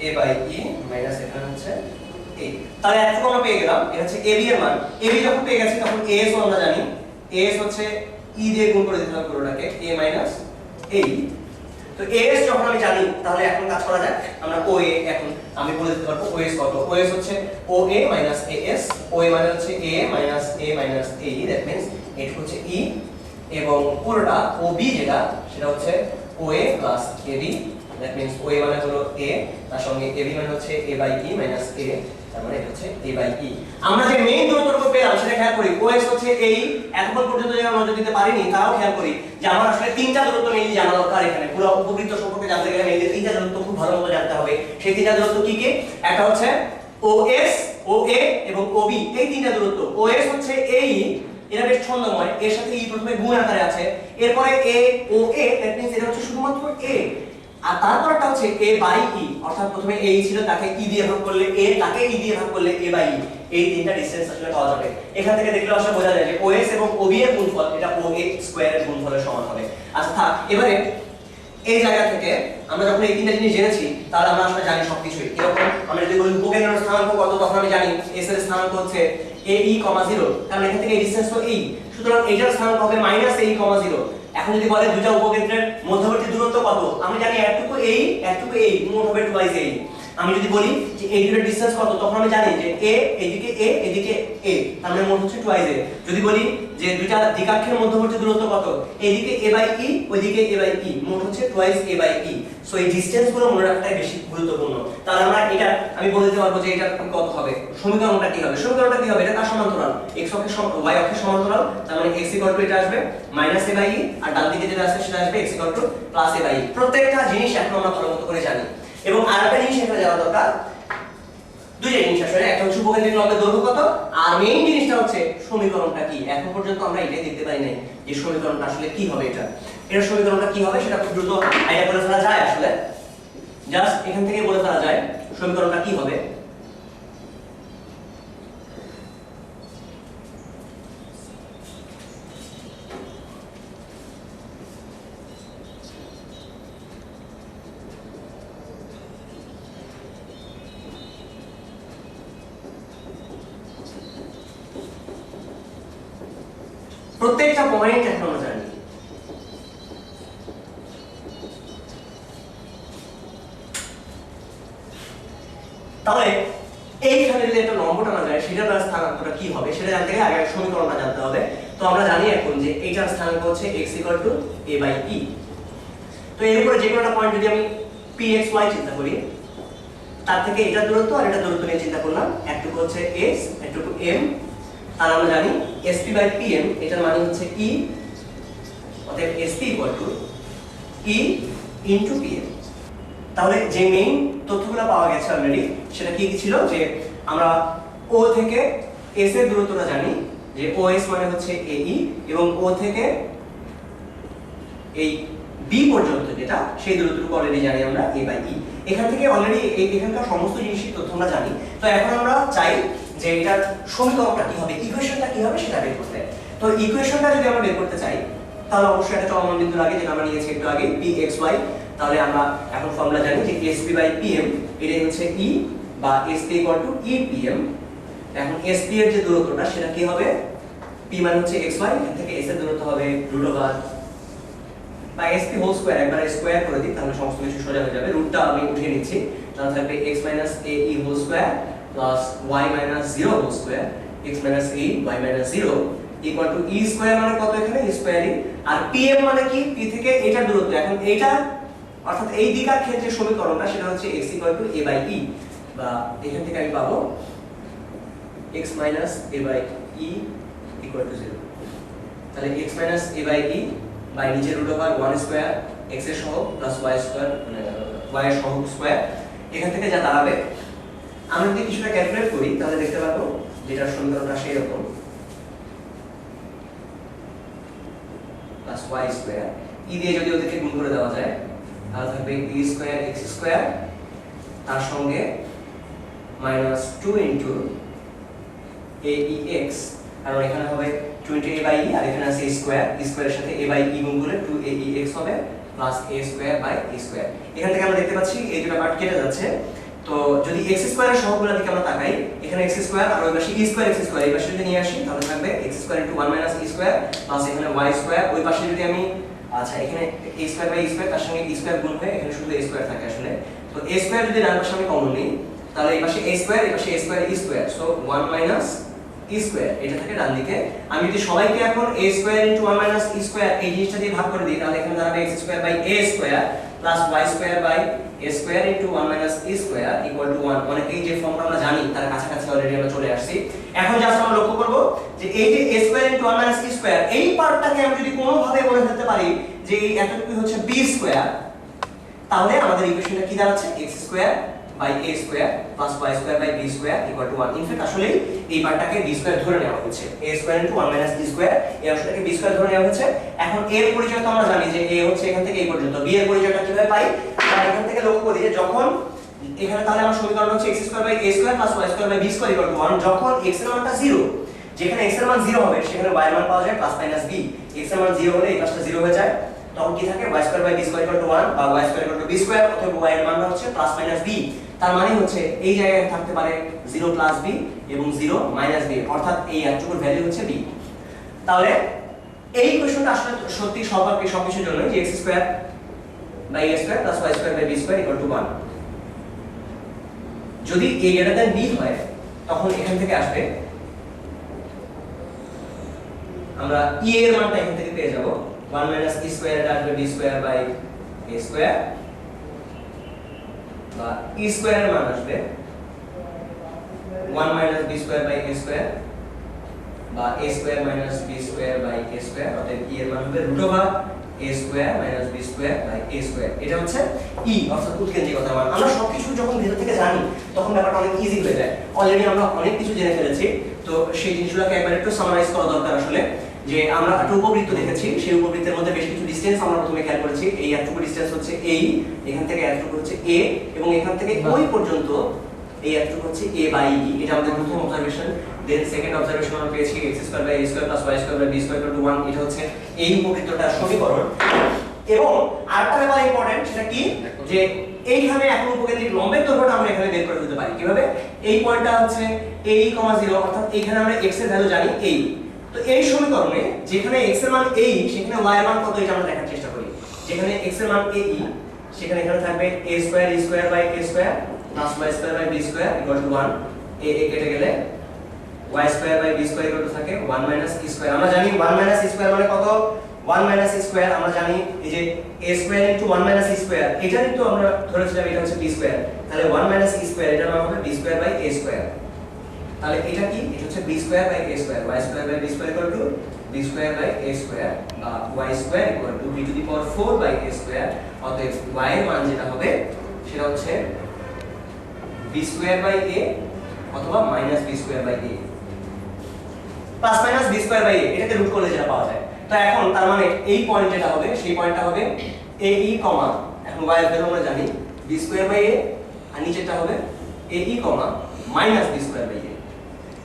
[SPEAKER 1] A by E minus এখানে হচ্ছে A। তাহলে এতটুকু আমরা পেয়ে গেলাম, এটা হচ্ছে AB এর মান। AB যখন পেয়ে গেছি তখন AS ও আমরা জানি, AS হচ্ছে E দিয়ে গুণ করে দিতে হবে পুরোটাকে, A minus A। তো AS যখন আমি জানি তাহলে এখন কাজ করা যাক, আমরা OA এখন আমি বলে দিতে পারবো OS কত। OS হচ্ছে OA minus AS, OA মানে হচ্ছে A minus A minus AE, that means এটা হচ্ছে E, এবং পুরোটা OB যেটা সেটা হচ্ছে OA plus AB, that means OA মানে হলো A, তার সঙ্গে AB মানে হচ্ছে A by E minus A, তার মানে এটা হচ্ছে A by E। আমরা যে মেইন দূরত্বটুকু পেলাম সেটা খেয়াল করি, OS হচ্ছে এই, এতক্ষণ পর্যন্ত যারা নজর দিতে পারিনি তারাও খেয়াল করি যে আমার আসলে তিনটা দূরত্ব মেইনলি জানা দরকার। এখানে পুরো উপবৃত্ত সম্পর্কে জানতে গেলে মেইনলি তিনটা দূরত্ব খুব ভালো মতো জানতে হবে। সেই তিনটা দূরত্ব কি কি? একটা হচ্ছে OS, OA এবং OB, এই তিনটা দূরত্ব। OS হচ্ছে এই, এটা বেশ ছন্দময়, এর সাথে E প্রথমে গুণ আকারে আছে, এরপরে A OA, দ্যাট মিন্স এটা হচ্ছে শুধুমাত্র A, আর তারপরটা হচ্ছে A by E, অর্থাৎ প্রথমে A ছিল তাকে E দিয়ে ভাগ করলে A, তাকে E দিয়ে ভাগ করলে A by E, এই তিনটা ডিসটেন্স আসলে পাওয়া যাবে। এখান থেকে দেখলে আসলে বোঝা যায় যে OS এবং OB এর গুণফল এটা OA স্কয়ার এর গুণফলের সমান হবে। আচ্ছা থাক, এবারে এই জায়গা থেকে আমরা যখন এই তিনটা জিনিস জেনেছি তাহলে আমরা আসলে জানি সবকিছুই। এরকম আমরা যদি বলি উপকেন্দ্রের স্থানাঙ্ক কত, তখন আমি জানি s এর স্থানাঙ্ক হচ্ছে ae, 0, কারণ এখান থেকে এই ডিসটেন্স তো এই, সুতরাং এইটার স্থানাঙ্ক হবে -ae, 0। এখন যদি বলে দুইটা উপকেন্দ্রের মধ্যবর্তী দূরত্ব কত, আমি জানি একটুকু এই একটুকু এই, মোট হবে 2a। আমি যদি বলি যে এই দুটোর ডিসটেন্স কত, তখন আমি জানি যে a এদিকে a এদিকে a, তার মানে মোট হচ্ছে 2a। যদি বলি যে দুইটা দ্বিকাক্ষের মধ্যবর্তী দূরত্ব কত, এইদিকে a/e ওইদিকে a/e, মোট হচ্ছে 2a/e। সো এই ডিসটেন্স গুলো মনে রাখাটাই বেশি গুরুত্বপূর্ণ। তাহলে আমরা এটা আমি বলে দিতে পারবো যে এটা কত হবে, সমীকরণটা কি হবে। সমীকরণটা কি হবে, এটা কার সমান্তরাল, x অক্ষের y অক্ষের সমান্তরাল, তার মানে x এটা আসবে -a/e, আর ডান দিকে যেটা আসবে সেটা আসবে x +a/e। প্রত্যেকটা জিনিস এখন আমরা ভালোমতো করে জানি। এবং আরেকটা জিনিস এখানে জানা দরকার, দুইটা জিনিস আসলে, একটা হচ্ছে উপকেন্দ্রিক লম্বের দৈর্ঘ্য কত, আর মেইন জিনিসটা হচ্ছে সমীকরণটা কি। এখন পর্যন্ত আমরা এটাই দেখতে পাই নাই যে সমীকরণটা আসলে কি হবে। এটার সমীকরণটা কি হবে সেটা খুব দ্রুত আইডিয়া করে ফেলা যায়। আসলে জাস্ট এখান থেকে বলে ফেলা যায় সমীকরণটা কি হবে। প্রত্যেকটা পয়েন্ট এখন আমরা জানি। তাহলে এইখানে যদি একটা লম্ব টানা যায় সেটার তার স্থানাঙ্কটা কি হবে সেটা জানতে গেলে আগে সমীকরণটা জানতে হবে। তো আমরা জানি এখন যে এইটার স্থানাঙ্ক হচ্ছে x a/e। তো এর উপরে যে কোনো একটা পয়েন্ট যদি আমি pxy চিন্তা করি, তার থেকে এটার দূরত্ব আর এটার দূরত্ব নিয়ে চিন্তা করলাম, একটুকু হচ্ছে x একটুকু m, আর আমরা জানি sp/pm এটার মানে হচ্ছে e, অতএব sp e * pm। তাহলে যে মেইন তথ্যগুলো পাওয়া গেছে অলরেডি সেটা কি কি ছিল, যে আমরা o থেকে s এর দূরত্বটা জানি যে os মানে হচ্ছে ae, এবং o থেকে এই b পর্যন্ত যেটা সেই দূরত্বটুকু অলরেডি জানি আমরা a/e। এখান থেকে অলরেডি এখানকার সমস্ত জিনিসের তথ্য আমরা জানি। তো এখন আমরা চাই যে এটার সমীকরণটা কি হবে, ইকুয়েশনটা কি হবে সেটা বের করতে। তো ইকুয়েশনটা যদি আমরা বের করতে চাই তাহলে অবশ্যই একটা চলমান বিন্দু লাগে, যেটা আমরা নিয়েছি একটু আগে pxy। তাহলে আমরা এখন ফর্মুলা জানি যে sp/pm এটাই হচ্ছে e, বা sp = epm। এখন sp এর যে দূরত্বটা সেটা কি হবে, p মানে হচ্ছে xy, এখান থেকে s এর দূরত্ব হবে √, বা sp হোল স্কয়ার, একবার স্কয়ার করে দিই তাহলে সমস্ত কিছু সোজা হয়ে যাবে। রুটটা আমি উঠিয়ে নিচ্ছি, তাহলে থাকবে x - ae whole square plus y - 0 whole square, x - a y - 0 equal to e square মানে কত, এখানে e স্কয়ারই, আর pm মানে কি, p থেকে এটার দূরত্ব। এখন এইটা অর্থাৎ এই দ্বিঘাক্ষের যে সমীকরণটা সেটা হচ্ছে x a/e, বা এখান থেকে আমি পাবো x - a/e = 0। তাহলে x - a/e বাই নিচে √1 স্কয়ার x এর সহগ প্লাস y স্কয়ার, মানে y এর সহগ স্কয়ার, এখান থেকে যা দাঁড়াবে আমরা যদি কিছুটা ক্যালকুলেট করি তাহলে দেখতে পাবো যেটার সমীকরণটা সেই রকম, প্লাস y স্কয়ার, e দিয়ে যদি ওদেরকে গুণ করে দেওয়া যায় তাহলে থাকবে e স্কয়ার x স্কয়ার, তার সঙ্গে -2 aex, কারণ এখানে হবে 20a/e আর এখানে আছে স্কয়ার, স্কয়ারের সাথে a/e গুণ করলে 2aex হবে plus a square by e square. এখান থেকে আমরা দেখতে পাচ্ছি এই দুটো পার্ট কেটে যাচ্ছে। তো যদি x স্কয়ারের সহগগুলোর দিকে আমরা তাকাই, এখানে x স্কয়ার আর ওই পাশে e স্কয়ার x স্কয়ার, এই পাশে যদি নিয়ে আসি তাহলে থাকবে x square * 1 - e square plus এখানে y স্কয়ার, ওই পাশে যদি আমি আচ্ছা এখানে a square by e square, তার সঙ্গে e স্কয়ার গুণ হয়ে এখানে শুধু a স্কয়ার থাকে আসলে। তো a স্কয়ার যদি ডান পাশে আমি কমন নিই তাহলে এই পাশে a স্কয়ার, এই পাশে a square e square, so 1 - e square এটা থাকে ডান দিকে। আমি যদি সবাইকে এখন a স্কয়ার * 1 - e স্কয়ার এই জিনিসটা দিয়ে ভাগ করে দিই তাহলে এখানে দাঁড়াবে x square by a square plus y square by a square * 1 - e square = 1। অনেকেই যে ফর্মটা আমরা জানি তার কাছাকাছি অলরেডি আমরা চলে আসছি। এখন জাস্ট আমরা লক্ষ্য করব যে এই যে a স্কয়ার * 1 - e স্কয়ার, এই পার্টটাকে আমি যদি কোনো ভাবে বলে ফেলতে পারি যে এই এতটুকু হচ্ছে b স্কয়ার, তাহলে আমাদের ইকুয়েশনটা কি দাঁড়াচ্ছে, x square by a square plus y square by b square = 1। In fact আসলে এই পার্টটাকে b স্কয়ার ধরে নেওয়া হয়েছে, a স্কয়ার * 1 - e স্কয়ার, এই অংশটাকে b স্কয়ার ধরে নেওয়া হয়েছে। এখন a এর পরিচয় তো আমরা জানি যে a হচ্ছে এখান থেকে এই পর্যন্ত, b এর পরিচয়টা কিভাবে পাই, আমরা এখান থেকে লক্ষ্য করি যে যখন এখানে তাহলে আমার সমীকরণ হচ্ছে x square by a square plus y square by b square = 1, যখন x এর মানটা 0, যেখানে x এর মান 0 হবে সেখানে y এর মান পাওয়া যায় প্লাস মাইনাস b, x এর মান 0 হলে এই পাশটা 0 হয়ে যায়, তখন কি থাকে y square by b square 1 বা y স্কয়ার b স্কয়ার, অথবা y এর মান হচ্ছে প্লাস মাইনাস b। তার মানে হচ্ছে এই জায়গায় থাকতে পারে 0 প্লাস b এবং 0 মাইনাস b, অর্থাৎ এই এতটুকুর ভ্যালু হচ্ছে b। তাহলে এই কোশ্চেনটা আসলে সত্যি সবকিছুর জন্য যে x square by a square plus y square by b square 1। যদি a গ্রেটার দ্যান b হয় তখন এখান থেকে আসবে, আমরা e এর মানটা এখান থেকে পেয়ে যাব 1 মাইনাস e স্কয়ার, এটা আসবে b square by a square, বা e স্কয়ার এর মান আসবে 1 minus b square by a square, বা a square minus b square by a square, অতএব e এর মান হবে √a square minus b square by a square. এটা হচ্ছে e, অর্থাৎ উৎকেন্দ্রিকতার মান। আমরা সবকিছু যখন ভেতর থেকে জানি তখন ব্যাপারটা অনেক ইজি হয়ে যায়। অলরেডি আমরা অনেক কিছু জেনে ফেলেছি, তো সেই জিনিসগুলোকে একবার একটু সামারাইজ করা দরকার আসলে। যে আমরা একটা উপবৃত্ত দেখেছি, সেই উপবৃত্তের মধ্যে বেশ কিছু ডিসটেন্স আমরা প্রথমে খেয়াল করেছি। এই এতটুকু ডিসটেন্স হচ্ছে এই, এখান থেকে এতটুকু হচ্ছে a, এবং এখান থেকে ওই পর্যন্ত এই এতটুকু হচ্ছে a বাই e। এটা আমাদের প্রথম অবজারভেশন। দেন সেকেন্ড অবজারভেশন আমরা পেয়েছি x square by a square plus y square by b square 1। এটা হচ্ছে এই উপবৃত্তটার সমীকরণ। এবং আরেকটা ব্যাপার ইম্পর্টেন্ট, সেটা কি, যে এইখানে এখন উপকেন্দ্রিক লম্বের দৈর্ঘ্যটা আমরা এখানে বের করে ফেলতে পারি। কিভাবে? এই পয়েন্টটা হচ্ছে a, 0, অর্থাৎ এইখানে আমরা x এর ভ্যালু জানি a। তো এই সমীকরণে যেখানে x এর মান a, সেখানে y এর মান কত এটা আমরা দেখার চেষ্টা করি। যেখানে x এর মান a, সেখানে এখানে থাকবে a square e square by a square plus y square by b square 1। a কেটে গেলে y square by b square থাকে 1 মাইনাস e স্কয়ার। আমরা জানি 1 মাইনাস e স্কয়ার মানে কত? 1 মাইনাস e স্কয়ার আমরা জানি এই যে a square into 1 minus e square, এটা কিন্তু আমরা ধরেছিলাম এটা হচ্ছে b স্কয়ার। তাহলে 1 মাইনাস e স্কয়ার এটার মান হবে b square by a square. তাহলে এটা কি? এটা হচ্ছে b square by a square, y square by b square b square by a square, বা y square b to the power 4 by a square. অতএব y এর মান যেটা হবে সেটা হচ্ছে b স্কয়ার বাই a অথবা minus b square by a, plus minus b square by a, এটাকে রুট করলে যেটা পাওয়া যায়। তো এখন তার মানে এই পয়েন্ট যেটা হবে সেই পয়েন্টটা হবে a e, এখন y এর ভ্যালু আমরা জানি b স্কয়ার বাই a, আর নিচেরটা হবে a e, minus b square by a।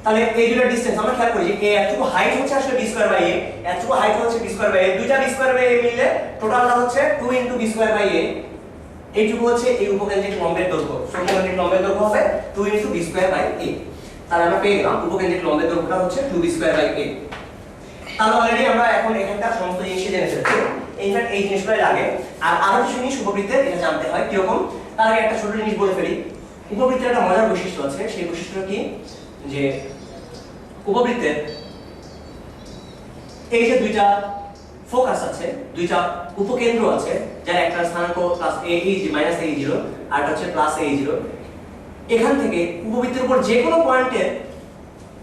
[SPEAKER 1] তাহলে এই দুটো ডিসটেন্স আমরা খেয়াল করি যে a এতটুকু হাইট হচ্ছে আসলে b স্কয়ার বাই a, এতটুকু হাইট হচ্ছে b স্কয়ার বাই a, দুইটা b স্কয়ার বাই a মিলে টোটালটা হচ্ছে 2 into b square by a। এইটুকু হচ্ছে এই উপকেন্দ্রিক লম্বের দৈর্ঘ্য। উপকেন্দ্রিক লম্বের দৈর্ঘ্য হবে 2 into b square by a। তাহলে আমরা পেয়ে গেলাম উপকেন্দ্রিক লম্বের দৈর্ঘ্যটা হচ্ছে 2b স্কয়ার বাই a। তাহলে অলরেডি আমরা এখন এখানকার সমস্ত জিনিস জেনে ফেলেছি। ইনফ্যাক্ট এই জিনিসগুলোই লাগে। আর আরো কিছু জিনিস উপবৃত্তের এটা জানতে হয় কিরকম। তার আগে একটা ছোট জিনিস বলে ফেলি। উপবৃত্তের একটা মজার বৈশিষ্ট্য আছে, সেই বৈশিষ্ট্যটা কি, যে উপবৃত্তের এই যে দুইটা ফোকাস আছে, দুইটা উপকেন্দ্র আছে, যার একটা স্থানাঙ্ক প্লাস a মাইনাস a0 আর একটা হচ্ছে প্লাস a0। এখান থেকে উপবৃত্তের উপর যে কোনো পয়েন্টের,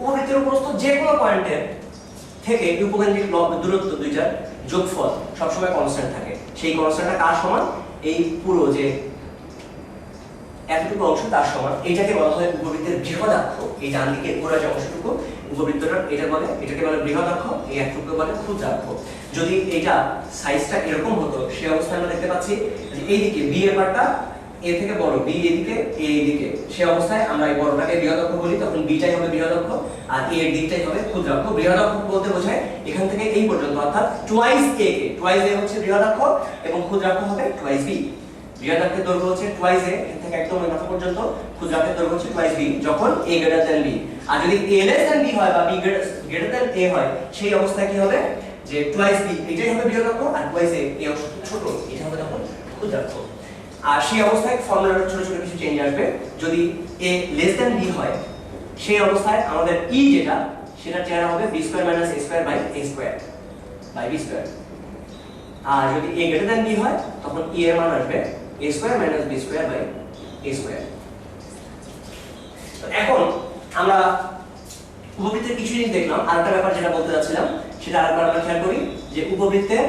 [SPEAKER 1] উপবৃত্তের উপরস্থ যে কোনো পয়েন্টের থেকে উপকেন্দ্রিক দূরত্ব দুইটার যোগফল সবসময় কনস্ট্যান্ট থাকে। সেই কনস্ট্যান্টটা কার সমান? এই পুরো যে এতটুকু অংশ তার সমান। এটাকে বলা হয় উপবৃত্তের বৃহদাক্ষ। এই ডান দিকে পুরো যে অংশটুকু উপবৃত্তটা এটাকে বলে বৃহদাক্ষ, এই একটুকু বলে ক্ষুদ্রাক্ষ। যদি এটা সাইজটা এরকম হতো সেই অবস্থায় আমরা দেখতে পাচ্ছি যে এইদিকে b এর পার্টটা a থেকে বড়, b এদিকে a এদিকে, সেই অবস্থায় আমরা এই বড়টাকে বৃহদাক্ষ বলি, তখন bটাই হবে বৃহদাক্ষ আর a এর দিকটাই হবে ক্ষুদ্রাক্ষ। বৃহদাক্ষ বলতে বোঝায় এখান থেকে এই পর্যন্ত, অর্থাৎ twice a K, twice a হচ্ছে বৃহদাক্ষ এবং ক্ষুদ্রাক্ষ হবে টুয়াইস b। বৃহদাক্ষের দৈর্ঘ্য হচ্ছে টুয়াইস a, এখান থেকে একদম ওই মাথা পর্যন্ত, ক্ষুদ্রাক্ষের দৈর্ঘ্য হচ্ছে টুয়াইস b যখন a গ্রেটার দ্যান b। আর যদি a লেস দ্যান b হয় বা b গ্রেটার দ্যান a হয়, সেই অবস্থায় কি হবে, যে টুয়াইস b এটাই হবে বৃহদাক্ষ আর টুয়াইস a এই অংশটা ছোট, এটা হবে তখন ক্ষুদ্রাক্ষ। আর সেই অবস্থায় ফর্মুলার ছোট ছোট কিছু চেঞ্জ আসবে। যদি a লেস দ্যান b হয় সেই অবস্থায় আমাদের e যেটা, সেটা চেহারা হবে b square minus a square by a square by b square. আর যদি a গ্রেটার দ্যান b হয় তখন e এর মান আসবে a square minus b square by a square. তো এখন আমরা উপবৃত্তের কিছু জিনিস দেখলাম। আরেকটা ব্যাপার যেটা বলতে যাচ্ছিলাম সেটা আরেকবার আমরা খেয়াল করি, যে উপবৃত্তের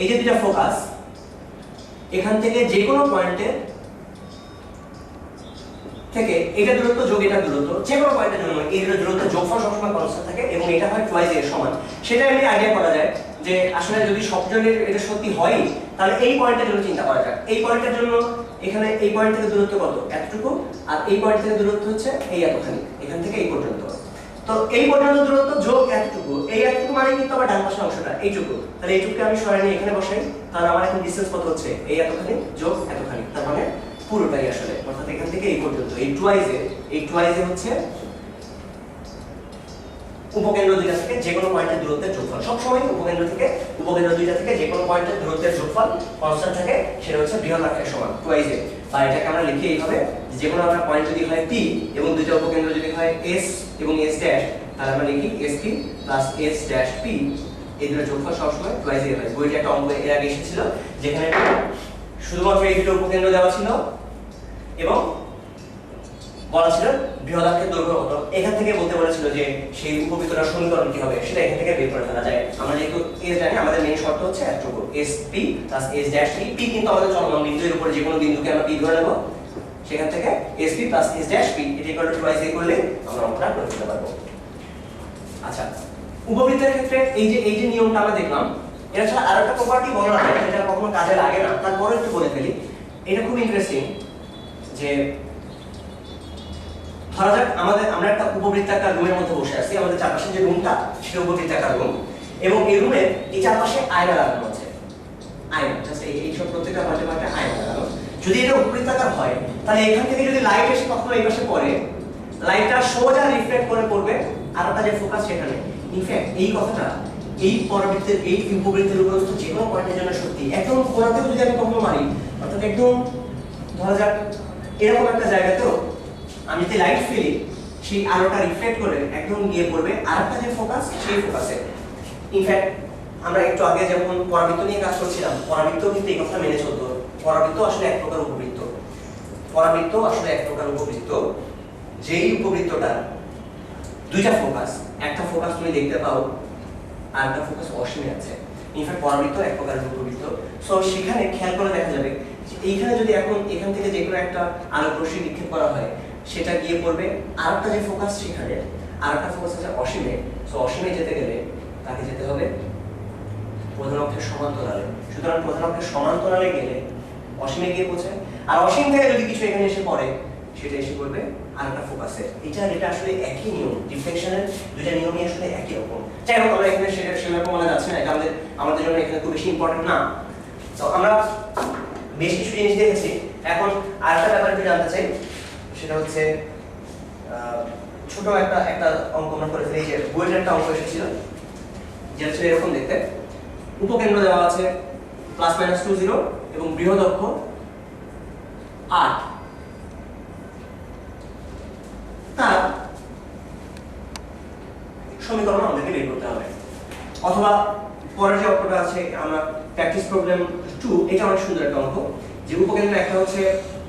[SPEAKER 1] এই যে দুটো ফোকাস, এখান থেকে যে কোনো পয়েন্টে থেকে এটা দূরত্ব যোগ এটা দূরত্ব, যে কোনো পয়েন্টের জন্য এই দূরত্ব যোগফল সবসময় কনস্ট্যান্ট থাকে এবং এটা হয় টুয়াইস এর সমান। সেটা এমনি আইডিয়া করা যায় যে আসলে যদি সবজনের এটা সত্যি হয়, তাহলে এই পয়েন্টের জন্য চিন্তা করা যাক। এই পয়েন্টের জন্য এখানে এই পয়েন্ট থেকে দূরত্ব কত? এতটুকু, আর এই পয়েন্ট থেকে দূরত্ব হচ্ছে এই এতখানি, এখান থেকে এই পর্যন্ত। তো এই পর্যন্ত দূরত্ব যোগ এতটুকু, এই এতটুকু মানে কিন্তু আমার ডান পাশের অংশটা এইটুকু, তাহলে এইটুকুকে আমি সরাই নিয়ে এখানে বসাই, তাহলে আমার এখন ডিসটেন্স কত হচ্ছে, এই এতখানি যোগ এতখানি, তার মানে পুরোটাই আসলে, অর্থাৎ এখান থেকে এই পর্যন্ত এই টুয়াইজে হচ্ছে উপকেন্দ্র দুইটা থেকে যে কোনো পয়েন্টের দূরত্বের যোগফল। সবসময় উপকেন্দ্র দুইটা থেকে যে কোনো পয়েন্টের দূরত্বের যোগফল কনস্ট্যান্ট থাকে, সেটা হচ্ছে বৃহদাক্ষের সমান টুয়াইজে। বা এটাকে আমরা লিখি এইভাবে, যে কোনো একটা পয়েন্ট যদি হয় P এবং দুইটা উপকেন্দ্র যদি হয় S এবং S ড্যাশ, তাহলে আমরা লিখি SP plus S dash P, এই দুটোর যোগফল সবসময় টুয়াইজে হয়। বইটা একটা অঙ্ক এর আগে এসেছিল যেখানে শুধুমাত্র এই দুটো উপকেন্দ্র দেওয়া ছিল এবং বলা ছিল বৃহদাক্ষের দৈর্ঘ্য কত। এখান থেকে বলতে বলেছিল যে সেই উপবৃত্তটার সমীকরণ কি হবে, সেটা এখান থেকে বের করে ফেলা যায়। আমরা যেহেতু S জানি, আমাদের মেইন শর্ত হচ্ছে এতটুকু SP plus S dash P কিন্তু আমাদের চলমান বিন্দুর উপরে যে কোনো বিন্দুকে আমরা P ধরে নেব, সেখান থেকে SP plus S dash P এটা ইকুয়াল টু টুয়াইজ করলে আমরা অঙ্কটা করে ফেলতে পারবো। আচ্ছা, উপবৃত্তের ক্ষেত্রে এই যে নিয়মটা আমরা দেখলাম, এটা ছাড়া আরেকটা প্রপার্টি বলা হয় যেটা কখনো কাজে লাগে না, তারপরে একটু বলে ফেলি। এটা খুব ইন্টারেস্টিং যে ধরা যাক আমরা একটা উপবৃত্তাকার রুমের মধ্যে বসে আছি, আমাদের চারপাশে যে রুমটা সেটা উপবৃত্তাকার রুম, এবং এই রুমের এই চারপাশে আয়না লাগানো আছে। আয়না জাস্ট এই সব প্রত্যেকটা পাশে আয়না লাগানো। যদি এটা উপবৃত্তাকার হয়, তাহলে এখান থেকে যদি লাইট এসে কখনো এই পাশে পড়ে, লাইটটা সোজা রিফ্লেক্ট করে পড়বে আর একটা যে ফোকাস সেখানে। ইনফ্যাক্ট এই কথাটা এই পরাবৃত্তের এই উপবৃত্তের উপর যে কোনো পয়েন্টের জন্য সত্যি। একদম কোণাতেও যদি আমি কখনো মারি, অর্থাৎ একদম ধরা যাক এরকম একটা জায়গাতেও আমি যে লাইট ফেলি, সেই আলোটা রিফ্লেক্ট করে একদম গিয়ে পড়বে আরেকটা যে ফোকাস, সেই ফোকাসে। ইনফ্যাক্ট আমরা একটু আগে যখন পরাবৃত্ত নিয়ে কাজ করছিলাম, পরাবৃত্ত কিন্তু এই কথা মেনে চলতো। পরাবৃত্ত আসলে এক প্রকার উপবৃত্ত, যেই উপবৃত্তটা দুইটা ফোকাস, একটা ফোকাস তুমি দেখতে পাও আর একটা ফোকাস অসীমে আছে। ইনফ্যাক্ট পরাবৃত্ত এক প্রকারের উপবৃত্ত। সো সেখানে খেয়াল করে দেখা যাবে যে এইখানে যদি এখন এখান থেকে যে কোনো একটা আলোক রশ্মি নিক্ষেপ করা হয়, সেটা গিয়ে পড়বে আরেকটা যে ফোকাস সেখানে, আরেকটা ফোকাস আছে অসীমে। সো অসীমে যেতে গেলে তাকে যেতে হবে প্রধান অক্ষের সমান্তরালে। সুতরাং প্রধান অক্ষের সমান্তরালে গেলে অসীমে গিয়ে পৌঁছায়, আর অসীম থেকে যদি কিছু এখানে এসে পড়ে, সেটা এসে পড়বে আরেকটা ফোকাসে। এটা আসলে একই নিয়ম, রিফ্লেকশনের দুইটা নিয়মই আসলে একই রকম। যাই হোক, আমরা এখানে সেরকম মনে যাচ্ছে না, এটা আমাদের জন্য এখানে খুব বেশি ইম্পর্টেন্ট না। তো আমরা বেশ কিছু জিনিস দেখেছি, এখন আরেকটা ব্যাপার একটু জানতে চাই, সেটা হচ্ছে ছোট একটা অঙ্ক আমরা করে ফেলি। যে বইয়ের একটা অঙ্ক এসেছিল যেটা ছিল এরকম দেখতে, উপকেন্দ্র দেওয়া আছে +-20 এবং বৃহৎ অক্ষ 8, তার সমীকরণ আমাদেরকে বের করতে হবে। অথবা পরের যে অঙ্কটা আছে, আমরা প্র্যাকটিস প্রবলেম 2, এটা অনেক সুন্দর একটা অঙ্ক, যে উপকেন্দ্র একটা হচ্ছে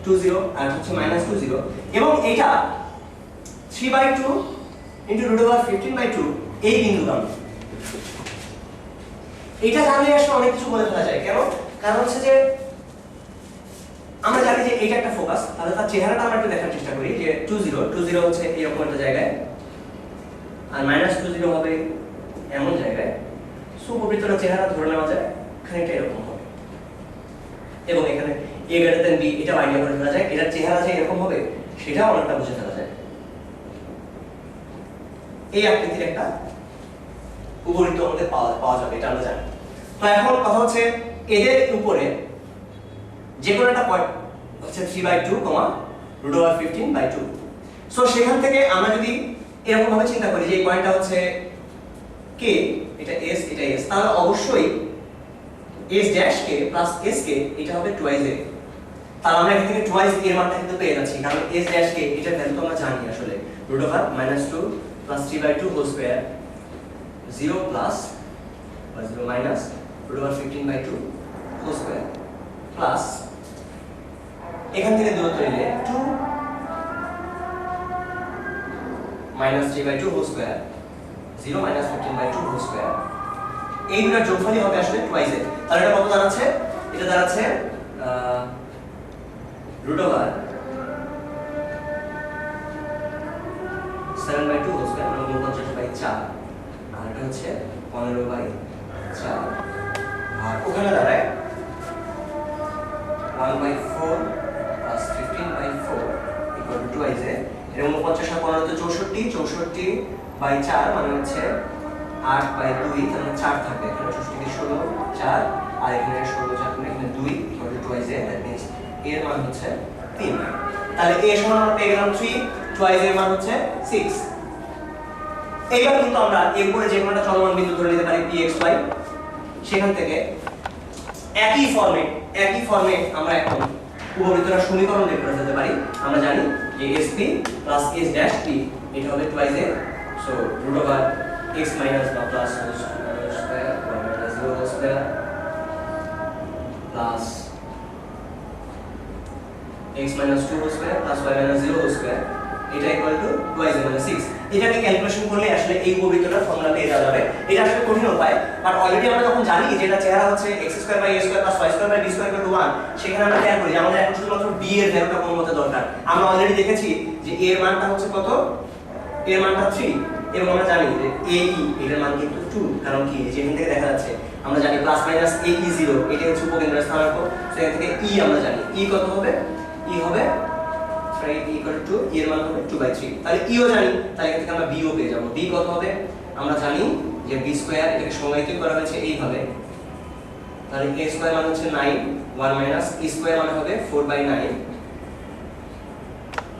[SPEAKER 1] 20 আর হচ্ছে -20, এবং এটা 3/2 × √15/2 এই বিন্দুগামী। এটা জানলে আসলে অনেক কিছু বলে ফেলা যায়। কেন? কারণ হচ্ছে যে আমরা জানি যে এটা একটা ফোকাস, তাহলে তার চেহারাটা আমরা একটু দেখার চেষ্টা করি। যে 20 হচ্ছে এরকম একটা জায়গায়, আর -20 হবে এমন জায়গায়। সো উপবৃত্তটার চেহারা ধরে নেওয়া যায় খানিকটা এরকম হবে, এবং এখানে a > b এটা আইডিয়া করে ফেলা যায়। এটার চেহারা যে এরকম হবে সেটাও অনেকটা বুঝে ফেলা যায়। এই আকৃতির একটা উপবৃত্ত আমাদের পাওয়া যাবে, এটা আমরা জানি। তো এখন কথা হচ্ছে এদের উপরে যে কোনো একটা পয়েন্ট হচ্ছে 3/2, √15/2। সো সেখান থেকে আমরা যদি এরকম ভাবে চিন্তা করি যে এই পয়েন্টটা হচ্ছে k, এটা s, এটা s, তাহলে অবশ্যই s dash k plus s k এটা হবে টুয়াইজ a। তাহলে আমরা এখান থেকে টুয়াইজ এর মানটা কিন্তু পেয়ে যাচ্ছি, কারণ s ড্যাশ k এটার ভ্যালু তো আমরা জানি আসলে, √-2 + 3/2 হোল স্কয়ার 0 প্লাস বা 0 মাইনাস √15/2 হোল স্কয়ার প্লাস এখান থেকে দূরত্ব নিলে 2 - 3/2 হোল স্কয়ার 0 - 15/2 হোল স্কয়ার। এই দুটোর যোগফলই হবে আসলে টুয়াইজ এ। তাহলে এটা কত দাঁড়াচ্ছে? এটা দাঁড়াচ্ছে √7/2 হোল স্কয়ার, মানে 49/4, আর এটা হচ্ছে 15/4, আর ওখানে দাঁড়ায় 1/4 + 15/4 = টুয়াইজ এ। এর 49 আর 15 তো 64, 64 বাই 4 মানে হচ্ছে 8 বাই 2, তাহলে 4 থাকবে এখানে, 64 কে 16 4, আর এখানে 16 4 মানে এখানে 2 equal to twice A, that means এর মান হচ্ছে 3। তাহলে a সমান আমরা পেয়ে গেলাম 3, টুয়াইস এর মান হচ্ছে 6। এইবার কিন্তু আমরা এর উপরে যে কোনটা চলমান বিন্দু ধরে নিতে পারি pxy, সেখান থেকে একই ফর্মে আমরা এখন উপবৃত্তটার সমীকরণ বের করে ফেলতে পারি। আমরা জানি যে sp plus s dash p এটা হবে twice a, so root over x minus বা প্লাস স্কয়ার বা minus 0 square plus x minus 2 square plus y minus 0 square এটা ইকুয়াল টু টুয়াইস মানে 6। এটাকে ক্যালকুলেশন করলে আসলে এই উপবৃত্তটার ফর্মুলা পেয়ে যাওয়া যাবে। এটা আসলে কঠিন উপায়, বাট অলরেডি আমরা যখন জানি যে এটা চেহারা হচ্ছে x square by a square plus y square by b square equal to 1, সেখানে আমরা খেয়াল করি যে আমাদের এখন শুধুমাত্র b এর ভ্যালুটা কোন মতে দরকার। আমরা অলরেডি দেখেছি যে a এর মানটা হচ্ছে কত, a এর মানটা 3, এবং আমরা জানি যে ae এর মান কিন্তু 2, কারণ কি যে এখান থেকে দেখা যাচ্ছে আমরা জানি প্লাস মাইনাস ae 0 এটা হচ্ছে উপকেন্দ্রের স্থানাঙ্ক, সো এখান থেকে e আমরা জানি e কত হবে, e হবে ইকুয়াল টু e এর মান হবে 2/3। তাহলে e ও জানি, তাহলে এখান থেকে আমরা b ও পেয়ে যাব। b কত হবে আমরা জানি যে b স্কয়ার, এটাকে সংজ্ঞায়িত করা হয়েছে এইভাবে, তাহলে a স্কয়ার মানে হচ্ছে 9, 1 মাইনাস e স্কয়ার মানে হবে 4/9,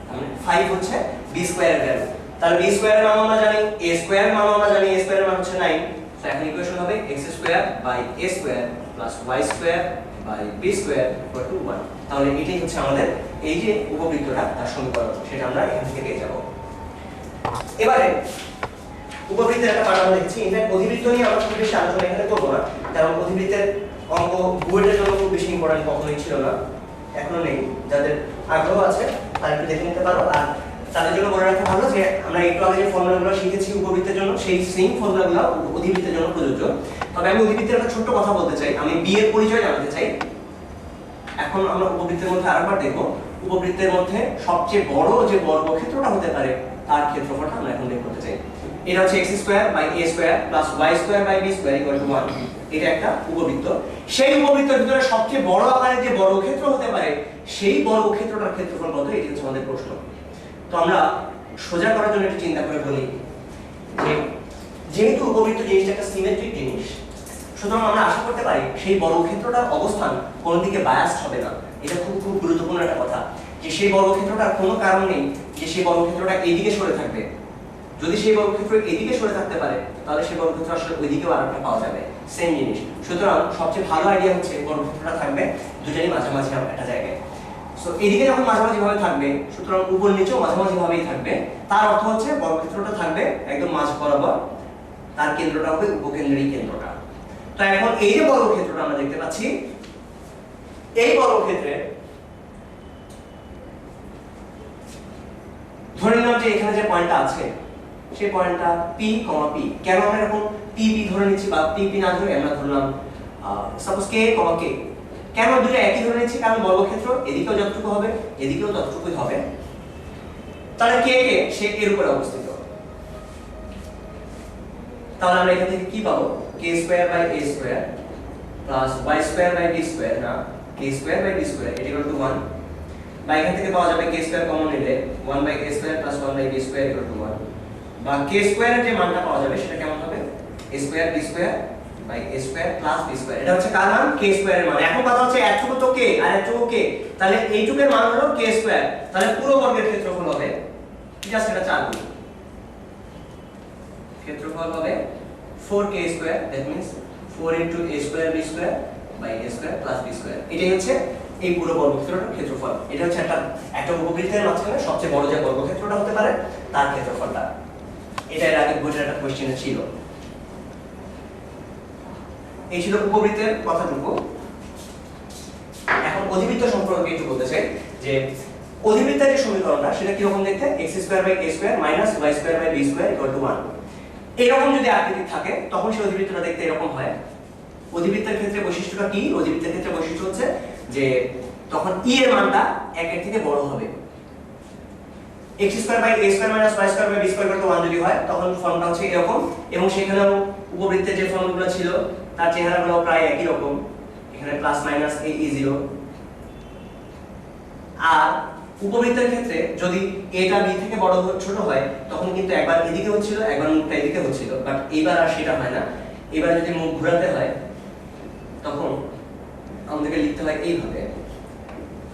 [SPEAKER 1] তাহলে 5 হচ্ছে b স্কয়ারের ভ্যালু। তাহলে b স্কয়ারের মান আমরা জানি, a স্কয়ারের মান আমরা জানি, a স্কয়ারের মান হচ্ছে 9, সো এখন ইকুয়েশন হবে x square by a square plus y square by b square equal to 1। তাহলে এটাই হচ্ছে আমাদের এই যে উপবৃত্তটা তার সমীকরণ, সেটা আমরা এখান থেকে পেয়ে যাব। এবারে উপবৃত্তের একটা মান আমরা দেখছি, ইনফ্যাক্ট অধিবৃত্ত নিয়ে আমরা খুব বেশি আলোচনা এখানে করব না, কারণ অধিবৃত্তের অঙ্ক বুয়েটের জন্য খুব বেশি ইম্পর্টেন্ট কখনোই ছিল না, এখনো নেই। যাদের আগ্রহ আছে তারা একটু দেখে নিতে পারো। আর তাদের জন্য মনে রাখা ভালো যে আমরা একটু আগে যে ফর্মুলাগুলো শিখেছি উপবৃত্তের জন্য, সেই সেম ফর্মুলাগুলো অধিবৃত্তের জন্য প্রযোজ্য। তবে আমি অধিবৃত্তের একটা ছোট্ট কথা বলতে চাই, আমি বি এর পরিচয় জানাতে চাই। এখন আমরা উপবৃত্তের মধ্যে আরেকবার দেখব, উপবৃত্তের মধ্যে সবচেয়ে বড় যে বর্গক্ষেত্রটা হতে পারে তার ক্ষেত্রফলটা আমরা এখন বের করতে চাই। এটা হচ্ছে x square by a square plus y square by b square equal to 1। এটা একটা উপবৃত্ত। সেই উপবৃত্তের ভিতরে সবচেয়ে বড় আকারের যে বর্গক্ষেত্র হতে পারে সেই বর্গক্ষেত্রটার ক্ষেত্রফল কত, এটি হচ্ছে আমাদের প্রশ্ন। তো আমরা সোজা করার জন্য একটু চিন্তা করে বলি যে যেহেতু উপবৃত্ত জিনিসটা একটা সিমেট্রিক জিনিস, সুতরাং আমরা আশা করতে পারি সেই বর্গক্ষেত্রটার অবস্থান কোন দিকে বায়াসড হবে না। এটা খুব খুব গুরুত্বপূর্ণ একটা কথা, যে সেই বর্গক্ষেত্রটার কোনো কারণ নেই যে সেই বর্গক্ষেত্রটা এদিকে সরে থাকবে। যদি সেই বর্গক্ষেত্র এদিকে সরে থাকতে পারে, তাহলে সেই বর্গক্ষেত্র আসলে ওইদিকেও আরেকটা পাওয়া যাবে, সেম জিনিস। সুতরাং সবচেয়ে ভালো আইডিয়া হচ্ছে বর্গক্ষেত্রটা থাকবে দুটারই মাঝামাঝি একটা জায়গায়। সো এদিকে যখন মাঝামাঝি ভাবে থাকবে, সুতরাং উপর নিচেও মাঝামাঝি ভাবেই থাকবে। তার অর্থ হচ্ছে বর্গক্ষেত্রটা থাকবে একদম মাঝ বরাবর, তার কেন্দ্রটা হবে উপকেন্দ্রিক কেন্দ্রটা। তো এখন এই যে বর্গক্ষেত্রটা আমরা দেখতে পাচ্ছি, এই বর্গক্ষেত্রে ধরে নিলাম যে এখানে যে পয়েন্টটা আছে সেই পয়েন্টটা p, p। কেন আমরা এরকম p ধরে নিচ্ছি বা p না ধরে আমরা ধরলাম সাপোজ k, k। কেন দুটো একই ধরে নিচ্ছি? কারণ বর্গক্ষেত্র এদিকেও যতটুকু হবে এদিকেও ততটুকুই হবে। তাহলে k কে সে এর উপরে অবস্থিত, তাহলে আমরা এখান থেকে কি পাবো? k square by a square plus y square by b square, না k square by b square এটা ইকুয়াল টু 1। বা এখান থেকে পাওয়া যাবে k স্কয়ার কমন নিলে 1 by a square plus 1 by b square equal to 1। বা k স্কয়ারের যে মানটা পাওয়া যাবে সেটা কেমন হবে? a square b square by a square plus b square. এটা হচ্ছে কার মান? k স্কয়ারের মান। এখন কথা হচ্ছে এতটুকু তো k আর এতটুকু k, তাহলে এইটুকুর মান হলো k স্কয়ার। তাহলে পুরো বর্গের ক্ষেত্রফল হবে জাস্ট এটা 4 গুণ, ক্ষেত্রফল হবে 4k square, that means 4 into a square b square by a square plus b square. এটাই হচ্ছে এই পুরো বর্গক্ষেত্রটার ক্ষেত্রফল। এটা হচ্ছে একটা উপবৃত্তের মাঝখানে সবচেয়ে বড় যে বর্গক্ষেত্রটা হতে পারে তার ক্ষেত্রফলটা। এটা এর আগে বইটার একটা কোশ্চেনে ছিল। এই ছিল উপবৃত্তের কথাটুকু। এখন অধিবৃত্ত সম্পর্কে একটু বলতে চাই যে অধিবৃত্তের যে সমীকরণটা সেটা কি রকম দেখতে? x square by a square minus y square by b square equal to 1। এরকম যদি আকৃতি থাকে তখন সেই অধিবৃত্তটা দেখতে এরকম হয়। অধিবৃত্তের ক্ষেত্রে বৈশিষ্ট্যটা কি? অধিবৃত্তের ক্ষেত্রে বৈশিষ্ট্য হচ্ছে যে তখন e এর মানটা 1 এর থেকে বড় হবে। x square by a square minus y square by b square equal to 1 যদি হয় তখন ফর্মটা হচ্ছে এরকম, এবং সেখানেও উপবৃত্তের যে ফর্মগুলো ছিল তার চেহারাগুলো প্রায় একই রকম। এখানে প্লাস মাইনাস a e 0, আর উপবৃত্তের ক্ষেত্রে যদি এটা বি থেকে বড় ছোট হয় তখন কিন্তু একবার এদিকে হচ্ছিল একবার মুখটা এদিকে হচ্ছিল, বাট এবার আর সেটা হয় না। এবার যদি মুখ ঘোরাতে হয় তখন আমাদেরকে লিখতে হয় এইভাবে,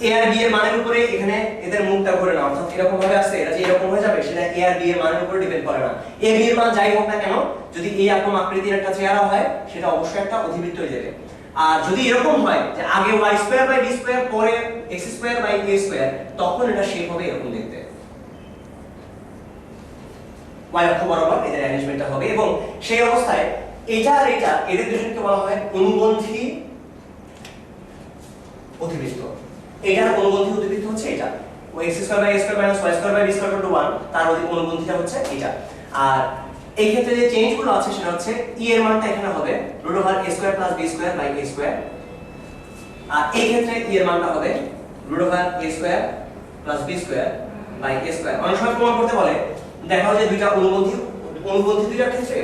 [SPEAKER 1] এ আর বি এর মানের উপরে এখানে এদের মুখটা ঘুরে না, অর্থাৎ এরকম ভাবে আসছে এটা যে এরকম হয়ে যাবে সেটা এ আর বি এর মানের উপর ডিপেন্ড করে না। এ বি এর মান যাই হোক না কেন, যদি এই রকম আকৃতির একটা চেহারা হয় সেটা অবশ্যই একটা অধিবৃত্ত হয়ে যাবে। আর যদি এরকম হয় যে আগে y square by b square পরে x square by a square, তখন এটা শেপ হবে এরকম দেখতে, y অক্ষ বরাবর এদের অ্যারেঞ্জমেন্টটা হবে। এবং সেই অবস্থায় এটা আর এটা এদের দুজনকে বলা হয় অনুবন্ধী অধিবৃত্ত। এটার অনুবন্ধী অধিবৃত্ত হচ্ছে এটা, x square by a square minus y square by b square to 1, তার অনুবন্ধীটা হচ্ছে এটা। আর এই ক্ষেত্রে যে চেঞ্জগুলো আছে সেটা হচ্ছে e এর মানটা এখানে হবে √a square plus b square by a square, আর এই ক্ষেত্রে e এর মানটা হবে √a square plus b square by a square. অনেক সময় প্রমাণ করতে বলে দেখাও যে দুইটা অনুবন্ধী দুইটার ক্ষেত্রে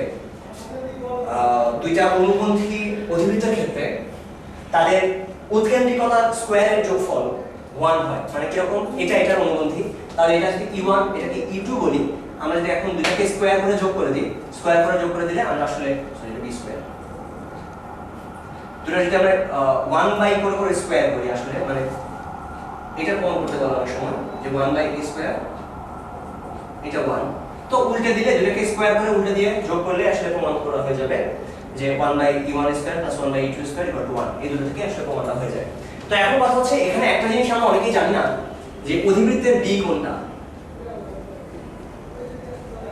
[SPEAKER 1] দুইটা অনুবন্ধী অধিবৃত্তের ক্ষেত্রে তাদের উৎকেন্দ্রিকতা স্কয়ারের যোগফল 1 হয়। মানে কি রকম, এটা এটার অনুবন্ধী, তাহলে এটা যদি e1 এটাকে e2 বলি, আমরা যদি এখন দুইটাকে স্কয়ার করে যোগ করে দিই, স্কয়ার করে যোগ করে দিলে আমরা আসলে সরি এটা b স্কয়ার, দুটো যদি আমরা 1 বাই করে স্কয়ার করি আসলে মানে এটা প্রমাণ করতে বলা হয় সময় যে 1 বাই a স্কয়ার এটা 1, তো উল্টে দিলে দুটোকে স্কয়ার করে উল্টে দিয়ে যোগ করলে আসলে প্রমাণ করা হয়ে যাবে যে 1 by e1 square plus 1 by e2 square equal to 1, এই দুটো থেকে আসলে প্রমাণটা হয়ে যায়। তো এখন কথা হচ্ছে এখানে একটা জিনিস আমরা অনেকেই জানি না যে অধিবৃত্তের b কোনটা।